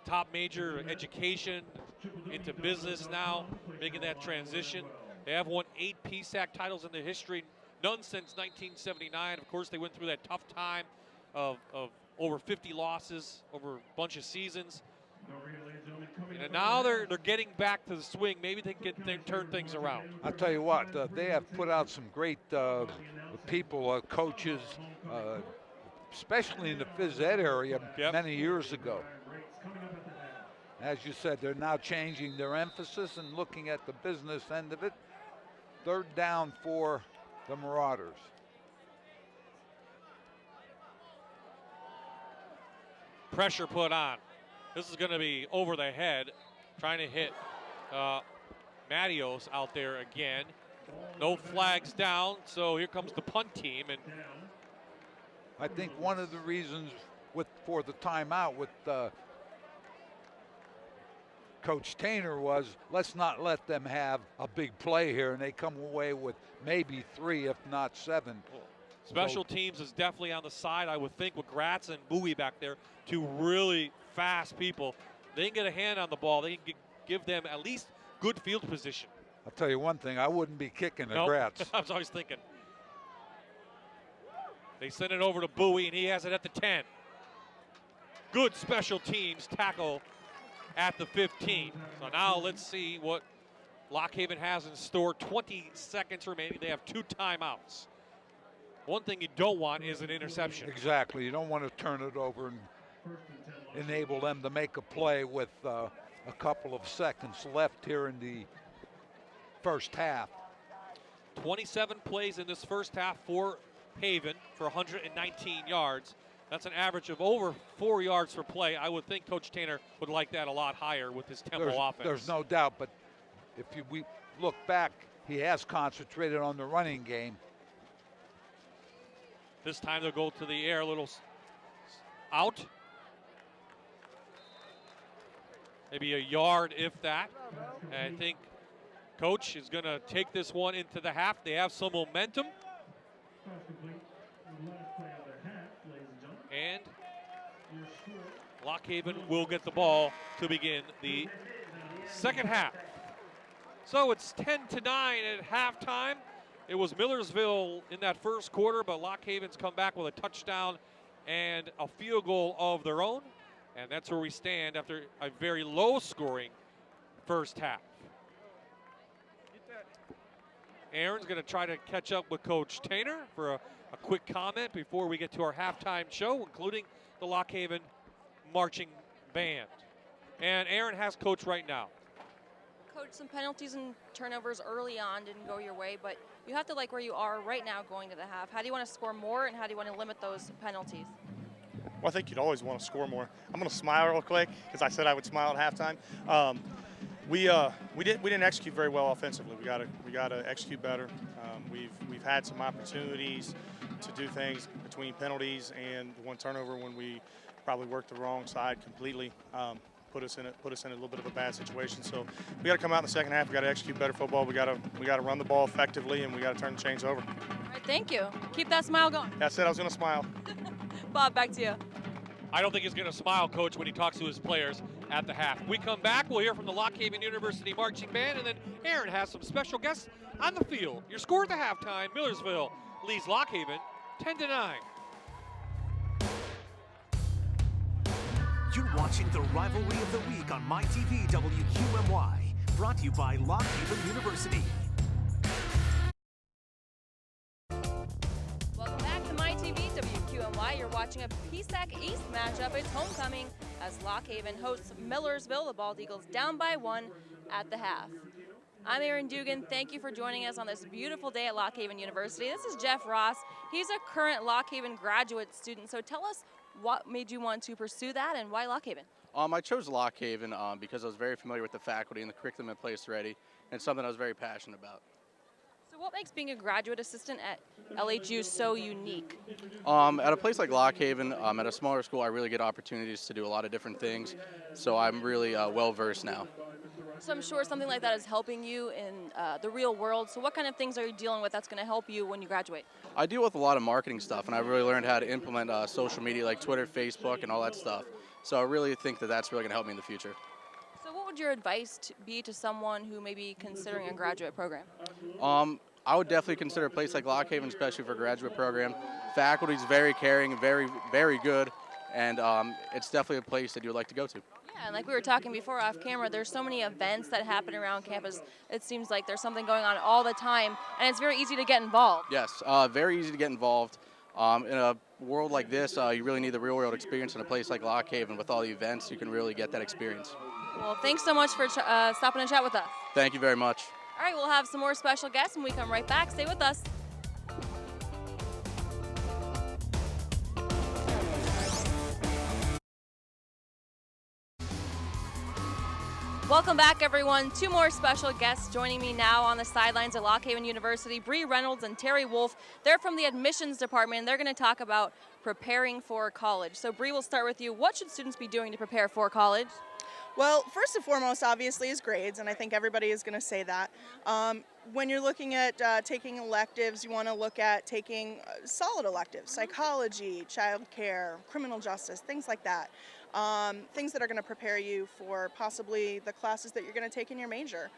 Speaker 2: top major education into business now, making that transition. They have won 8 PSAC titles in their history, none since 1979. Of course, they went through that tough time of over 50 losses over a bunch of seasons. And now they're getting back to the swing. Maybe they can turn things around.
Speaker 8: I'll tell you what, they have put out some great people, coaches, especially in the phys ed area many years ago. As you said, they're now changing their emphasis and looking at the business end of it. 3rd down for the Marauders.
Speaker 2: Pressure put on. This is going to be over the head, trying to hit Matios out there again. No flags down, so here comes the punt team. And
Speaker 8: I think one of the reasons for the timeout with Coach Tainer was, let's not let them have a big play here, and they come away with maybe 3, if not 7.
Speaker 2: Special teams is definitely on the side, I would think, with Gratz and Bowie back there, 2 really fast people. They can get a hand on the ball. They can give them at least good field position.
Speaker 8: I'll tell you one thing, I wouldn't be kicking the Gratz.
Speaker 2: I was always thinking. They send it over to Bowie, and he has it at the 10. Good special teams tackle at the 15. So now let's see what Lock Haven has in store. 20 seconds remaining. They have 2 timeouts. One thing you don't want is an interception.
Speaker 8: Exactly. You don't want to turn it over and enable them to make a play with a couple of seconds left here in the first half.
Speaker 2: 27 plays in this first half for Haven for 119 yards. That's an average of over 4 yards per play. I would think Coach Tainer would like that a lot higher with his tempo offense.
Speaker 8: There's no doubt, but if we look back, he has concentrated on the running game.
Speaker 2: This time they'll go to the air, a little out. Maybe a yard, if that. And I think Coach is going to take this one into the half. They have some momentum. And Lock Haven will get the ball to begin the second half. So it's 10-9 at halftime. It was Millersville in that first quarter, but Lock Haven's come back with a touchdown and a field goal of their own. And that's where we stand after a very low-scoring first half. Aaron's going to try to catch up with Coach Tainer for a quick comment before we get to our halftime show, including the Lock Haven marching band. And Aaron has Coach right now.
Speaker 1: Coach, some penalties and turnovers early on didn't go your way, but you have to like where you are right now going to the half. How do you want to score more, and how do you want to limit those penalties?
Speaker 11: Well, I think you'd always want to score more. I'm going to smile real quick because I said I would smile at halftime. We didn't execute very well offensively. We got to execute better. We've had some opportunities to do things between penalties and the one turnover when we probably worked the wrong side completely. Put us in a little bit of a bad situation. So we got to come out in the second half. We got to execute better football. We got to run the ball effectively, and we got to turn the chains over.
Speaker 1: All right, thank you. Keep that smile going.
Speaker 11: Yeah, I said I was going to smile.
Speaker 1: Bob, back to you.
Speaker 2: I don't think he's going to smile, Coach, when he talks to his players at the half. When we come back, we'll hear from the Lock Haven University Marching Band, and then Aaron has some special guests on the field. Your score at the halftime, Millersville leads Lock Haven 10-9.
Speaker 7: You're watching the Rivalry of the Week on MyTV WQMY, brought to you by Lock Haven University.
Speaker 1: matchup. It's homecoming as Lock Haven hosts Millersville. The Bald Eagles down by 1 at the half. I'm Erin Dugan. Thank you for joining us on this beautiful day at Lock Haven University. This is Jeff Ross. He's a current Lock Haven graduate student. So tell us what made you want to pursue that and why Lock Haven?
Speaker 15: I chose Lock Haven because I was very familiar with the faculty and the curriculum in place already, and it's something I was very passionate about.
Speaker 1: So what makes being a graduate assistant at LHU so unique?
Speaker 15: At a place like Lock Haven, at a smaller school, I really get opportunities to do a lot of different things, so I'm really well-versed now.
Speaker 1: So I'm sure something like that is helping you in the real world. So what kind of things are you dealing with that's going to help you when you graduate?
Speaker 15: I deal with a lot of marketing stuff, and I really learned how to implement social media like Twitter, Facebook, and all that stuff. So I really think that that's really going to help me in the future.
Speaker 1: So what would your advice be to someone who may be considering a graduate program?
Speaker 15: I would definitely consider a place like Lock Haven, especially for a graduate program. Faculty's very caring, very, very good, and it's definitely a place that you would like to go to.
Speaker 1: Yeah, and like we were talking before off camera, there's so many events that happen around campus. It seems like there's something going on all the time, and it's very easy to get involved.
Speaker 15: Yes, very easy to get involved. In a world like this, you really need the real-world experience. In a place like Lock Haven, with all the events, you can really get that experience.
Speaker 1: Well, thanks so much for stopping and chat with us.
Speaker 15: Thank you very much.
Speaker 1: All right, we'll have some more special guests when we come right back. Stay with us. Welcome back, everyone. Two more special guests joining me now on the sidelines at Lock Haven University, Bree Reynolds and Terry Wolf. They're from the admissions department, and they're going to talk about preparing for college. So, Bree, we'll start with you. What should students be doing to prepare for college?
Speaker 16: Well, first and foremost, obviously, is grades, and I think everybody is going to say that. When you're looking at taking electives, you want to look at taking solid electives, psychology, childcare, criminal justice, things like that. Things that are going to prepare you for possibly the classes that you're going to take in your major.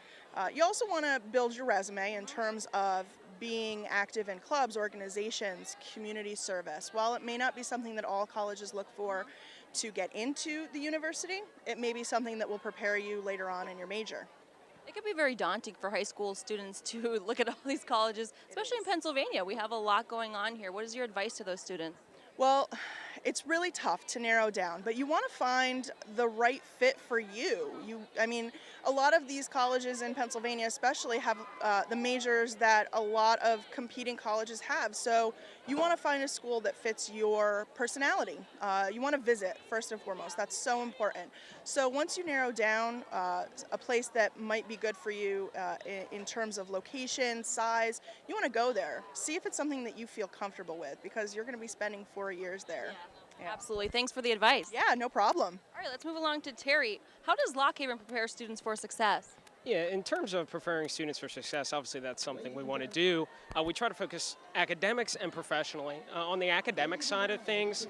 Speaker 16: You also want to build your resume in terms of being active in clubs, organizations, community service. While it may not be something that all colleges look for to get into the university, it may be something that will prepare you later on in your major.
Speaker 1: It can be very daunting for high school students to look at all these colleges, especially in Pennsylvania. We have a lot going on here. What is your advice to those students?
Speaker 16: Well, it's really tough to narrow down, but you want to find the right fit for you. I mean, a lot of these colleges in Pennsylvania especially have the majors that a lot of competing colleges have. So you want to find a school that fits your personality. You want to visit, first and foremost. That's so important. So once you narrow down a place that might be good for you in terms of location, size, you want to go there. See if it's something that you feel comfortable with, because you're going to be spending 4 years there.
Speaker 1: Yeah. Absolutely. Thanks for the advice.
Speaker 16: Yeah, no problem.
Speaker 1: All right, let's move along to Terry. How does Lock Haven prepare students for success?
Speaker 17: Yeah, in terms of preparing students for success, obviously that's something we want to do. We try to focus academics and professionally. On the academic side of things,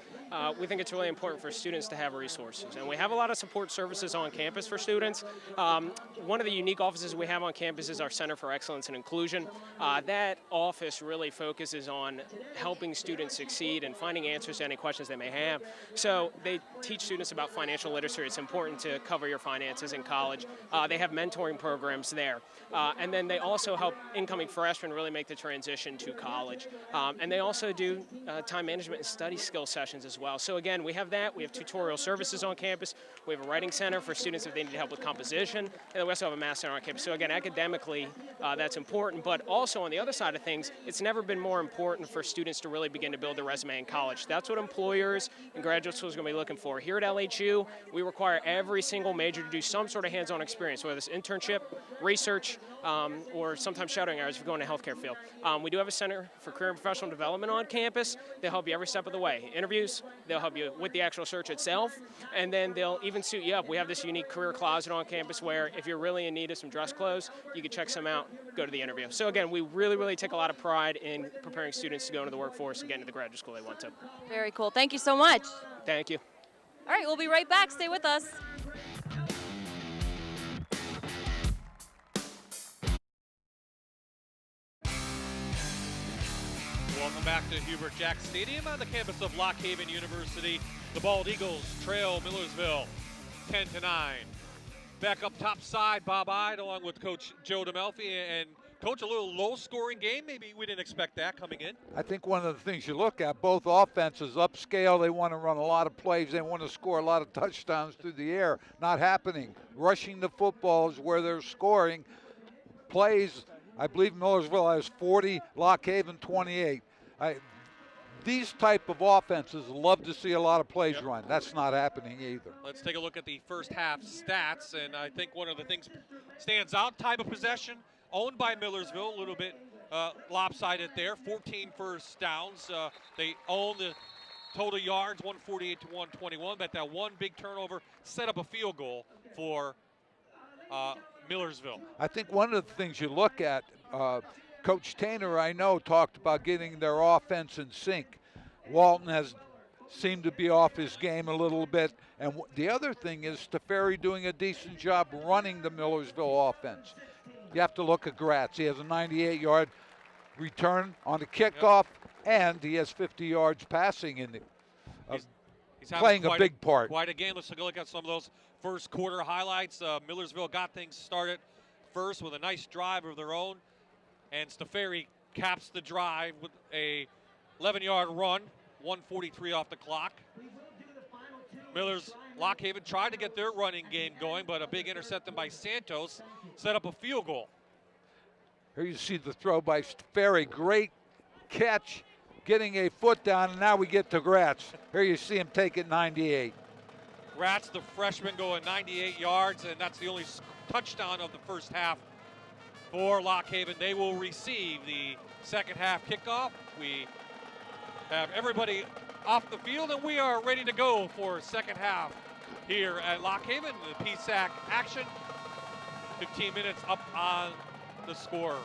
Speaker 17: we think it's really important for students to have resources. And we have a lot of support services on campus for students. One of the unique offices we have on campus is our Center for Excellence and Inclusion. That office really focuses on helping students succeed and finding answers to any questions they may have. So they teach students about financial literacy. It's important to cover your finances in college. They have mentoring programs there. And then they also help incoming freshmen really make the transition to college. And they also do time management and study skill sessions as well. So again, we have that. We have tutorial services on campus. We have a writing center for students if they need help with composition. And we also have a math center on campus. So again, academically, that's important. But also on the other side of things, it's never been more important for students to really begin to build their resume in college. That's what employers and graduate schools are going to be looking for. Here at LHU, we require every single major to do some sort of hands-on experience, whether it's internship, research, or sometimes shadowing hours if you're going to the healthcare field. We do have a Center for Career and Professional Development on campus. They'll help you every step of the way. Interviews, they'll help you with the actual search itself, and then they'll even suit you up. We have this unique career closet on campus where if you're really in need of some dress clothes, you can check some out, go to the interview. So again, we really take a lot of pride in preparing students to go into the workforce and get into the graduate school they want to.
Speaker 1: Very cool. Thank you so much.
Speaker 17: Thank you.
Speaker 1: All right, we'll be right back. Stay with us.
Speaker 2: Welcome back to Hubert Jack Stadium on the campus of Lock Haven University. The Bald Eagles trail Millersville 10-9. Back up top side, Bob Ide along with Coach Joe DeMelfi and Coach, a little low-scoring game. Maybe we didn't expect that coming in.
Speaker 18: I think one of the things you look at, both offenses upscale. They want to run a lot of plays. They want to score a lot of touchdowns through the air. Not happening. Rushing the football is where they're scoring. Plays, I believe Millersville has 40, Lock Haven 28. These type of offenses love to see a lot of plays run. That's not happening either.
Speaker 2: Let's take a look at the first half stats, and I think one of the things stands out, time of possession, owned by Millersville, a little bit lopsided there, 14 first downs. They own the total yards, 148 to 121, but that one big turnover set up a field goal for Millersville.
Speaker 18: I think one of the things you look at, Coach Tainer, I know, talked about getting their offense in sync. Walton has seemed to be off his game a little bit. And the other thing is Steferi doing a decent job running the Millersville offense. You have to look at Gratz. He has a 98-yard return on the kickoff, and he has 50 yards passing in it.
Speaker 2: He's
Speaker 18: playing a big part.
Speaker 2: Quite a game. Let's take a look at some of those first quarter highlights. Millersville got things started first with a nice drive of their own, and Steferi caps the drive with a 11-yard run, 1:43 off the clock. Lock Haven tried to get their running game going, but a big interception by Santos set up a field goal.
Speaker 18: Here you see the throw by Steferi. Great catch, getting a foot down, and now we get to Gratz. Here you see him take it 98.
Speaker 2: Gratz, the freshman, going 98 yards, and that's the only touchdown of the first half for Lock Haven. They will receive the second half kickoff. We have everybody off the field, and we are ready to go for second half here at Lock Haven. The PSAC action, 15 minutes up on the score.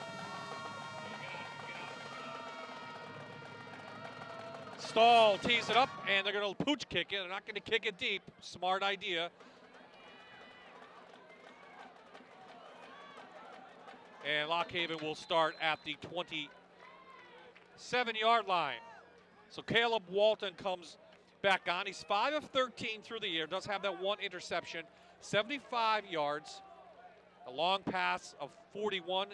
Speaker 2: Stahl tees it up, and they're going to pooch kick it. They're not going to kick it deep. Smart idea. And Lock Haven will start at the 27-yard line. So Caleb Walton comes back on. He's 5 of 13 through the air. Does have that one interception. 75 yards. A long pass of 41.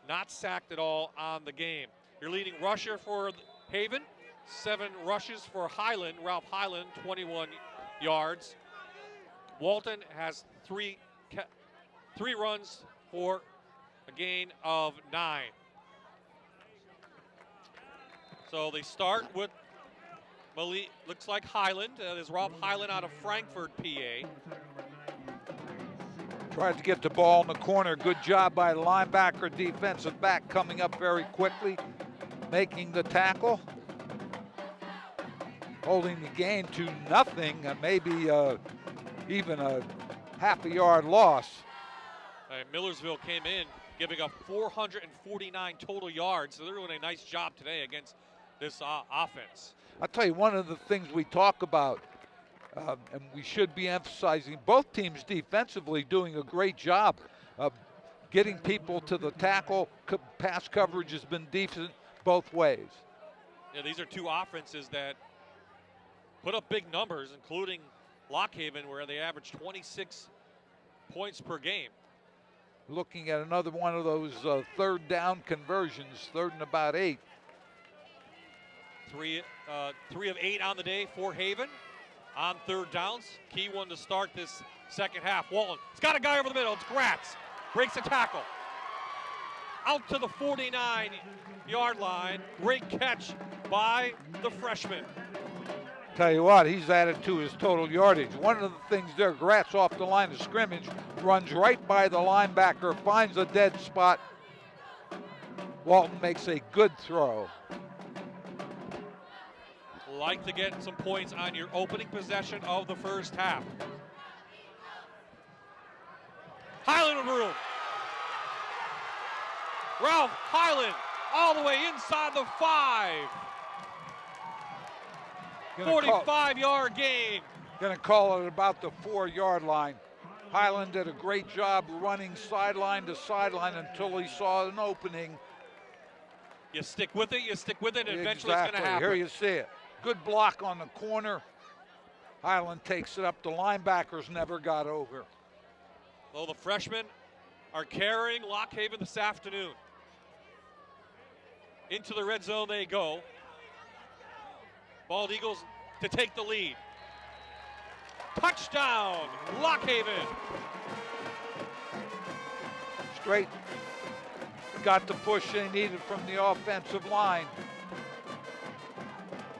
Speaker 2: Not sacked at all on the game. Your leading rusher for Haven. 7 rushes for Highland. Ralph Highland, 21 yards. Walton has three runs for a gain of 9. So they start with Malik, looks like Highland. There's Rob Highland out of Frankfort, PA.
Speaker 18: Tried to get the ball in the corner. Good job by the linebacker, defensive back coming up very quickly, making the tackle. Holding the gain to nothing, maybe even a half a yard loss.
Speaker 2: Millersville came in giving up 449 total yards, so they're doing a nice job today against this offense.
Speaker 18: I'll tell you, one of the things we talk about, and we should be emphasizing, both teams defensively doing a great job of getting people to the tackle. Pass coverage has been decent both ways.
Speaker 2: Yeah, these are two offenses that put up big numbers, including Lock Haven, where they average 26 points per game.
Speaker 18: Looking at another one of those third down conversions, 3rd and about 8.
Speaker 2: 3 of 8 on the day for Haven on third downs. Key one to start this second half. Walton, it's got a guy over the middle. It's Gratz. Breaks a tackle. Out to the 49-yard line. Great catch by the freshman.
Speaker 18: Tell you what, he's added to his total yardage. One of the things there, Gratz off the line of scrimmage, runs right by the linebacker, finds a dead spot. Walton makes a good throw.
Speaker 2: Like to get some points on your opening possession of the first half. Highland with room. Ralph Highland all the way inside the 5. 45-yard gain.
Speaker 18: Gonna call it about the 4-yard line. Highland did a great job running sideline to sideline until he saw an opening.
Speaker 2: You stick with it, and eventually
Speaker 18: exactly.
Speaker 2: It's gonna happen.
Speaker 18: Here you see it. Good block on the corner. Highland takes it up. The linebackers never got over.
Speaker 2: Well, the freshman are carrying Lock Haven this afternoon. Into the red zone they go. Bald Eagles to take the lead. Touchdown, Lock Haven.
Speaker 18: Straight. Got the push they needed from the offensive line.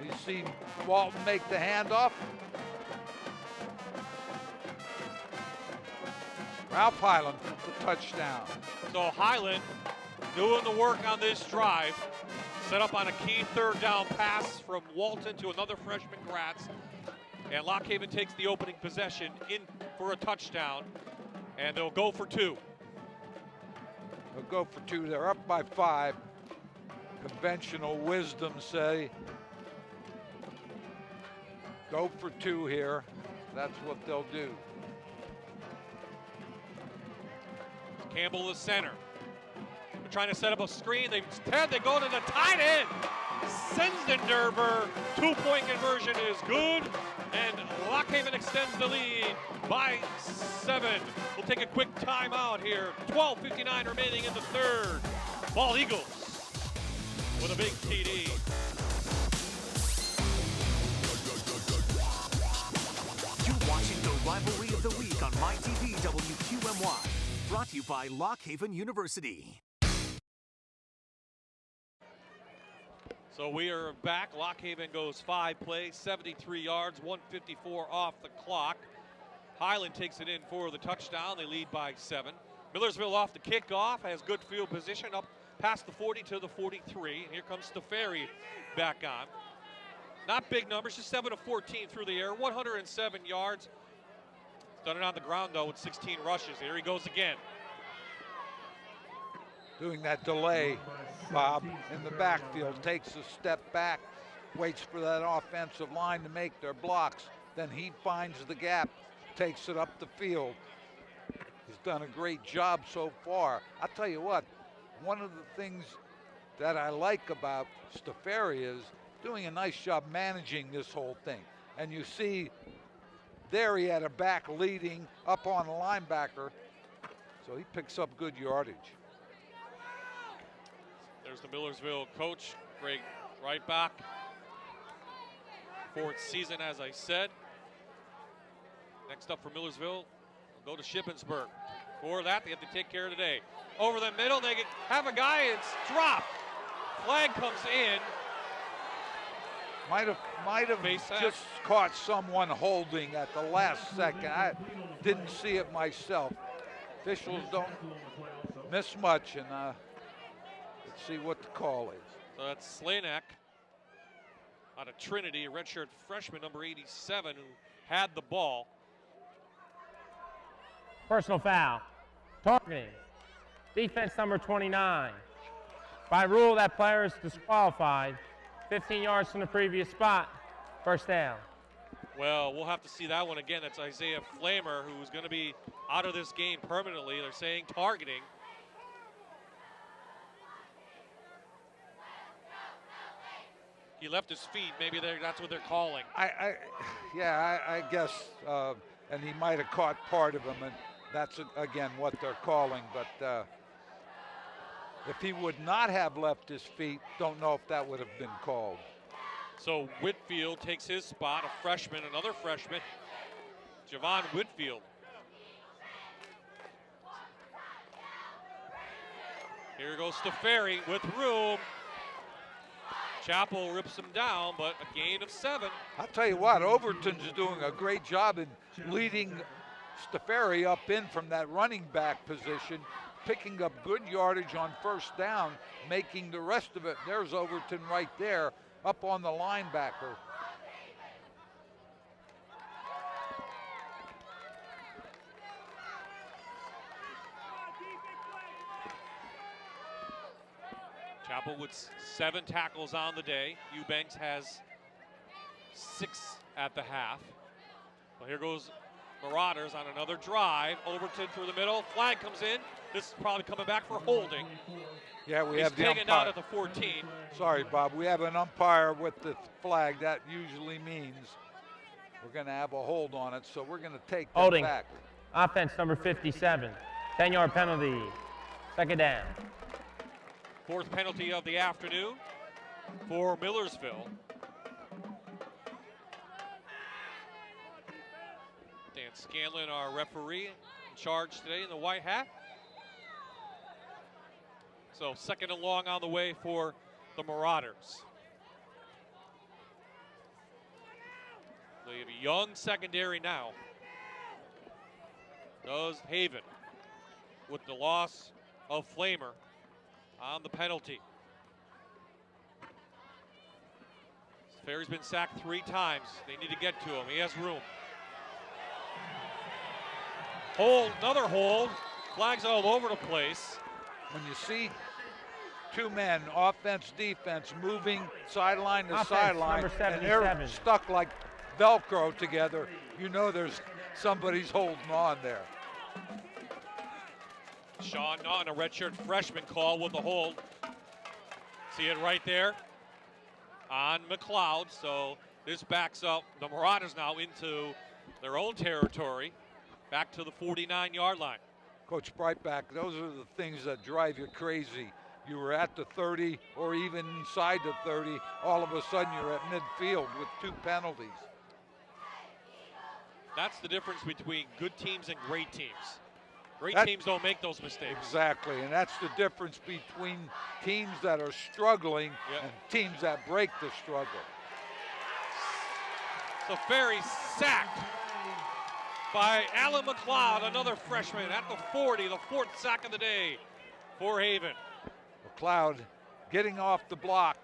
Speaker 18: You see Walton make the handoff. Ralph Highland for the touchdown.
Speaker 2: So Highland doing the work on this drive. Set up on a key third down pass from Walton to another freshman, Gratz. And Lock Haven takes the opening possession in for a touchdown. And they'll go for 2.
Speaker 18: They'll go for 2. They're up by 5. Conventional wisdom say go for 2 here. That's what they'll do.
Speaker 2: Campbell, the center. They're trying to set up a screen. They go to the tight end. Senzenderber. 2-point conversion is good. And Lock Haven extends the lead by 7. We'll take a quick timeout here. 12:59 remaining in the third. Bald Eagles with a big TD.
Speaker 7: You're watching the Rivalry of the Week on MyTV WQMY. Brought to you by Lock Haven University.
Speaker 2: So we are back. Lock Haven goes 5 plays, 73 yards, 1:54 off the clock. Highland takes it in for the touchdown. They lead by 7. Millersville off the kickoff, has good field position up past the 40 to the 43. Here comes Stefari back on. Not big numbers, just 7 of 14 through the air, 107 yards. Done it on the ground though with 16 rushes. Here he goes again.
Speaker 18: Doing that delay, Bob, in the backfield, takes a step back, waits for that offensive line to make their blocks. Then he finds the gap, takes it up the field. He's done a great job so far. I'll tell you what, one of the things that I like about Stefari is doing a nice job managing this whole thing. And you see there he had a back leading up on a linebacker, so he picks up good yardage.
Speaker 2: There's the Millersville coach, Greg Reitbach. 4th season, as I said. Next up for Millersville, we'll go to Shippensburg. For that, they have to take care of today. Over the middle, they have a guy, it's dropped. Flag comes in.
Speaker 18: Might have just caught someone holding at the last second. I didn't see it myself. Officials don't miss much, and let's see what the call is.
Speaker 2: So that's Slanek out of Trinity, a redshirt freshman, number 87, who had the ball.
Speaker 19: Personal foul. Targeting. Defense number 29. By rule, that player is disqualified. 15 yards from the previous spot. First down.
Speaker 2: Well, we'll have to see that one again. That's Isaiah Flamer, who's going to be out of this game permanently. They're saying targeting. He left his feet. Maybe that's what they're calling.
Speaker 18: I guess, and he might have caught part of him, and that's again what they're calling. But if he would not have left his feet, don't know if that would have been called.
Speaker 2: So Whitfield takes his spot, a freshman, another freshman, Javon Whitfield. Here goes Stefari with room. Chapel rips him down, but a gain of 7.
Speaker 18: I'll tell you what, Overton's doing a great job in leading Stefari up in from that running back position, picking up good yardage on first down, making the rest of it. There's Overton right there, up on the linebacker.
Speaker 2: Chapel with 7 tackles on the day. Eubanks has 6 at the half. Well, here goes Marauders on another drive. Overton through the middle. Flag comes in. This is probably coming back for holding.
Speaker 18: Yeah, we
Speaker 2: He's
Speaker 18: have the
Speaker 2: taken
Speaker 18: umpire.
Speaker 2: down at the 14.
Speaker 18: Sorry, Bob. We have an umpire with the flag. That usually means we're going to have a hold on it, so we're going to take that
Speaker 19: Holding.
Speaker 18: back.
Speaker 19: Offense number 57. 10-yard penalty. Second down.
Speaker 2: Fourth penalty of the afternoon for Millersville. Dan Scanlon, our referee, in charge today in the white hat. So second and long on the way for the Marauders. They have a young secondary now. Does Haven with the loss of Flamer on the penalty. Ferry's been sacked 3 times. They need to get to him. He has room. Hold, another hold. Flags all over the place.
Speaker 18: When you see 2 men, offense, defense, moving sideline to
Speaker 19: Offense,
Speaker 18: sideline,
Speaker 19: number
Speaker 18: and they're
Speaker 19: 77.
Speaker 18: stuck like Velcro together, you know there's somebody's holding on there.
Speaker 2: Sean Naughton, a redshirt freshman, call with the hold. See it right there on McLeod. So this backs up the Marauders now into their own territory, back to the 49-yard line.
Speaker 18: Coach Breitbach, those are the things that drive you crazy. You were at the 30 or even inside the 30, all of a sudden you're at midfield with 2 penalties.
Speaker 2: That's the difference between good teams and great teams. Great
Speaker 18: That-
Speaker 2: teams don't make those mistakes.
Speaker 18: Exactly, and that's the difference between teams that are struggling and teams that break the struggle.
Speaker 2: So Ferry sacked by Alan McLeod, another freshman at the 40, the 4th sack of the day for Haven.
Speaker 18: McLeod getting off the block.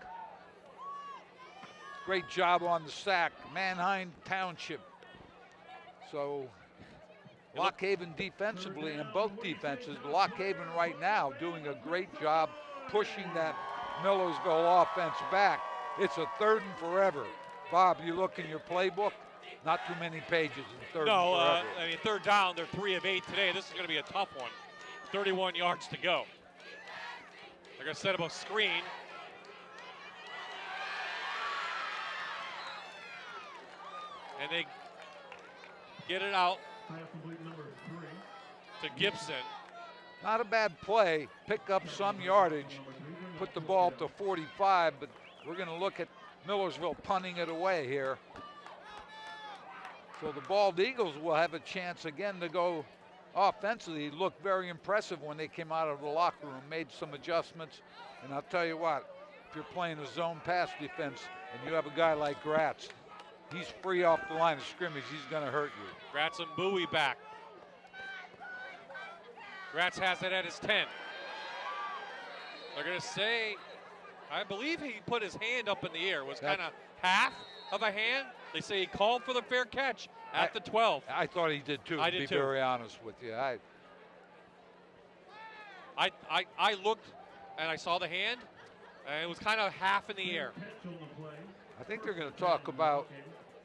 Speaker 18: Great job on the sack. Manheim Township. So Lock Haven defensively, and both defenses, Lock Haven right now doing a great job pushing that Millersville offense back. It's a 3rd and forever. Bob, you look in your playbook, not too many pages in 3rd
Speaker 2: No,
Speaker 18: and forever.
Speaker 2: I mean, 3rd down, they're 3 of 8 today. This is going to be a tough one. 31 yards to go. They're going to set up a screen. And they get it out to Gibson.
Speaker 18: Not a bad play, pick up some yardage, put the ball to 45, but we're going to look at Millersville punting it away here. So the Bald Eagles will have a chance again to go offensively. Looked very impressive when they came out of the locker room, made some adjustments, and I'll tell you what, if you're playing a zone pass defense and you have a guy like Gratz, he's free off the line of scrimmage, he's going to hurt you.
Speaker 2: Gratz and Bowie back. Gratz has it at his 10. They're going to say, I believe he put his hand up in the air. It was kind of half of a hand. They say he called for the fair catch at the 12.
Speaker 18: I thought he did too,
Speaker 2: I
Speaker 18: to
Speaker 2: did
Speaker 18: be
Speaker 2: too.
Speaker 18: very honest with you.
Speaker 2: I looked and I saw the hand, and it was kind of half in the air.
Speaker 18: I think they're going to talk about.
Speaker 2: Is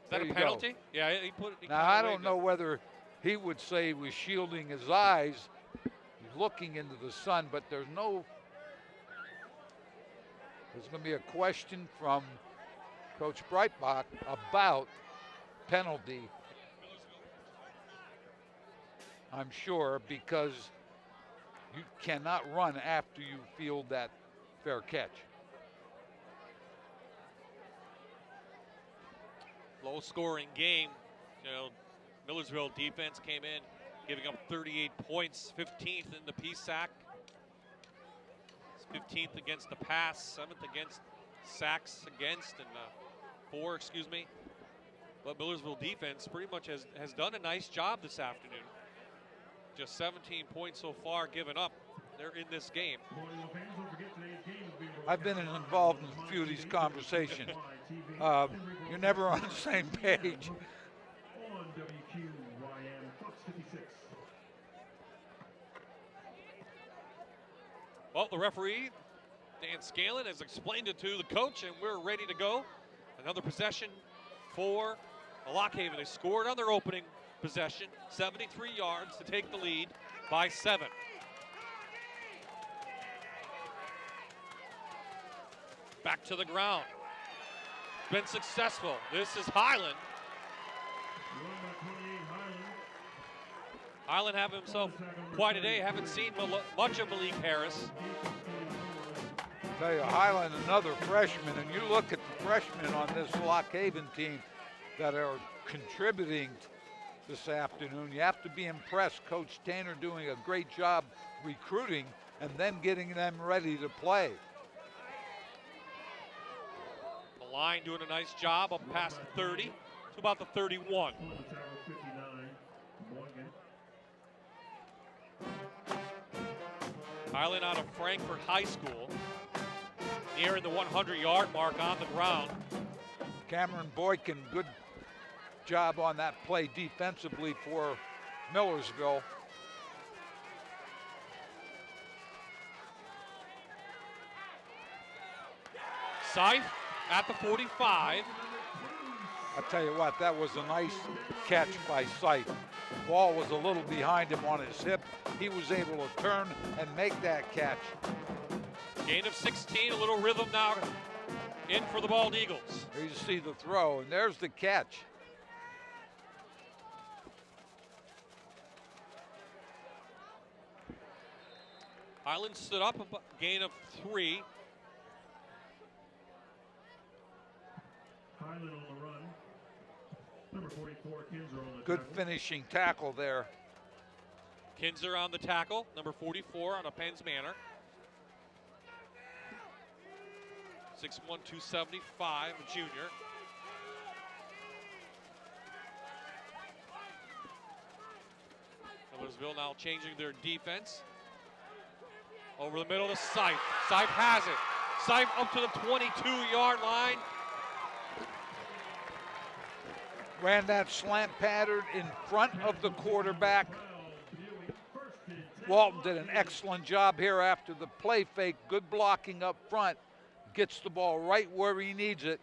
Speaker 2: that
Speaker 18: there
Speaker 2: a
Speaker 18: you go.
Speaker 2: penalty? Yeah, he put it.
Speaker 18: Now, I don't know whether he would say he was shielding his eyes, looking into the sun, but there's going to be a question from Coach Breitbach about penalty, I'm sure, because you cannot run after you field that fair catch.
Speaker 2: Low scoring game. You know, Millersville defense came in giving up 38 points, 15th in the PSAC. 15th against the pass, 7th against sacks against, and 4, excuse me. But Millersville defense pretty much has done a nice job this afternoon. Just 17 points so far given up. They're in this game.
Speaker 18: I've been involved in a few of these conversations. You're never on the same page.
Speaker 2: Well, the referee, Dan Scanlon, has explained it to the coach, and we're ready to go. Another possession for Lock Haven. They scored on their opening possession, 73 yards to take the lead by 7. Back to the ground. Been successful. This is Highland. Highland having himself quite a day. Haven't seen much of Malik Harris.
Speaker 18: Tell you, Highland, another freshman, and you look at the freshmen on this Lock Haven team that are contributing this afternoon. You have to be impressed. Coach Tanner doing a great job recruiting and then getting them ready to play.
Speaker 2: The line doing a nice job up past the 30 to about the 31. Highland out of Frankfort High School, nearing the 100-yard mark on the ground.
Speaker 18: Cameron Boykin, good job on that play defensively for Millersville.
Speaker 2: Seif at the 45.
Speaker 18: I tell you what, that was a nice catch by Seif. The ball was a little behind him on his hip. He was able to turn and make that catch.
Speaker 2: Gain of 16, a little rhythm now in for the Bald Eagles.
Speaker 18: There you see the throw, and there's the catch.
Speaker 2: Highland stood up, a gain of 3.
Speaker 10: Highland on the run. Number 44, Kinzer on the
Speaker 18: Good
Speaker 10: tackle.
Speaker 18: finishing tackle there.
Speaker 2: Kinzer on the tackle, number 44 on a Penn's Manor. 6'1", 275, a junior. Millersville now changing their defense. Over the middle to Seif. Seif has it. Seif up to the 22-yard line.
Speaker 18: Ran that slant pattern in front of the quarterback. Walton did an excellent job here after the play fake. Good blocking up front. Gets the ball right where he needs it.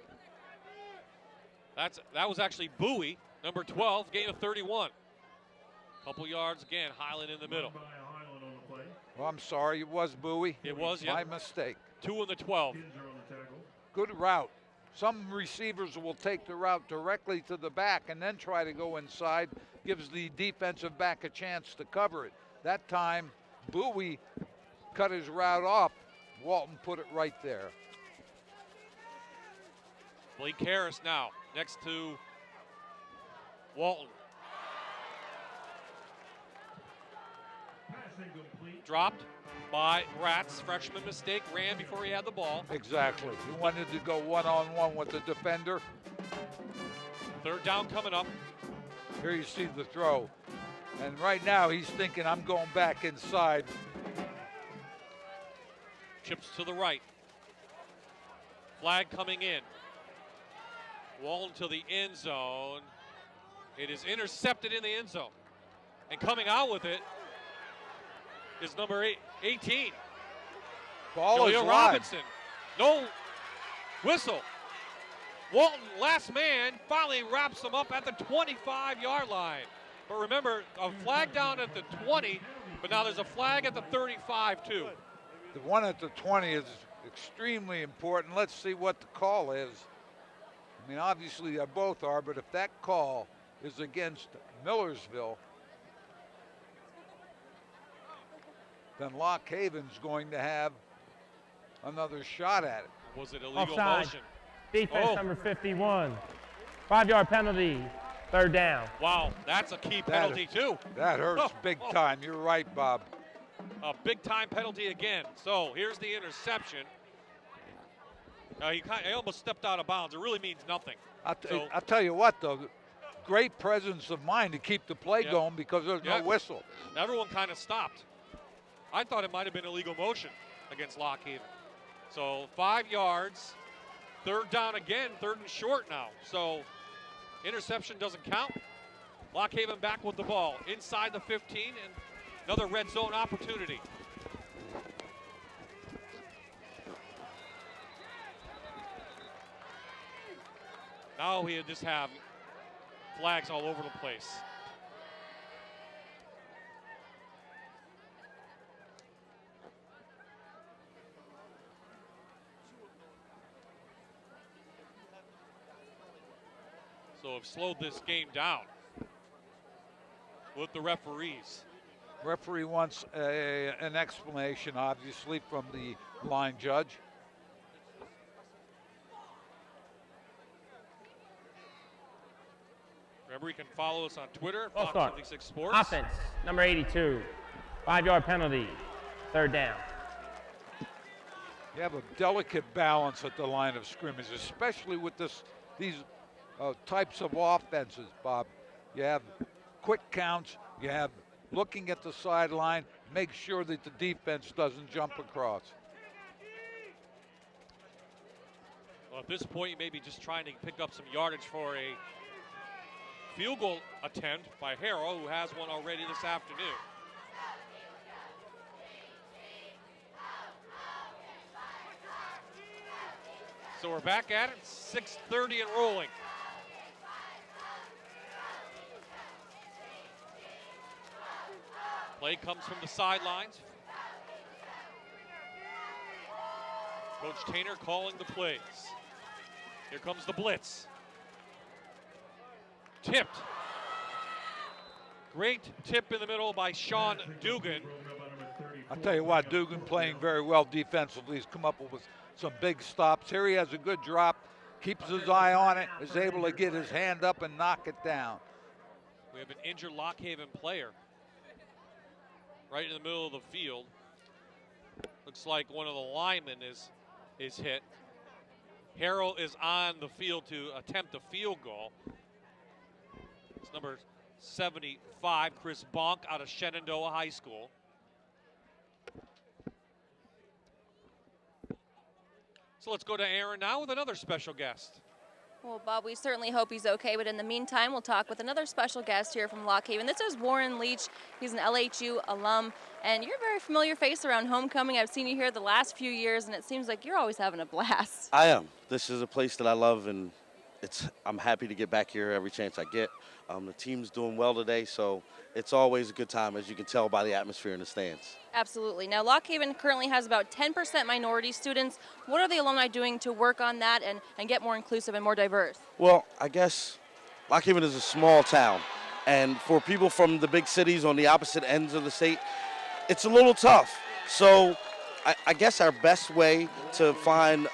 Speaker 2: That was actually Bowie, number 12, gain of 31. Couple yards again, Highland in the middle.
Speaker 18: Well, I'm sorry, it was Bowie.
Speaker 2: It was,
Speaker 18: my
Speaker 2: yeah.
Speaker 18: mistake.
Speaker 2: 2 on the 12.
Speaker 18: Good route. Some receivers will take the route directly to the back and then try to go inside. Gives the defensive back a chance to cover it. That time, Bowie cut his route off. Walton put it right there.
Speaker 2: Blake Harris now next to Walton. Dropped by Gratz. Freshman mistake. Ran before he had the ball.
Speaker 18: Exactly. He wanted to go one-on-one with the defender.
Speaker 2: 3rd down coming up.
Speaker 18: Here you see the throw. And right now he's thinking, I'm going back inside.
Speaker 2: Chips to the right. Flag coming in. Walton to the end zone. It is intercepted in the end zone. And coming out with it is number 18.
Speaker 18: Ball is
Speaker 2: Jaleel
Speaker 18: live.
Speaker 2: Robinson. No whistle. Walton, last man, finally wraps them up at the 25-yard line. But remember, a flag down at the 20, but now there's a flag at the 35 too.
Speaker 18: The one at the 20 is extremely important. Let's see what the call is. I mean, obviously they both are, but if that call is against Millersville, then Lock Haven's going to have another shot at it.
Speaker 2: Was it illegal
Speaker 19: Offside.
Speaker 2: motion?
Speaker 19: Defense number 51. 5-yard penalty. 3rd down.
Speaker 2: Wow, that's a key penalty too.
Speaker 18: That hurts big time. You're right, Bob.
Speaker 2: A big time penalty again. So here's the interception. He almost stepped out of bounds. It really means nothing.
Speaker 18: I'll tell you what, though, great presence of mind to keep the play going because there's no whistle.
Speaker 2: Everyone kind of stopped. I thought it might have been illegal motion against Lock Haven. So 5 yards, 3rd down again, 3rd and short now. So interception doesn't count. Lock Haven back with the ball inside the 15 and another red zone opportunity. Now we just have flags all over the place. So have slowed this game down. with the referees.
Speaker 18: Referee wants an explanation, obviously, from the line judge.
Speaker 2: Remember, you can follow us on Twitter,
Speaker 19: Ball
Speaker 2: Fox
Speaker 19: start.
Speaker 2: 76 Sports.
Speaker 19: Offense, number 82. 5-yard penalty. 3rd down.
Speaker 18: You have a delicate balance at the line of scrimmage, especially with these types of offenses, Bob. You have quick counts, you have looking at the sideline, make sure that the defense doesn't jump across.
Speaker 2: Well, at this point, you may be just trying to pick up some yardage for a field goal attempt by Harrell, who has one already this afternoon. So we're back at it, 6:30 and rolling. Play comes from the sidelines. Coach Tainer calling the plays. Here comes the blitz. Tipped. Great tip in the middle by Sean Dugan.
Speaker 18: I'll tell you what, Dugan playing very well defensively. He's come up with some big stops. Here he has a good drop, keeps his eye on it, is able to get his hand up and knock it down.
Speaker 2: We have an injured Lock Haven player right in the middle of the field. Looks like one of the linemen is hit. Harrell is on the field to attempt a field goal. It's number 75, Chris Bonk, out of Shenandoah High School. So let's go to Aaron now with another special guest.
Speaker 1: Well, Bob, we certainly hope he's okay, but in the meantime, we'll talk with another special guest here from Lock Haven. This is Warren Leach. He's an LHU alum, and you're a very familiar face around homecoming. I've seen you here the last few years, and it seems like you're always having a blast.
Speaker 20: I am. This is a place that I love, and I'm happy to get back here every chance I get. The team's doing well today, so it's always a good time, as you can tell by the atmosphere in the stands.
Speaker 1: Absolutely. Now, Lock Haven currently has about 10% minority students. What are the alumni doing to work on that and get more inclusive and more diverse?
Speaker 20: Well, I guess Lock Haven is a small town, and for people from the big cities on the opposite ends of the state, it's a little tough. So I guess our best way to find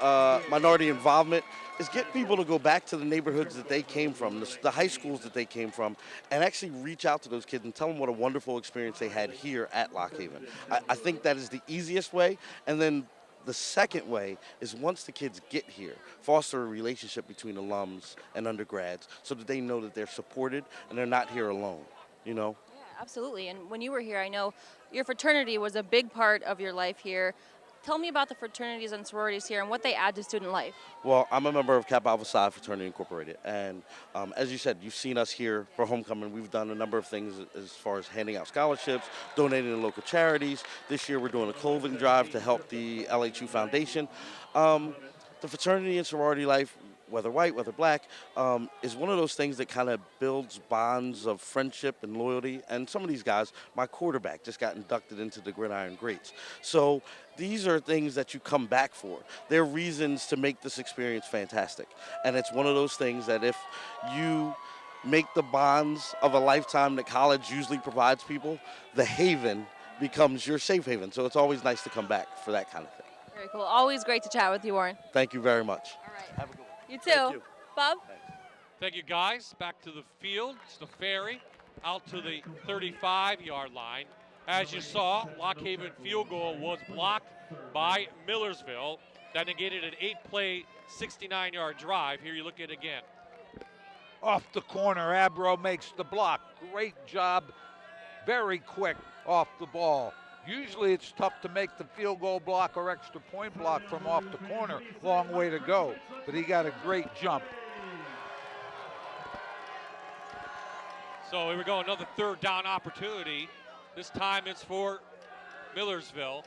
Speaker 20: minority involvement is get people to go back to the neighborhoods that they came from, the high schools that they came from, and actually reach out to those kids and tell them what a wonderful experience they had here at Lock Haven. I think that is the easiest way. And then the second way is once the kids get here, foster a relationship between alums and undergrads so that they know that they're supported and they're not here alone, you know?
Speaker 1: Yeah, absolutely. And when you were here, I know your fraternity was a big part of your life here. Tell me about the fraternities and sororities here and what they add to student life.
Speaker 20: Well, I'm a member of Kappa Alpha Psi Fraternity Incorporated, and as you said, you've seen us here for homecoming. We've done a number of things as far as handing out scholarships, donating to local charities. This year we're doing a clothing drive to help the LHU Foundation. The fraternity and sorority life, whether white, whether black, is one of those things that kind of builds bonds of friendship and loyalty. And some of these guys, my quarterback just got inducted into the Gridiron Greats. So these are things that you come back for. They're reasons to make this experience fantastic. And it's one of those things that if you make the bonds of a lifetime that college usually provides people, the haven becomes your safe haven. So it's always nice to come back for that kind of thing.
Speaker 1: Very cool. Always great to chat with you, Warren.
Speaker 20: Thank you very much.
Speaker 1: All right.
Speaker 20: Have a good one.
Speaker 1: You too.
Speaker 20: Thank you.
Speaker 1: Bob?
Speaker 2: Thank you, guys. Back to the field. It's the ferry out to the 35-yard line. As you saw, Lock Haven field goal was blocked by Millersville. That negated an 8-play, 69-yard drive. Here you look at it again.
Speaker 18: Off the corner, Abro makes the block. Great job, very quick off the ball. Usually it's tough to make the field goal block or extra point block from off the corner. Long way to go, but he got a great jump.
Speaker 2: So here we go, another third down opportunity. This time it's for Millersville.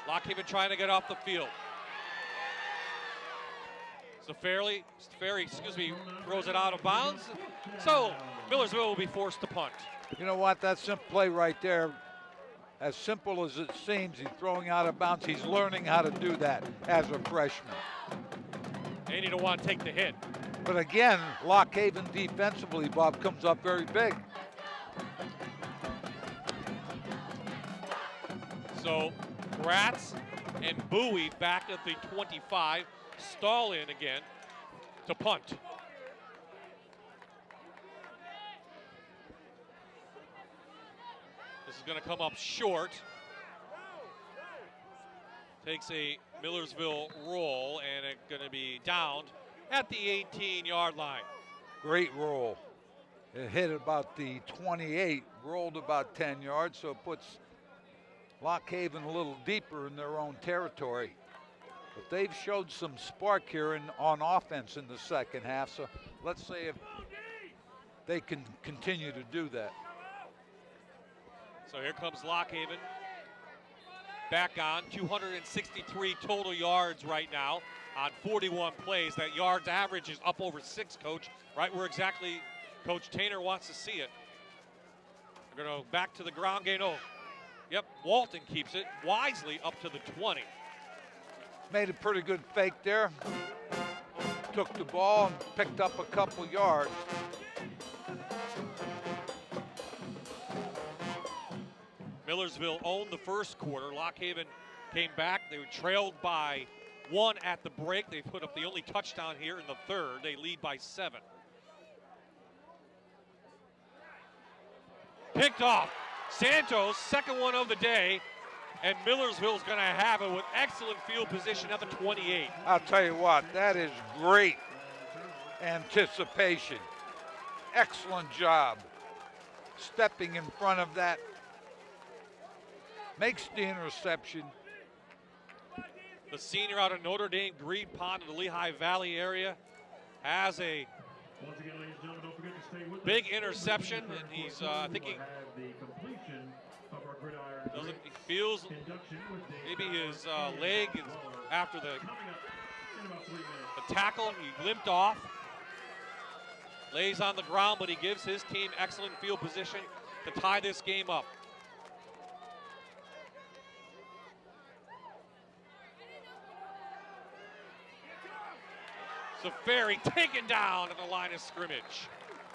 Speaker 2: Lock Haven trying to get off the field. Ferry, throws it out of bounds. So Millersville will be forced to punt.
Speaker 18: You know what, that simple play right there, as simple as it seems, he's throwing out of bounds. He's learning how to do that as a freshman.
Speaker 2: And you don't want to take the hit.
Speaker 18: But again, Lock Haven defensively, Bob, comes up very big.
Speaker 2: So Gratz and Bowie back at the 25. Stall in again to punt. This is going to come up short. Takes a Millersville roll, and it's going to be downed at the 18-yard line.
Speaker 18: Great roll. It hit about the 28, rolled about 10 yards, so it puts Lock Haven a little deeper in their own territory. But they've showed some spark here on offense in the second half, so let's see if they can continue to do that.
Speaker 2: So here comes Lock Haven. Back on, 263 total yards right now on 41 plays. That yards average is up over 6, Coach, right where exactly Coach Tainer wants to see it. They're going to go back to the ground game. Oh, yep, Walton keeps it wisely up to the 20.
Speaker 18: Made a pretty good fake there. Took the ball and picked up a couple yards.
Speaker 2: Millersville owned the first quarter. Lock Haven came back. They were trailed by 1 at the break. They put up the only touchdown here in the third. They lead by 7. Picked off. Santos, second one of the day. And Millersville's going to have it with excellent field position at the 28.
Speaker 18: I'll tell you what, that is great anticipation. Excellent job. Stepping in front of that. Makes the interception.
Speaker 2: The senior out of Notre Dame, Green Pond in the Lehigh Valley area, has a big interception, and he's, I think he doesn't, he feels maybe his leg is after the tackle. He limped off, lays on the ground, but he gives his team excellent field position to tie this game up. So Ferry taken down at the line of scrimmage.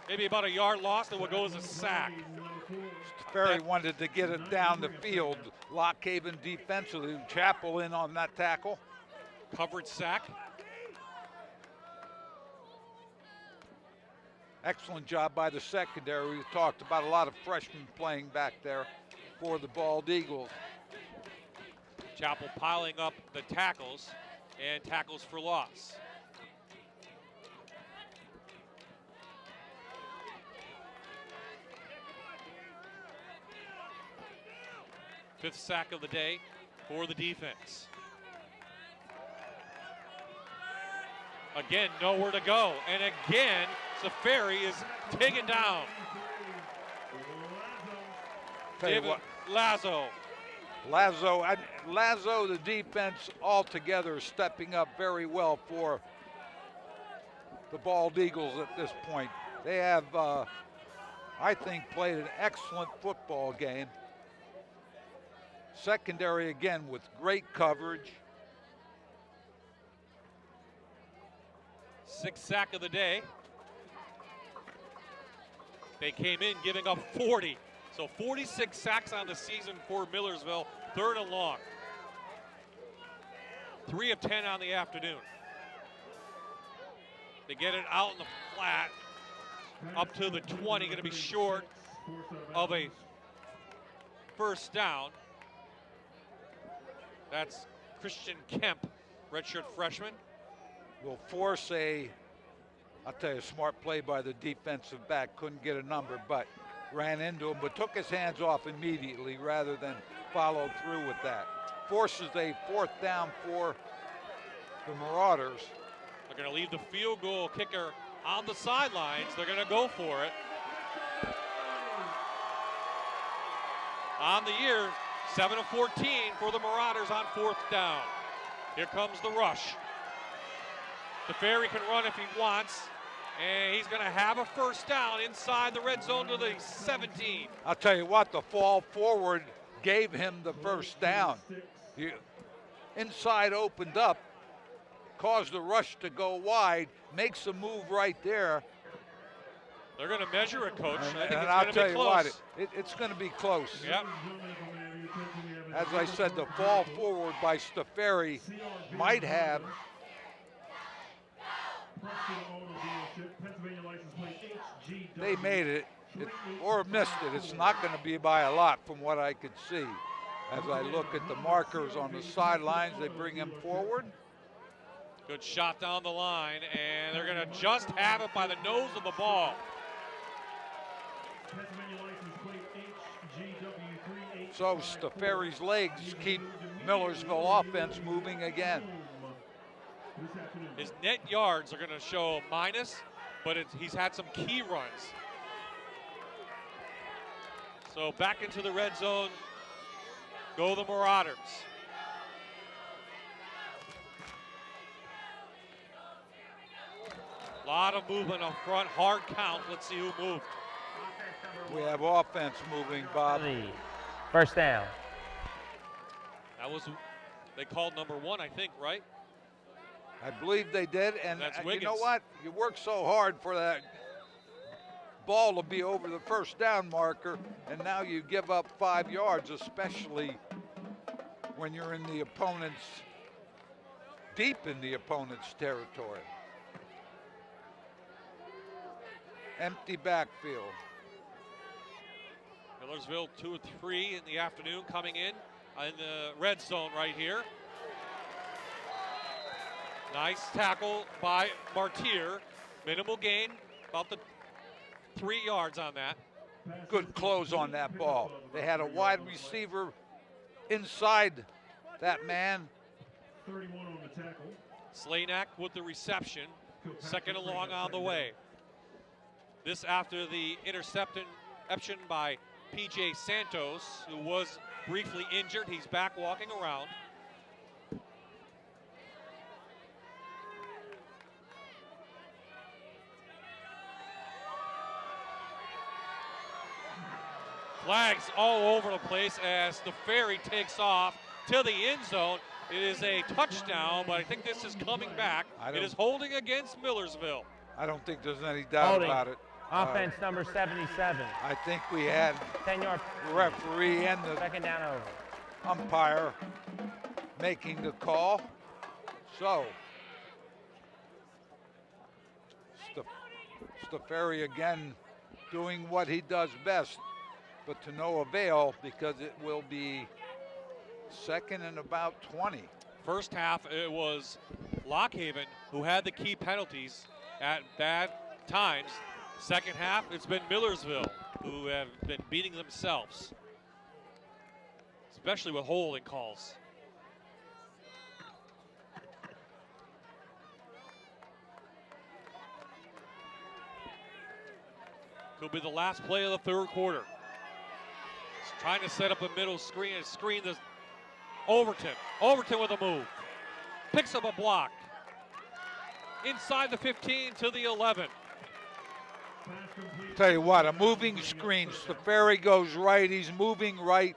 Speaker 2: Maybe about a yard lost, and will go as a sack.
Speaker 18: Ferry wanted to get it down the field. Lock Haven defensively. Chappell in on that tackle.
Speaker 2: Coverage sack.
Speaker 18: Excellent job by the secondary. We talked about a lot of freshmen playing back there for the Bald Eagles.
Speaker 2: Chappell piling up the tackles and tackles for loss. Fifth sack of the day for the defense. Again, nowhere to go. And again, Safari is taken down. David Lazo.
Speaker 18: Lazo, the defense altogether, stepping up very well for the Bald Eagles at this point. They have, I think, played an excellent football game. Secondary again with great coverage.
Speaker 2: Sixth sack of the day. They came in giving up 40. So 46 sacks on the season for Millersville, 3rd and long. 3 of 10 on the afternoon. They get it out in the flat, up to the 20, going to be short of a first down. That's Christian Kemp, redshirt freshman.
Speaker 18: Will force I'll tell you, a smart play by the defensive back. Couldn't get a number, but ran into him, but took his hands off immediately rather than follow through with that. Forces a 4th down for the Marauders.
Speaker 2: They're going to leave the field goal kicker on the sidelines. They're going to go for it. On the year, 7 of 14 for the Marauders on 4th down. Here comes the rush. The Ferry can run if he wants, and he's going to have a first down inside the red zone to the 17.
Speaker 18: I'll tell you what, the fall forward gave him the first down. Inside opened up, caused the rush to go wide, makes a move right there.
Speaker 2: They're going to measure it, Coach. I think
Speaker 18: And
Speaker 2: it's
Speaker 18: I'll
Speaker 2: going to
Speaker 18: tell
Speaker 2: be
Speaker 18: you
Speaker 2: close.
Speaker 18: what, it's going to be close.
Speaker 2: Yep.
Speaker 18: As I said, the fall forward by Staferi might have they made it or missed it. It's not going to be by a lot from what I could see. As I look at the markers on the sidelines, they bring him forward.
Speaker 2: Good shot down the line, and they're going to just have it by the nose of the ball.
Speaker 18: So Staferi's legs keep Millersville offense moving again.
Speaker 2: His net yards are going to show minus, but he's had some key runs. So back into the red zone go the Marauders. A lot of movement up front, hard count. Let's see who moved.
Speaker 18: We have offense moving, Bob.
Speaker 19: First down.
Speaker 2: That was, they called number 1, I think, right?
Speaker 18: I believe they did, and you know what? You work so hard for that ball to be over the first down marker, and now you give up 5 yards, especially when you're in the opponent's, deep in the opponent's territory. Empty backfield.
Speaker 2: Millersville 2 or 3 in the afternoon coming in the red zone right here. Nice tackle by Martier. Minimal gain, about the 3 yards on that.
Speaker 18: Good close on that ball. They had a wide receiver inside that man.
Speaker 10: 31 on the tackle.
Speaker 2: Slanak with the reception. Second along on the way. This after the interception by P.J. Santos, who was briefly injured. He's back walking around. Flags all over the place as the ferry takes off to the end zone. It is a touchdown, but I think this is coming back. It is holding against Millersville.
Speaker 18: I don't think there's any doubt about it.
Speaker 19: Offense number 77.
Speaker 18: I think we had
Speaker 19: 10-yard
Speaker 18: referee and the
Speaker 19: second down over.
Speaker 18: Umpire making the call. So Staferi again doing what he does best, but to no avail because it will be second and about 20.
Speaker 2: First half, it was Lockhaven who had the key penalties at bad times. Second half, it's been Millersville who have been beating themselves, especially with holding calls. Could be the last play of the third quarter. He's trying to set up a middle screen and screen this Overton. Overton with a move. Picks up a block. Inside the 15 to the 11.
Speaker 18: Tell you what, a moving screen. Staferi goes right, he's moving right.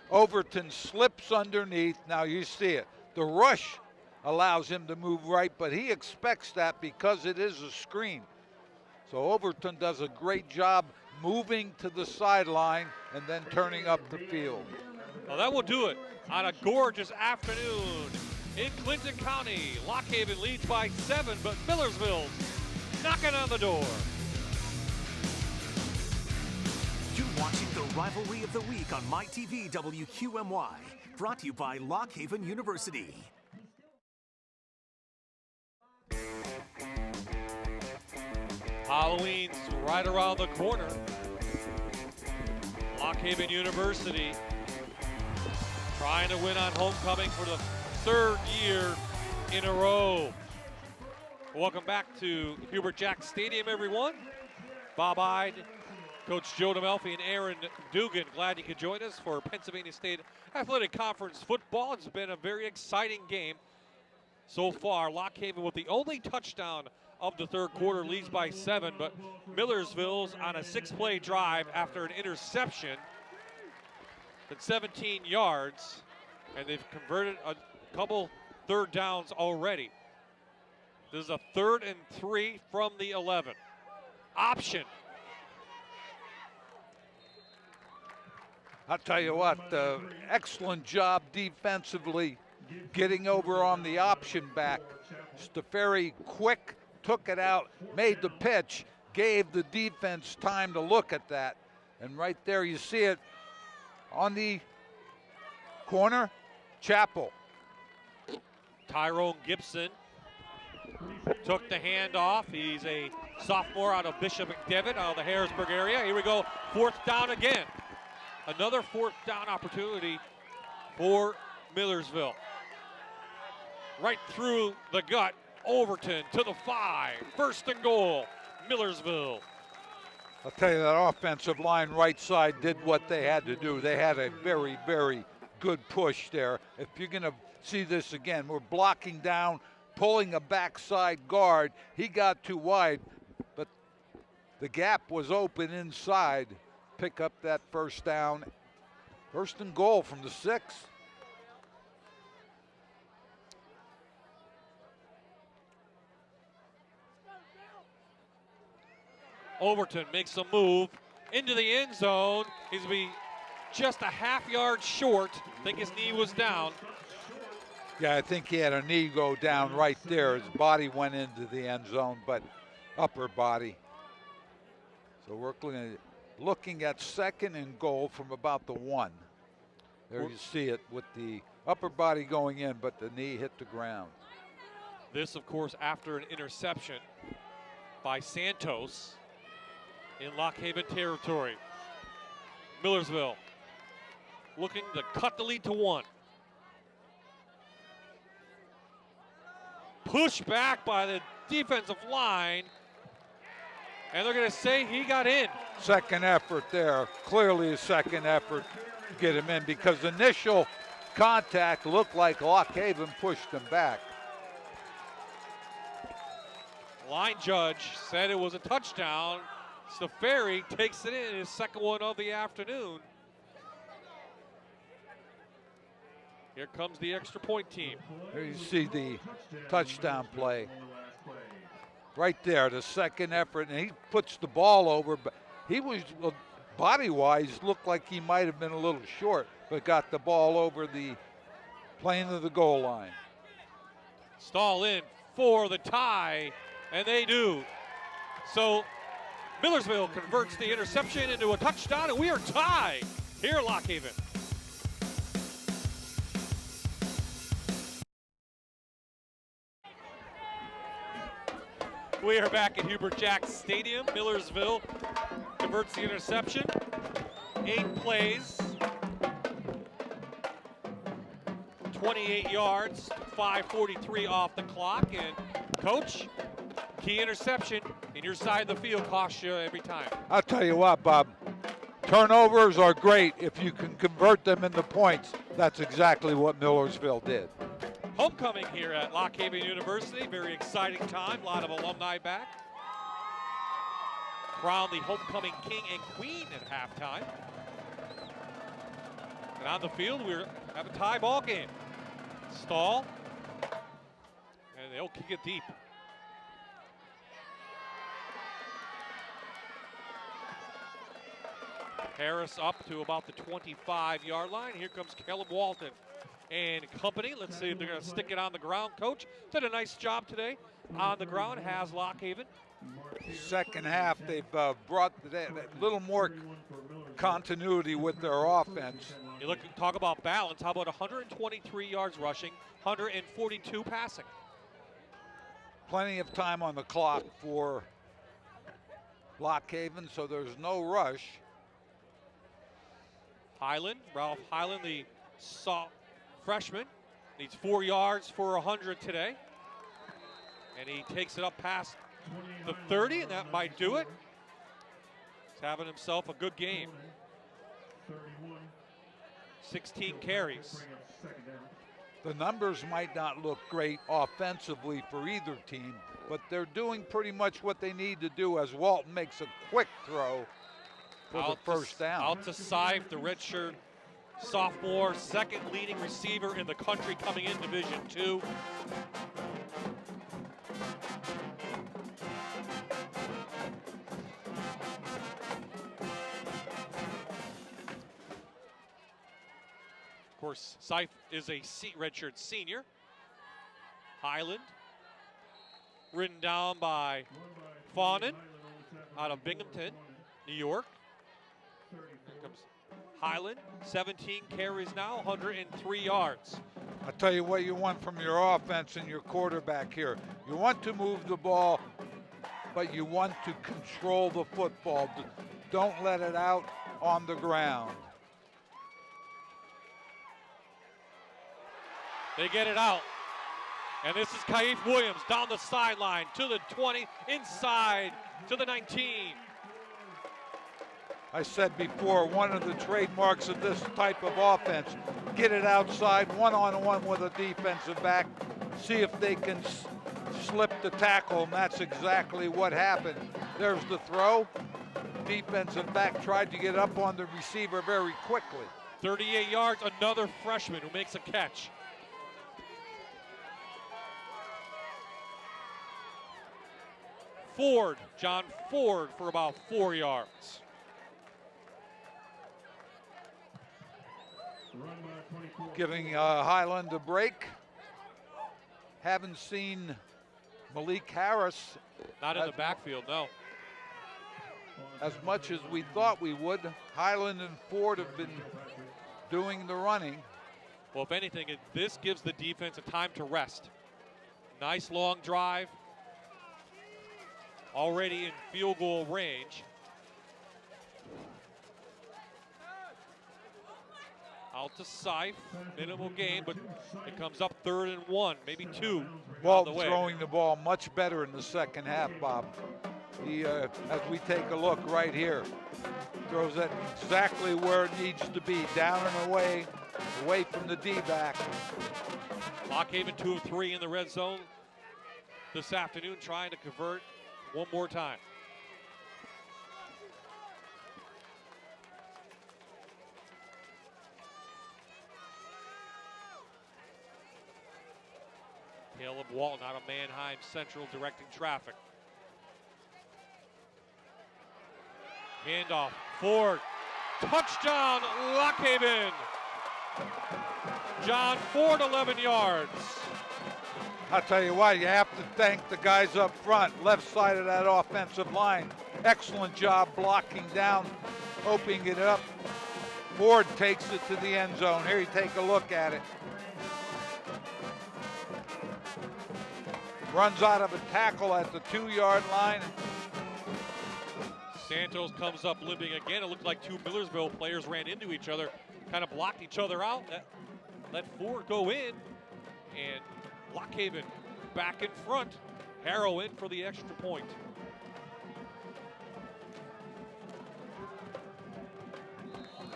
Speaker 18: Overton slips underneath. Now you see it. The rush allows him to move right, but he expects that because it is a screen. So Overton does a great job moving to the sideline and then turning up the field.
Speaker 2: Well, that will do it on a gorgeous afternoon in Clinton County. Lockhaven leads by 7, but Millersville's knocking on the door.
Speaker 7: You're watching the Rivalry of the Week on MyTV WQMY, brought to you by Lockhaven University.
Speaker 2: Halloween's right around the corner. Lockhaven University trying to win on homecoming for the 3rd year in a row. Welcome back to Hubert Jack Stadium, everyone. Bob Ide, Coach Joe DeMelfi, and Aaron Dugan. Glad you could join us for Pennsylvania State Athletic Conference football. It's been a very exciting game so far. Lockhaven with the only touchdown of the third quarter leads by 7, but Millersville's on a 6-play drive after an interception at 17 yards, and they've converted a couple third downs already. This is a 3rd and 3 from the 11. Option.
Speaker 18: I'll tell you what, excellent job defensively getting over on the option back. Stafari quick, took it out, made the pitch, gave the defense time to look at that. And right there you see it on the corner, Chappell.
Speaker 2: Tyrone Gibson took the hand off. He's a sophomore out of Bishop McDevitt out of the Harrisburg area. Here we go, 4th down again. Another 4th down opportunity for Millersville. Right through the gut, Overton to the 5. 1st and goal, Millersville.
Speaker 18: I'll tell you, that offensive line right side did what they had to do. They had a very, very good push there. If you're going to see this again, we're blocking down, pulling a backside guard. He got too wide, but the gap was open inside. Pick up that 1st down. 1st and goal from the 6.
Speaker 2: Overton makes a move into the end zone. He's going to be just a half-yard short. I think his knee was down.
Speaker 18: Yeah, I think he had a knee go down right there. His body went into the end zone, but upper body. So we're looking at 2nd and goal from about the 1. There you see it with the upper body going in, but the knee hit the ground.
Speaker 2: This, of course, after an interception by Santos in Lock Haven territory. Millersville looking to cut the lead to 1. Pushed back by the defensive line, and they're going to say he got in.
Speaker 18: Second effort there, clearly a second effort to get him in, because initial contact looked like Lock Haven pushed him back.
Speaker 2: Line judge said it was a touchdown. Stafari takes it in, his 2nd one of the afternoon. Here comes the extra point team.
Speaker 18: There you see the touchdown play. Right there, the second effort, and he puts the ball over, but he was, body-wise, looked like he might have been a little short, but got the ball over the plane of the goal line.
Speaker 2: Stall in for the tie, and they do. So Millersville converts the interception into a touchdown, and we are tied here at Lock Haven. We are back at Hubert Jacks Stadium. Millersville converts the interception. 8 plays, 28 yards, 5:43 off the clock. And coach, key interception in your side of the field costs you every time.
Speaker 18: I'll tell you what, Bob, turnovers are great if you can convert them into points. That's exactly what Millersville did.
Speaker 2: Homecoming here at Lock Haven University. Very exciting time. A lot of alumni back. Crown the homecoming king and queen at halftime. And on the field, we have a tie ball game. Stall. And they'll kick it deep. Harris up to about the 25-yard line. Here comes Caleb Walton and company. Let's see if they're going to stick it on the ground. Coach did a nice job today on the ground, has Lock Haven.
Speaker 18: Second half, they've brought a little more continuity with their offense.
Speaker 2: You look, talk about balance. How about 123 yards rushing, 142 passing?
Speaker 18: Plenty of time on the clock for Lock Haven, so there's no rush.
Speaker 2: Highland, Ralph Highland, the freshman, needs 4 yards for 100 today. And he takes it up past the 30, and that might do it. He's having himself a good game. 16 carries.
Speaker 18: The numbers might not look great offensively for either team, but they're doing pretty much what they need to do as Walton makes a quick throw for the first down.
Speaker 2: Out to Seif, the redshirt sophomore, second leading receiver in the country coming in Division II. course, Seif is a redshirt senior. Highland, ridden down by Fawnin out of Binghamton, New York. Here comes Highland, 17 carries now, 103 yards.
Speaker 18: I'll tell you what you want from your offense and your quarterback here. You want to move the ball, but you want to control the football. Don't let it out on the ground.
Speaker 2: They get it out. And this is Kaif Williams down the sideline to the 20, inside to the 19.
Speaker 18: I said before, one of the trademarks of this type of offense, get it outside one-on-one with a defensive back, see if they can slip the tackle, and that's exactly what happened. There's the throw. Defensive back tried to get up on the receiver very quickly.
Speaker 2: 38 yards, another freshman who makes a catch. Ford, John Ford, for about 4 yards.
Speaker 18: Giving Highland a break. Haven't seen Malik Harris.
Speaker 2: Not in the backfield, no.
Speaker 18: As much as we thought we would. Highland and Ford have been doing the running.
Speaker 2: Well, if anything, this gives the defense a time to rest. Nice long drive. Already in field goal range. Out to Seif, minimal gain, but it comes up 3rd and 1, maybe 2.
Speaker 18: Walton throwing the ball much better in the second half, Bob. He, as we take a look right here, throws it exactly where it needs to be, down and away from the D-back.
Speaker 2: Lock Haven 2 of 3 in the red zone this afternoon, trying to convert one more time. Caleb Walton out of Mannheim Central directing traffic. Handoff, Ford, touchdown, Lock Haven. John Ford, 11 yards.
Speaker 18: I'll tell you what, you have to thank the guys up front, left side of that offensive line. Excellent job blocking down, opening it up. Ford takes it to the end zone. Here you take a look at it. Runs out of a tackle at the 2-yard line.
Speaker 2: Santos comes up limping again. It looked like two Millersville players ran into each other, kind of blocked each other out. Let Ford go in, and Lock Haven back in front. Harrow in for the extra point.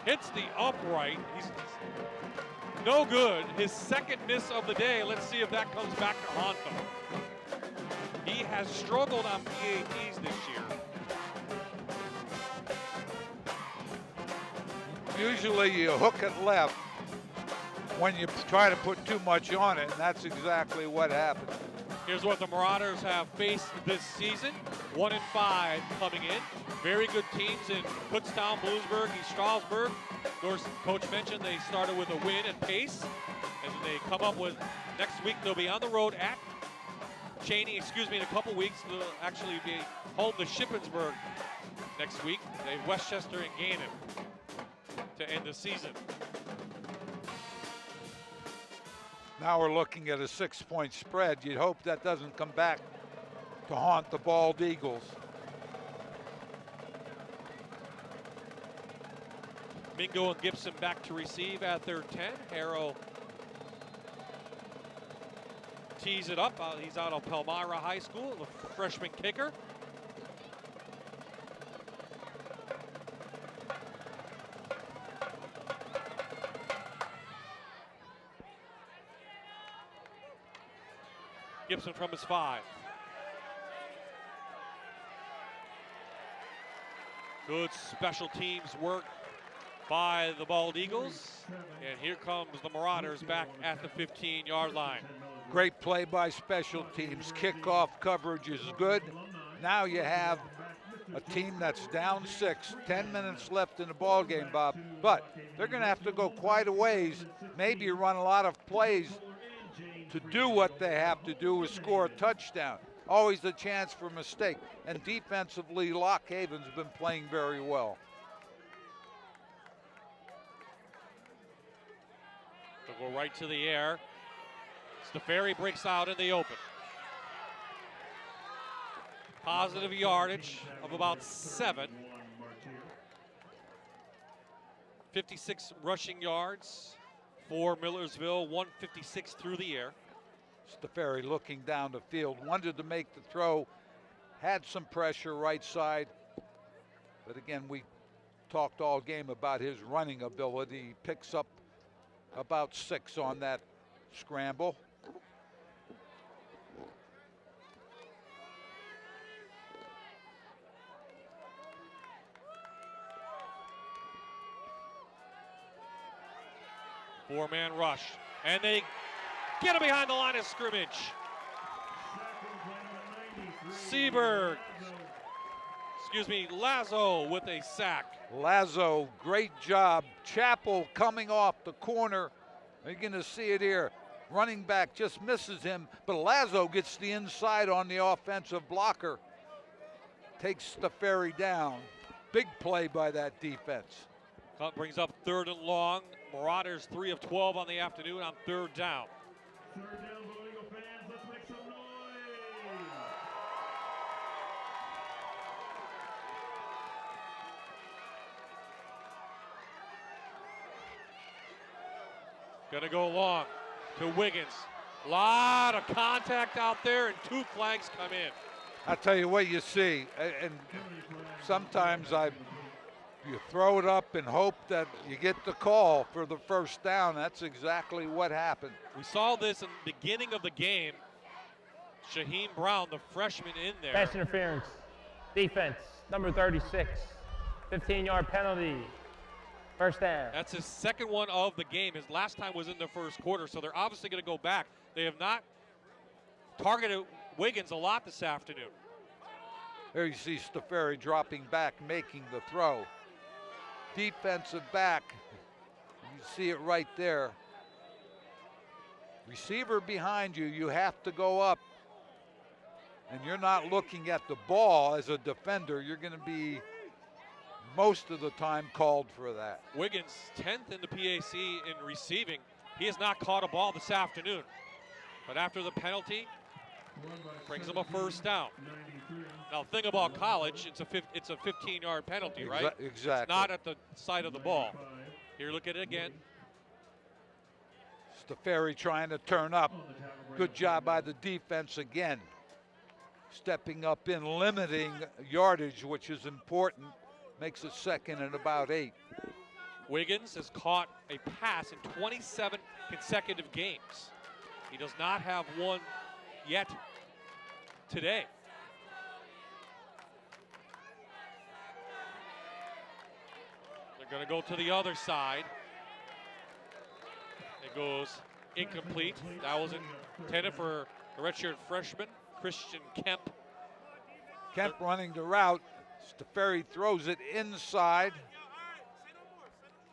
Speaker 2: Hits the upright. He's no good. His second miss of the day. Let's see if that comes back to haunt him. He has struggled on PATs this year.
Speaker 18: Usually you hook it left when you try to put too much on it, and that's exactly what happened.
Speaker 2: Here's what the Marauders have faced this season. 1-5 coming in. Very good teams in Kutztown, Bloomsburg, East Stroudsburg. Of course, Coach mentioned they started with a win at Pace, and they come up with, next week they'll be on the road at Cheney, in a couple weeks. They'll actually be home to Shippensburg next week. They have Westchester and Gannon to end the season.
Speaker 18: Now we're looking at a 6-point spread. You'd hope that doesn't come back to haunt the Bald Eagles.
Speaker 2: Mingo and Gibson back to receive at their 10. Harrow tees it up. He's out of Palmyra High School, the freshman kicker. Gibson from his 5. Good special teams work by the Bald Eagles. And here comes the Marauders back at the 15-yard line.
Speaker 18: Great play by special teams. Kickoff coverage is good. Now you have a team that's down 6, 10 minutes left in the ball game, Bob. But they're going to have to go quite a ways, maybe run a lot of plays to do what they have to do is score a touchdown. Always a chance for mistake. And defensively, Lock Haven's been playing very well.
Speaker 2: They'll go right to the air. Stafari breaks out in the open. Positive yardage of about 7. 56 rushing yards for Millersville, 156 through the air.
Speaker 18: Stafari looking down the field, wanted to make the throw, had some pressure right side. But again, we talked all game about his running ability. He picks up about 6 on that scramble.
Speaker 2: Four-man rush, and they get him behind the line of scrimmage. Lazo with a sack.
Speaker 18: Lazo, great job. Chappell coming off the corner. You're going to see it here. Running back just misses him, but Lazo gets the inside on the offensive blocker. Takes Stafari down. Big play by that defense.
Speaker 2: Brings up 3rd and long. Marauders 3 of 12 on the afternoon on 3rd down.
Speaker 10: Third down, Blue Eagle fans, let's make some noise.
Speaker 2: Gonna go long to Wiggins. Lot of contact out there, and 2 flags come in.
Speaker 18: I tell you what you see, and sometimes you throw it up and hope that you get the call for the first down. That's exactly what happened.
Speaker 2: We saw this in the beginning of the game. Shaheen Brown, the freshman, in there.
Speaker 19: Pass interference. Defense, number 36. 15-yard penalty. First down.
Speaker 2: That's his 2nd one of the game. His last time was in the 1st quarter, so they're obviously going to go back. They have not targeted Wiggins a lot this afternoon.
Speaker 18: There you see Stafari dropping back, making the throw. Defensive back, you see it right there. Receiver behind you, you have to go up. And you're not looking at the ball as a defender. You're going to be most of the time called for that.
Speaker 2: Wiggins, 10th in the PAC in receiving. He has not caught a ball this afternoon. But after the penalty, brings him a first down. Now, the thing about college, it's a 15-yard penalty, right?
Speaker 18: Exactly.
Speaker 2: It's not at the side of the ball. Here, look at it again.
Speaker 18: Stafari trying to turn up. Good job by the defense again. Stepping up in, limiting yardage, which is important. Makes it 2nd and about 8.
Speaker 2: Wiggins has caught a pass in 27 consecutive games. He does not have one yet today. They're going to go to the other side. It goes incomplete. That was intended for the redshirt freshman, Christian Kemp.
Speaker 18: Kemp running the route. Stafari throws it inside.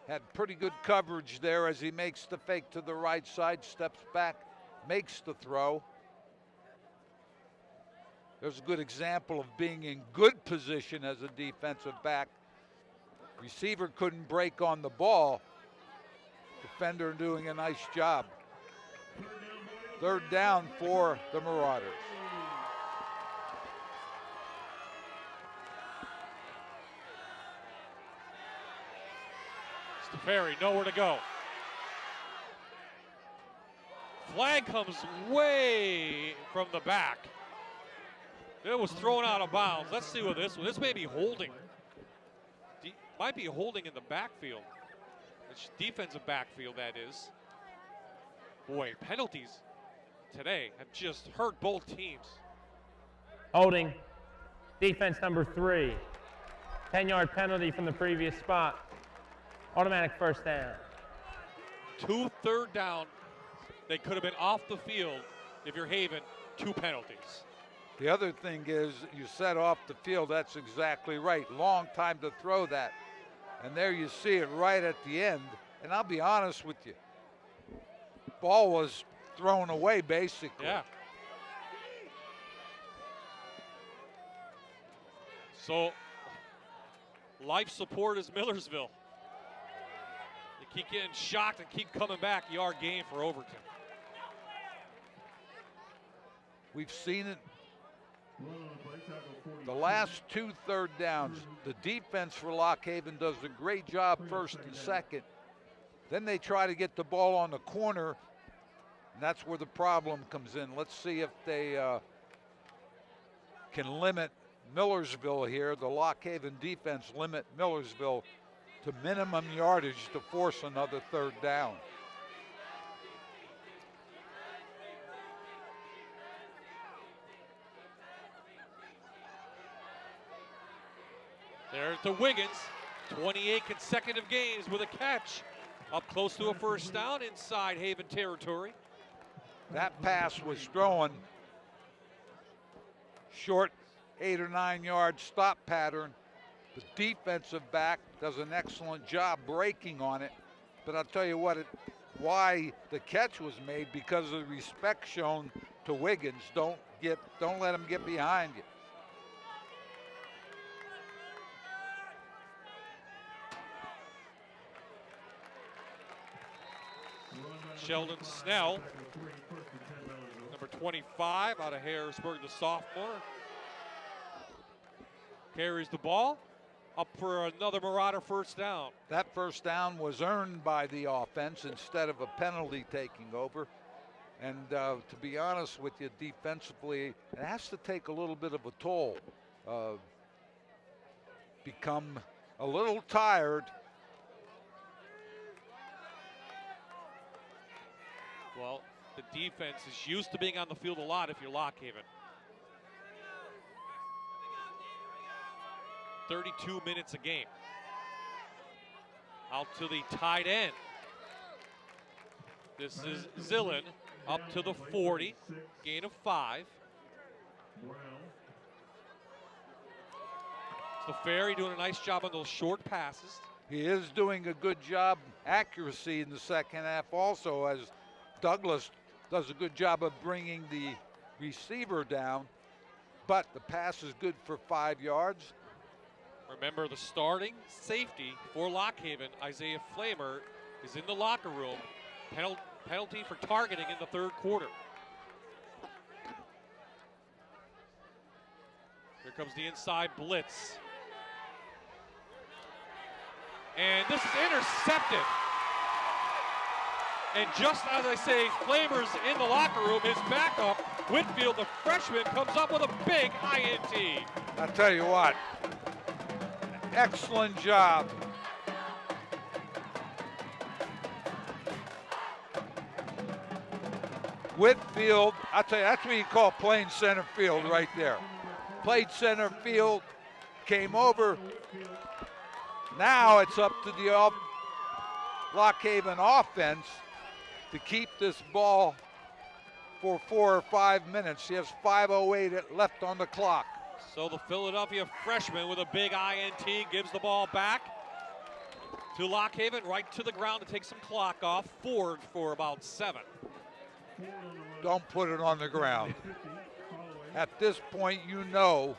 Speaker 18: Had pretty good coverage there as he makes the fake to the right side, steps back, makes the throw. There's a good example of being in good position as a defensive back. Receiver couldn't break on the ball. Defender doing a nice job. 3rd down for the Marauders.
Speaker 2: Stafari, nowhere to go. Flag comes way from the back. It was thrown out of bounds. Let's see what this one. This may be holding. Might be holding in the backfield. It's defensive backfield, that is. Boy, penalties today have just hurt both teams.
Speaker 19: Holding. Defense number 3. 10-yard penalty from the previous spot. Automatic first down.
Speaker 2: 2 third down. They could have been off the field if you're Haven. 2 penalties.
Speaker 18: The other thing is you set off the field. That's exactly right. Long time to throw that. And there you see it right at the end. And I'll be honest with you. Ball was thrown away basically.
Speaker 2: Yeah. So life support is Millersville. They keep getting shocked and keep coming back. Yard gain for Overton.
Speaker 18: We've seen it the last 2 third downs. The defense for Lock Haven does a great job first and second. Then they try to get the ball on the corner, and that's where the problem comes in. Let's see if they can limit Millersville here. The Lock Haven defense limit Millersville to minimum yardage to force another 3rd down.
Speaker 2: There's to Wiggins, 28 consecutive games with a catch. Up close to a 1st down inside Haven territory.
Speaker 18: That pass was thrown short, 8 or 9 yard stop pattern. The defensive back does an excellent job breaking on it. But I'll tell you what, why the catch was made, because of the respect shown to Wiggins. Don't let him get behind you.
Speaker 2: Sheldon Snell, number 25, out of Harrisburg, the sophomore. Carries the ball, up for another Marauder 1st down.
Speaker 18: That 1st down was earned by the offense instead of a penalty taking over. And to be honest with you, defensively, it has to take a little bit of a toll. Become a little tired.
Speaker 2: Well, the defense is used to being on the field a lot if you're Lock Haven. 32 minutes a game. Out to the tight end. This is Zillen up to the 40, gain of 5. So Ferry doing a nice job on those short passes.
Speaker 18: He is doing a good job accuracy in the 2nd half also, as Douglas does a good job of bringing the receiver down, but the pass is good for 5 yards.
Speaker 2: Remember, the starting safety for Lock Haven, Isaiah Flamer, is in the locker room. Penalty for targeting in the 3rd quarter. Here comes the inside blitz. And this is intercepted. And just as I say, Flamer's in the locker room, his backup, Whitfield, the freshman, comes up with a big INT.
Speaker 18: I'll tell you what, excellent job. Whitfield, I'll tell you, that's what you call playing center field right there. Played center field, came over. Now it's up to the Lock Haven offense to keep this ball for 4 or 5 minutes. He has 5:08 left on the clock.
Speaker 2: So the Philadelphia freshman with a big INT gives the ball back to Lock Haven, right to the ground to take some clock off. Ford for about 7.
Speaker 18: Don't put it on the ground. At this point, you know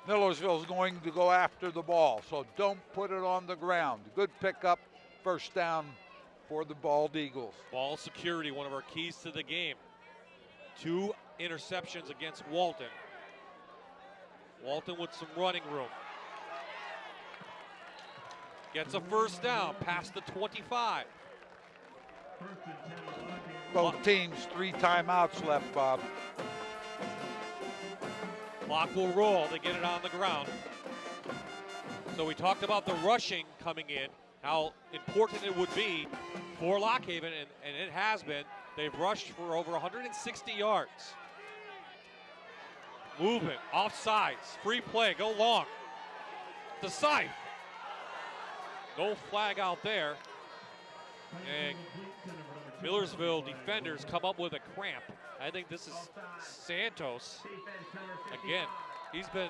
Speaker 18: Millersville is going to go after the ball, so don't put it on the ground. Good pickup, 1st down for the Bald Eagles.
Speaker 2: Ball security, one of our keys to the game. 2 interceptions against Walton. Walton with some running room. Gets a 1st down, past the 25.
Speaker 18: Both teams 3 timeouts left, Bob.
Speaker 2: Clock will roll, they get it on the ground. So we talked about the rushing coming in, how important it would be for Lock Haven, and it has been. They've rushed for over 160 yards. Movement, offsides, free play, go long. To Scythe. No flag out there. And Millersville defenders come up with a cramp. I think this is Santos. Again, he's been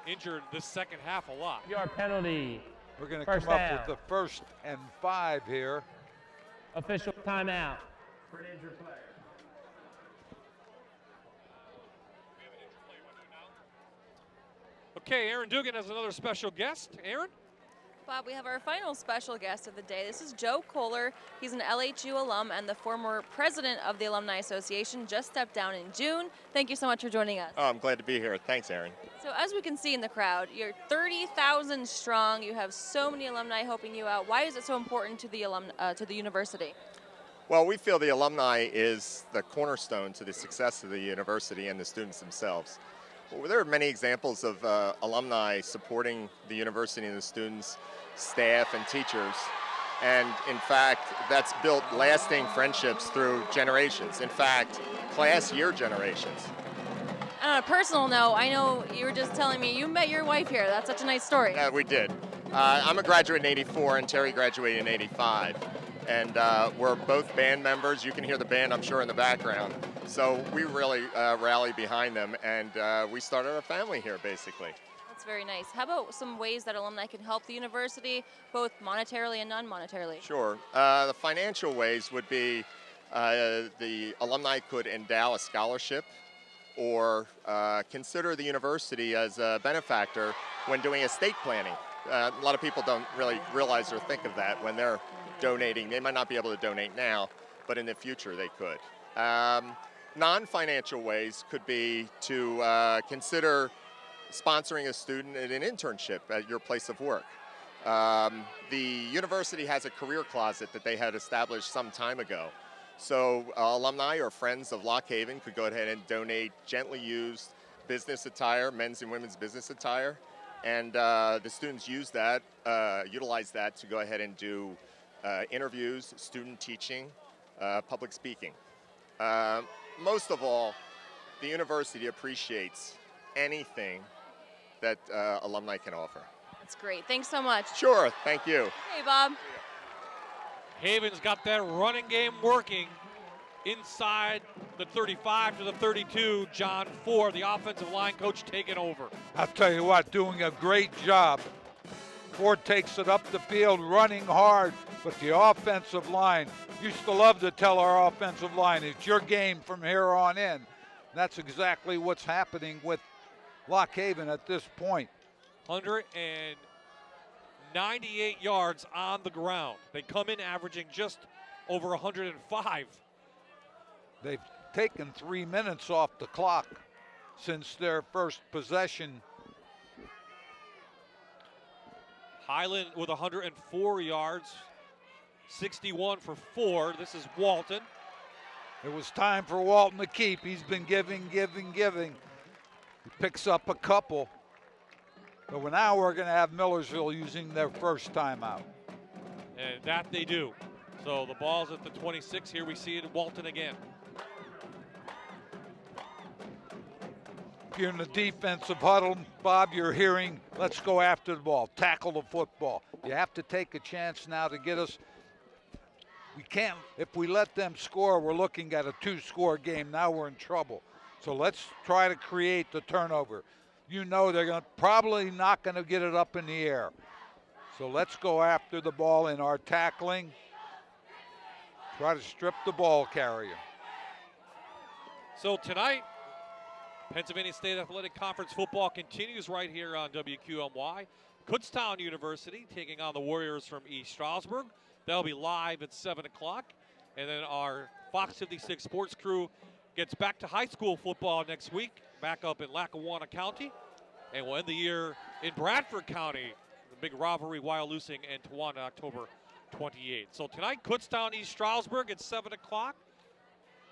Speaker 2: injured this second half a lot.
Speaker 19: Your penalty.
Speaker 18: We're going to
Speaker 19: First
Speaker 18: come
Speaker 19: down.
Speaker 18: up with the 1st and 5 here.
Speaker 19: Official timeout for an injured player.
Speaker 2: Okay, Aaron Dugan has another special guest. Aaron?
Speaker 1: Bob, we have our final special guest of the day. This is Joe Kohler. He's an LHU alum and the former president of the Alumni Association, just stepped down in June. Thank you so much for joining us.
Speaker 21: Oh, I'm glad to be here. Thanks, Aaron.
Speaker 1: So as we can see in the crowd, you're 30,000 strong. You have so many alumni helping you out. Why is it so important to the university?
Speaker 21: Well, we feel the alumni is the cornerstone to the success of the university and the students themselves. Well, there are many examples of alumni supporting the university and the students, staff, and teachers. And in fact, that's built lasting friendships through generations. In fact, class year generations.
Speaker 1: And on a personal note, I know you were just telling me you met your wife here. That's such a nice story.
Speaker 21: We did. I'm a graduate in '84 and Terry graduated in '85. And we're both band members. You can hear the band, I'm sure, in the background. So we really rally behind them, and we started a family here, basically.
Speaker 1: That's very nice. How about some ways that alumni can help the university, both monetarily and non-monetarily?
Speaker 21: Sure. The financial ways would be the alumni could endow a scholarship or consider the university as a benefactor when doing estate planning. A lot of people don't really realize or think of that when they're donating. They might not be able to donate now, but in the future they could. Non-financial ways could be to consider sponsoring a student at an internship at your place of work. The university has a career closet that they had established some time ago. So alumni or friends of Lock Haven could go ahead and donate gently used business attire, men's and women's business attire, and the students utilize that to go ahead and do interviews, student teaching, public speaking. Most of all, the university appreciates anything that alumni can offer.
Speaker 1: That's great. Thanks so much.
Speaker 21: Sure. Thank you.
Speaker 1: Hey, Bob.
Speaker 2: Haven's got that running game working inside the 35 to the 32. John Ford, the offensive line coach, taking over.
Speaker 18: I'll tell you what, doing a great job. Ford takes it up the field, running hard, but the offensive line, used to love to tell our offensive line, it's your game from here on in. That's exactly what's happening with Lock Haven at this point.
Speaker 2: 198 yards on the ground. They come in averaging just over 105.
Speaker 18: They've taken 3 minutes off the clock since their first possession.
Speaker 2: Highland with 104 yards, 61 for Ford. This is Walton.
Speaker 18: It was time for Walton to keep. He's been giving. He picks up a couple. But now we're going to have Millersville using their first timeout.
Speaker 2: And that they do. So the ball's at the 26. Here we see it, Walton again.
Speaker 18: If you're in the defensive huddle, Bob, you're hearing, let's go after the ball, tackle the football. You have to take a chance now to get us. We can't, if we let them score, we're looking at a 2-score game. Now we're in trouble. So let's try to create the turnover. You know they're probably not going to get it up in the air. So let's go after the ball in our tackling. Try to strip the ball carrier.
Speaker 2: So tonight, Pennsylvania State Athletic Conference football continues right here on WQMY. Kutztown University taking on the Warriors from East Stroudsburg. That'll be live at 7 o'clock. And then our Fox 56 sports crew gets back to high school football next week, back up in Lackawanna County. And we'll end the year in Bradford County, the big rivalry, Wyalusing and Tawana, October 28th. So tonight, Kutztown East Stroudsburg at 7 o'clock.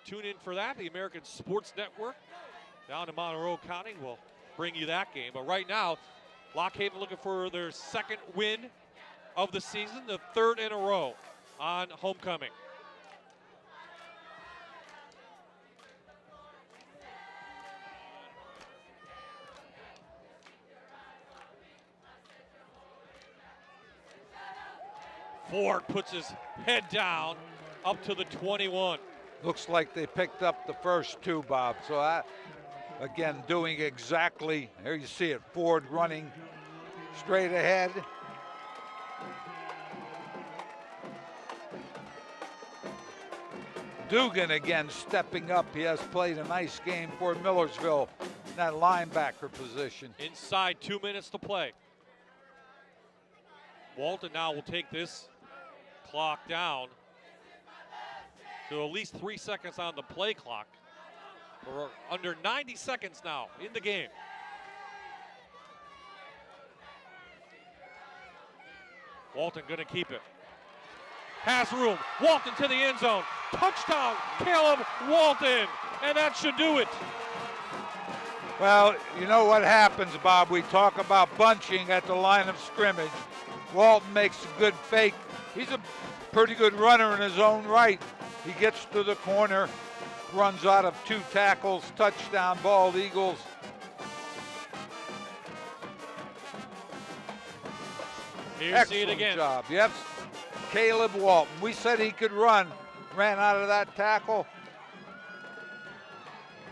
Speaker 2: Tune in for that. The American Sports Network down in Monroe County will bring you that game. But right now, Lock Haven looking for their second win of the season, the third in a row on homecoming. Ford puts his head down up to the 21.
Speaker 18: Looks like they picked up the first two, Bob. So again, doing exactly, here you see it, Ford running straight ahead. Dugan again stepping up. He has played a nice game for Millersville in that linebacker position.
Speaker 2: Inside 2 minutes to play. Walton now will take this clock down to at least 3 seconds on the play clock. We're under 90 seconds now in the game. Walton gonna keep it. Has room, Walton to the end zone. Touchdown, Caleb Walton, and that should do it.
Speaker 18: Well, you know what happens, Bob? We talk about bunching at the line of scrimmage. Walton makes a good fake. He's a pretty good runner in his own right. He gets to the corner, runs out of 2 tackles, touchdown, Bald Eagles.
Speaker 2: Here you see it again.
Speaker 18: Job. Yes, Caleb Walton. We said he could run. Ran out of that tackle.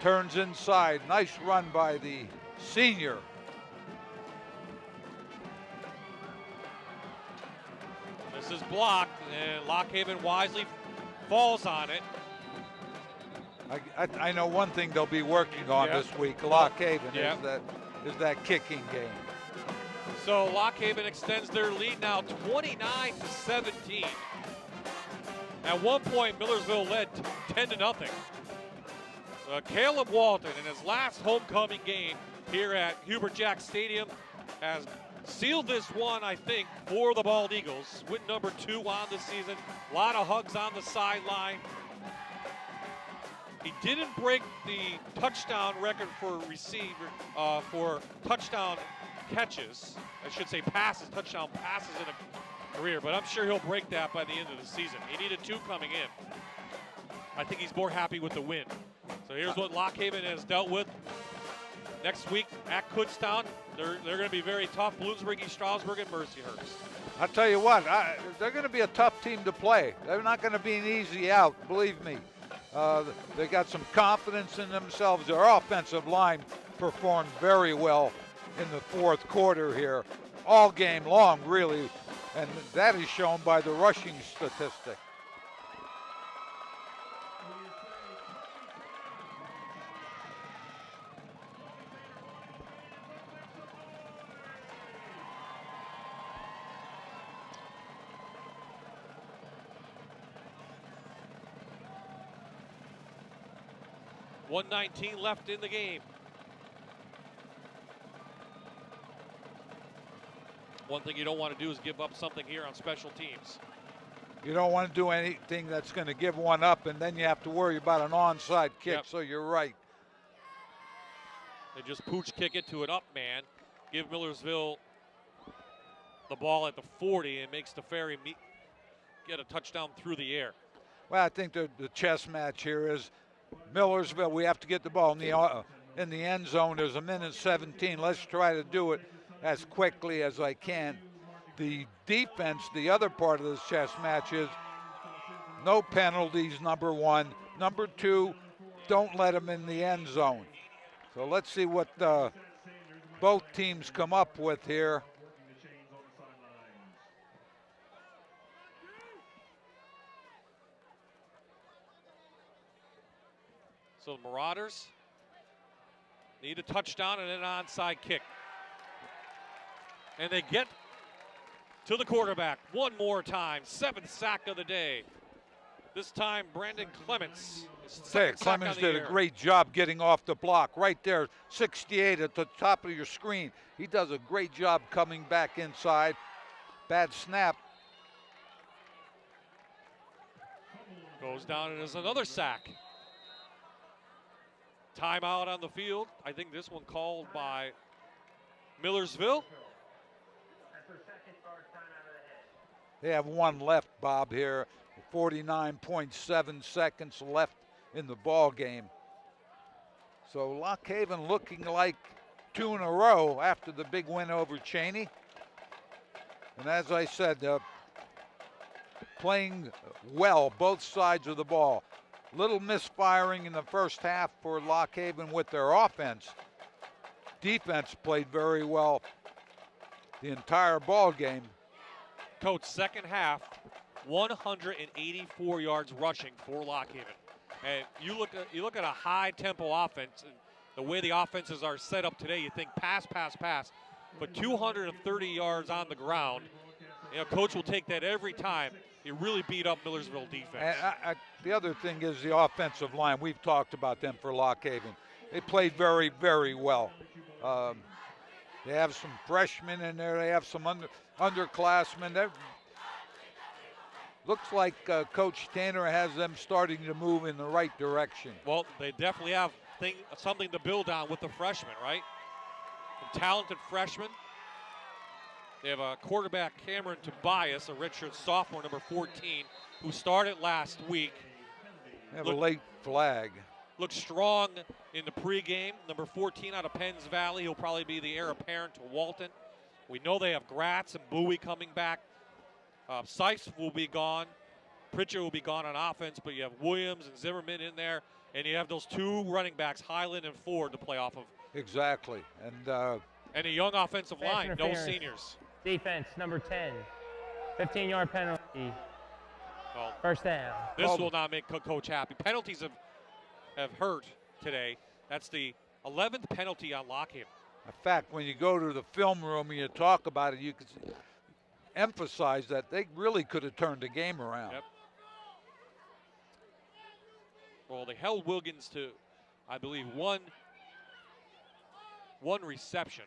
Speaker 18: Turns inside. Nice run by the senior.
Speaker 2: This is blocked, and Lockhaven wisely falls on it.
Speaker 18: I know one thing they'll be working on this week, Lockhaven, is that kicking game.
Speaker 2: So Lockhaven extends their lead now 29-17. At one point, Millersville led 10-0. Caleb Walton, in his last homecoming game here at Hubert Jack Stadium, has sealed this one, I think, for the Bald Eagles. Win number 2 on the season. A lot of hugs on the sideline. He didn't break the touchdown record for for touchdown catches. I should say passes, touchdown passes in a career, but I'm sure he'll break that by the end of the season. He needed 2 coming in. I think he's more happy with the win. So here's what Lockhaven has dealt with. Next week at Kutztown, they're going to be very tough. Bloomsburg, Strasburg, and Mercyhurst.
Speaker 18: I'll tell you what, they're going to be a tough team to play. They're not going to be an easy out, believe me. They got some confidence in themselves. Their offensive line performed very well in the 4th quarter here, all game long, really, and that is shown by the rushing statistic.
Speaker 2: .119 left in the game. One thing you don't want to do is give up something here on special teams.
Speaker 18: You don't want to do anything that's going to give one up, and then you have to worry about an onside kick, so you're right.
Speaker 2: They just pooch kick it to an up man, give Millersville the ball at the 40, and makes the Ferry get a touchdown through the air.
Speaker 18: Well, I think the chess match here is Millersville, we have to get the ball in the end zone. There's 1:17. Let's try to do it as quickly as I can. The defense, the other part of this chess match is no penalties, number 1. Number 2, don't let them in the end zone. So let's see what both teams come up with here.
Speaker 2: So the Marauders need a touchdown and an onside kick. And they get to the quarterback one more time. 7th sack of the day. This time, Brandon Clements.
Speaker 18: Clements did a great job getting off the block. Right there, 68 at the top of your screen. He does a great job coming back inside. Bad snap.
Speaker 2: Goes down and is another sack. Timeout on the field. I think this one called by Millersville.
Speaker 18: They have one left, Bob, here. 49.7 seconds left in the ball game. So Lockhaven looking like 2 in a row after the big win over Cheney. And as I said, playing well, both sides of the ball. Little misfiring in the first half for Lock Haven with their offense. Defense played very well the entire ball game.
Speaker 2: Coach, second half, 184 yards rushing for Lock Haven. And you look at a high tempo offense, and the way the offenses are set up today, you think pass, pass, pass. But 230 yards on the ground, Coach will take that every time. He really beat up Millersville defense.
Speaker 18: And the other thing is the offensive line. We've talked about them for Lock Haven. They played very, very well. They have some freshmen in there. They have some underclassmen. Looks like Coach Tanner has them starting to move in the right direction.
Speaker 2: Well, they definitely have something to build on with the freshmen, right? Some talented freshmen. They have a quarterback, Cameron Tobias, a redshirt sophomore, number 14, who started last week.
Speaker 18: They have a late flag.
Speaker 2: Looked strong in the pregame. Number 14 out of Penns Valley. He'll probably be the heir apparent to Walton. We know they have Gratz and Bowie coming back. Sykes will be gone. Pritchard will be gone on offense, but you have Williams and Zimmerman in there, and you have those two running backs, Highland and Ford, to play off of.
Speaker 18: Exactly.
Speaker 2: And a young offensive line, no seniors.
Speaker 19: Defense, number 10. 15-yard penalty.
Speaker 2: Well,
Speaker 19: first down.
Speaker 2: This will not make Coach happy. Penalties have hurt today. That's the 11th penalty on Lock Haven.
Speaker 18: In fact, when you go to the film room and you talk about it, you can emphasize that they really could have turned the game around.
Speaker 2: Yep. Well, they held Wilkins to, I believe, one reception.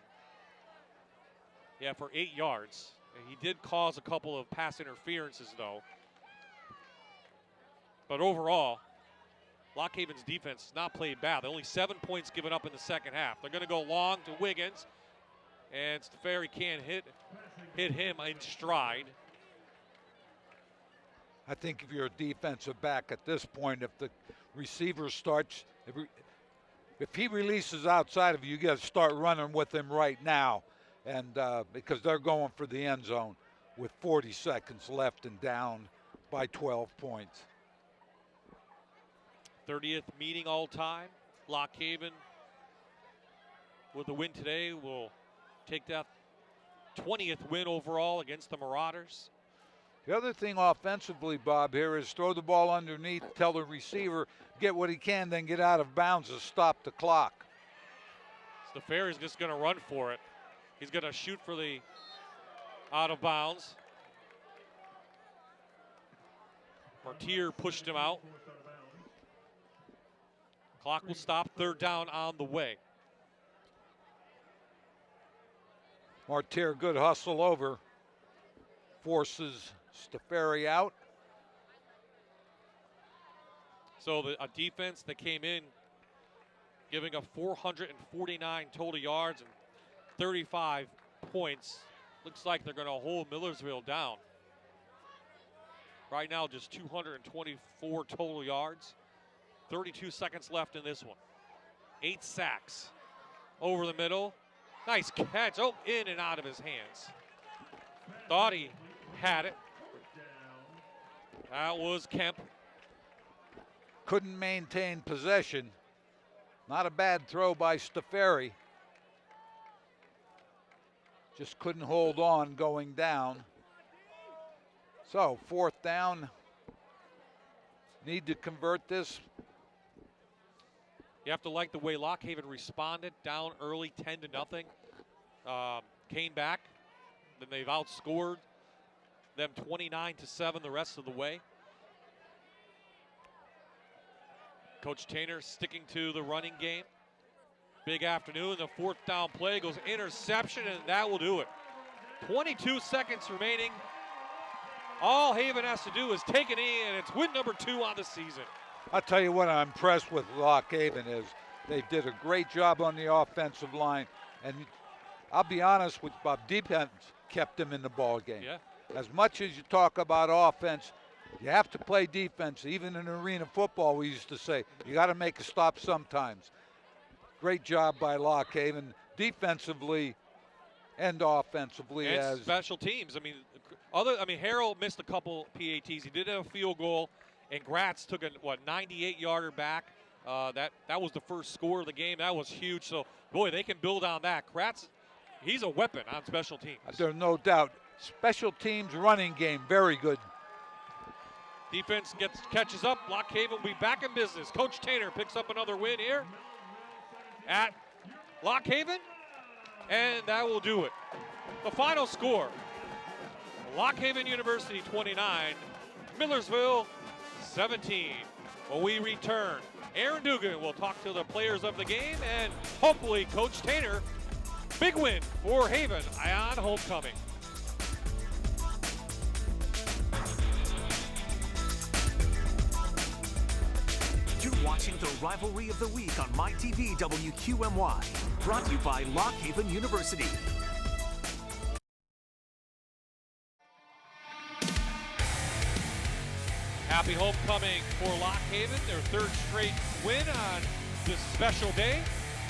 Speaker 2: Yeah, for 8 yards. He did cause a couple of pass interferences, though. But overall, Lock Haven's defense not played bad. Only 7 points given up in the second half. They're going to go long to Wiggins, and Stafari can't hit him in stride.
Speaker 18: I think if you're a defensive back at this point, if the receiver starts, if he releases outside of you, you got to start running with him right now. And because they're going for the end zone with 40 seconds left and down by 12 points.
Speaker 2: 30th meeting all time. Lock Haven with the win today will take that 20th win overall against the Marauders.
Speaker 18: The other thing offensively, Bob, here is throw the ball underneath, tell the receiver, get what he can, then get out of bounds to stop the clock.
Speaker 2: Stafari's just going to run for it. He's going to shoot for the out of bounds. Martier pushed him out. Clock will stop. Third down on the way.
Speaker 18: Martier, good hustle over. Forces Stafari out.
Speaker 2: So a defense that came in giving up 449 total yards and 35 points. Looks like they're going to hold Millersville down. Right now, just 224 total yards. 32 seconds left in this one. 8 sacks. Over the middle. Nice catch. Oh, in and out of his hands. Thought he had it. That was Kemp.
Speaker 18: Couldn't maintain possession. Not a bad throw by Stafari. Just couldn't hold on going down. So, fourth down. Need to convert this.
Speaker 2: You have to like the way Lock Haven responded, down early 10-0. Came back. Then they've outscored them 29-7 the rest of the way. Coach Tainer sticking to the running game. Big afternoon. The fourth down play goes interception, and that will do it. 22 seconds remaining. All Haven has to do is take it in, and it's win number 2 on the season.
Speaker 18: I'll tell you what I'm impressed with Lock Haven is they did a great job on the offensive line. And I'll be honest with Bob, defense kept them in the ball game.
Speaker 2: Yeah.
Speaker 18: As much as you talk about offense, you have to play defense. Even in arena football, we used to say, you got to make a stop sometimes. Great job by Lock Haven defensively and offensively.
Speaker 2: And special teams. I mean, Harrell missed a couple PATs. He did have a field goal, and Gratz took a 98-yarder back. That was the first score of the game. That was huge. So, boy, they can build on that. Gratz, he's a weapon on special teams.
Speaker 18: There's no doubt. Special teams running game, very good.
Speaker 2: Defense catches up. Lock Haven will be back in business. Coach Tainer picks up another win here at Lock Haven, and that will do it. The final score, Lock Haven University 29, Millersville 17. When we return, Aaron Dugan will talk to the players of the game, and hopefully Coach Tainer, big win for Haven on homecoming.
Speaker 7: You're watching the Rivalry of the Week on MyTV WQMY, brought to you by Lock Haven University.
Speaker 2: Happy homecoming for Lock Haven, their third straight win on this special day.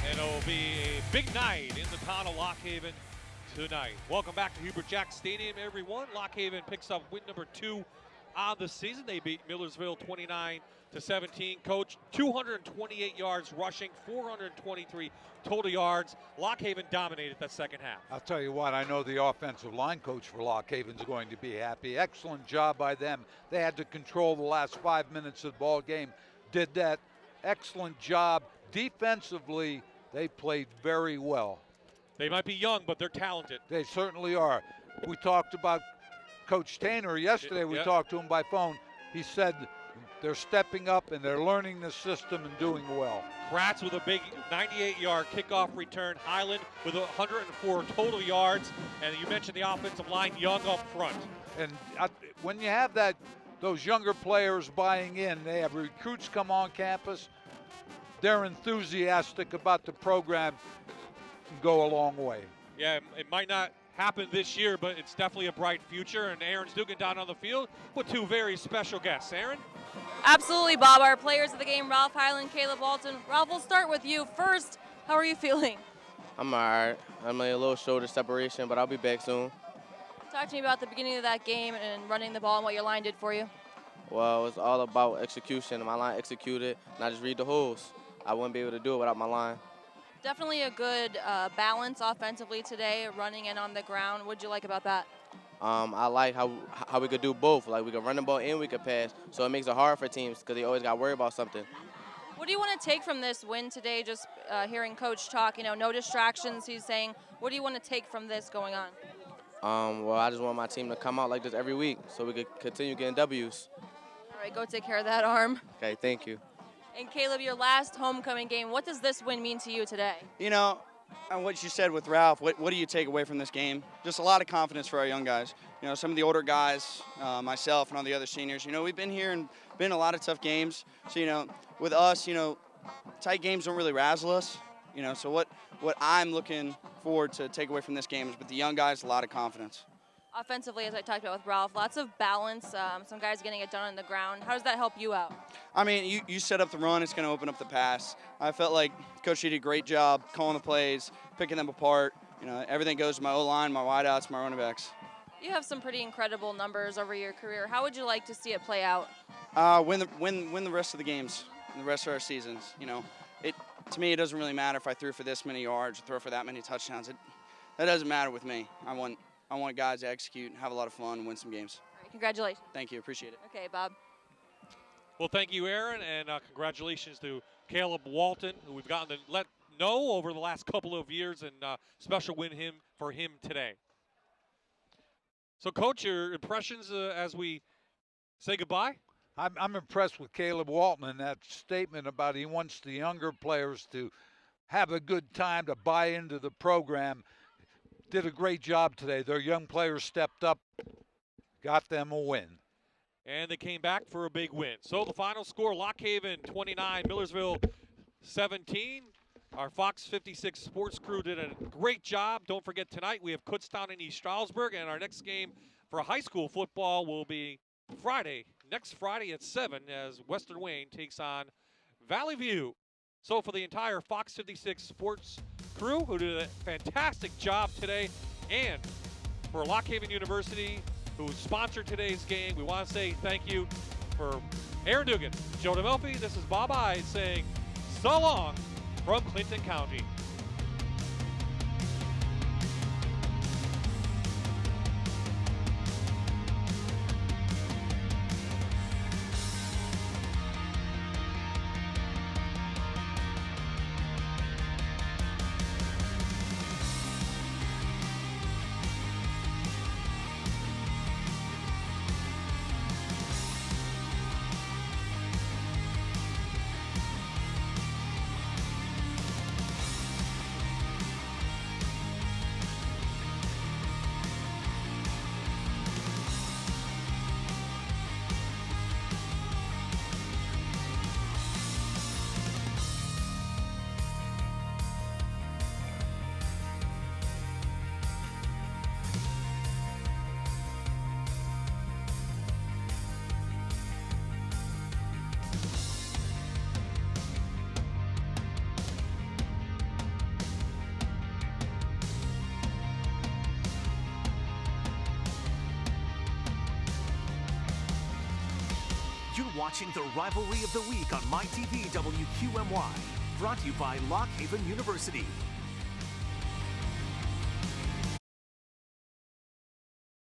Speaker 2: And it'll be a big night in the town of Lock Haven tonight. Welcome back to Hubert Jack Stadium, everyone. Lock Haven picks up win number 2 on the season. They beat Millersville 29-17. Coach, 228 yards rushing, 423 total yards. Lock Haven dominated that second half.
Speaker 18: I'll tell you what, I know the offensive line coach for Lock Haven's going to be happy. Excellent job by them. They had to control the last 5 minutes of the ball game. Did that. Excellent job. Defensively, they played very well.
Speaker 2: They might be young, but they're talented.
Speaker 18: They certainly are. We talked about Coach Tainer yesterday. We talked to him by phone. He said they're stepping up and they're learning the system and doing well.
Speaker 2: Gratz with a big 98-yard kickoff return. Highland with 104 total yards. And you mentioned the offensive line, young up front.
Speaker 18: And when you have those younger players buying in, they have recruits come on campus. They're enthusiastic about the program and go a long way.
Speaker 2: Yeah, it might not happen this year, but it's definitely a bright future. And Aaron's Dugan down on the field with 2 very special guests. Aaron?
Speaker 1: Absolutely, Bob. Our players of the game, Ralph Highland, Caleb Walton. Ralph, we'll start with you first. How are you feeling?
Speaker 3: I'm all right. I'm a little shoulder separation, but I'll be back soon.
Speaker 1: Talk to me about the beginning of that game and running the ball and what your line did for you.
Speaker 3: Well, it's all about execution. My line executed, and I just read the holes. I wouldn't be able to do it without my line.
Speaker 1: Definitely a good balance offensively today, running and on the ground. What did you like about that?
Speaker 3: I like how we could do both. Like, we could run the ball and we could pass, so it makes it hard for teams because they always got to worry about something.
Speaker 1: What do you want to take from this win today, just hearing Coach talk, no distractions, he's saying. What do you want to take from this going on?
Speaker 3: Well, I just want my team to come out like this every week so we could continue getting W's.
Speaker 1: All right, go take care of that arm.
Speaker 3: Okay, thank you.
Speaker 1: And Caleb, your last homecoming game, what does this win mean to you today?
Speaker 22: And what you said with Ralph, what do you take away from this game? Just a lot of confidence for our young guys. Some of the older guys, myself and all the other seniors, we've been here and been in a lot of tough games. So, with us, tight games don't really razzle us. So what I'm looking forward to take away from this game is with the young guys, a lot of confidence.
Speaker 1: Offensively, as I talked about with Ralph, lots of balance, some guys getting it done on the ground. How does that help you out?
Speaker 22: You set up the run, it's going to open up the pass. I felt like Coach did a great job calling the plays, picking them apart. Everything goes to my O-line, my wideouts, my running backs.
Speaker 1: You have some pretty incredible numbers over your career. How would you like to see it play out?
Speaker 22: Win the rest of the games, the rest of our seasons. To me, it doesn't really matter if I threw for this many yards or throw for that many touchdowns. That doesn't matter with me. I want guys to execute, have a lot of fun, and win some games.
Speaker 1: All right, congratulations.
Speaker 22: Thank you. Appreciate it.
Speaker 1: Okay, Bob.
Speaker 2: Well, thank you, Aaron, and congratulations to Caleb Walton, who we've gotten to let know over the last couple of years, and special win for him today. So, Coach, your impressions as we say goodbye?
Speaker 18: I'm impressed with Caleb Walton and that statement about he wants the younger players to have a good time, to buy into the program. Did a great job today. Their young players stepped up, got them a win.
Speaker 2: And they came back for a big win. So the final score, Lock Haven 29, Millersville 17. Our Fox 56 sports crew did a great job. Don't forget tonight we have Kutztown and East Stroudsburg, and our next game for high school football will be next Friday at 7 as Western Wayne takes on Valley View. So for the entire Fox 56 sports crew, who did a fantastic job today, and for Lock Haven University, who sponsored today's game. We want to say thank you for Aaron Dugan, Joe DeMelfi. This is Bob Eyes saying so long from Clinton County.
Speaker 7: You're watching the Rivalry of the Week on MyTV WQMY, brought to you by Lock Haven University.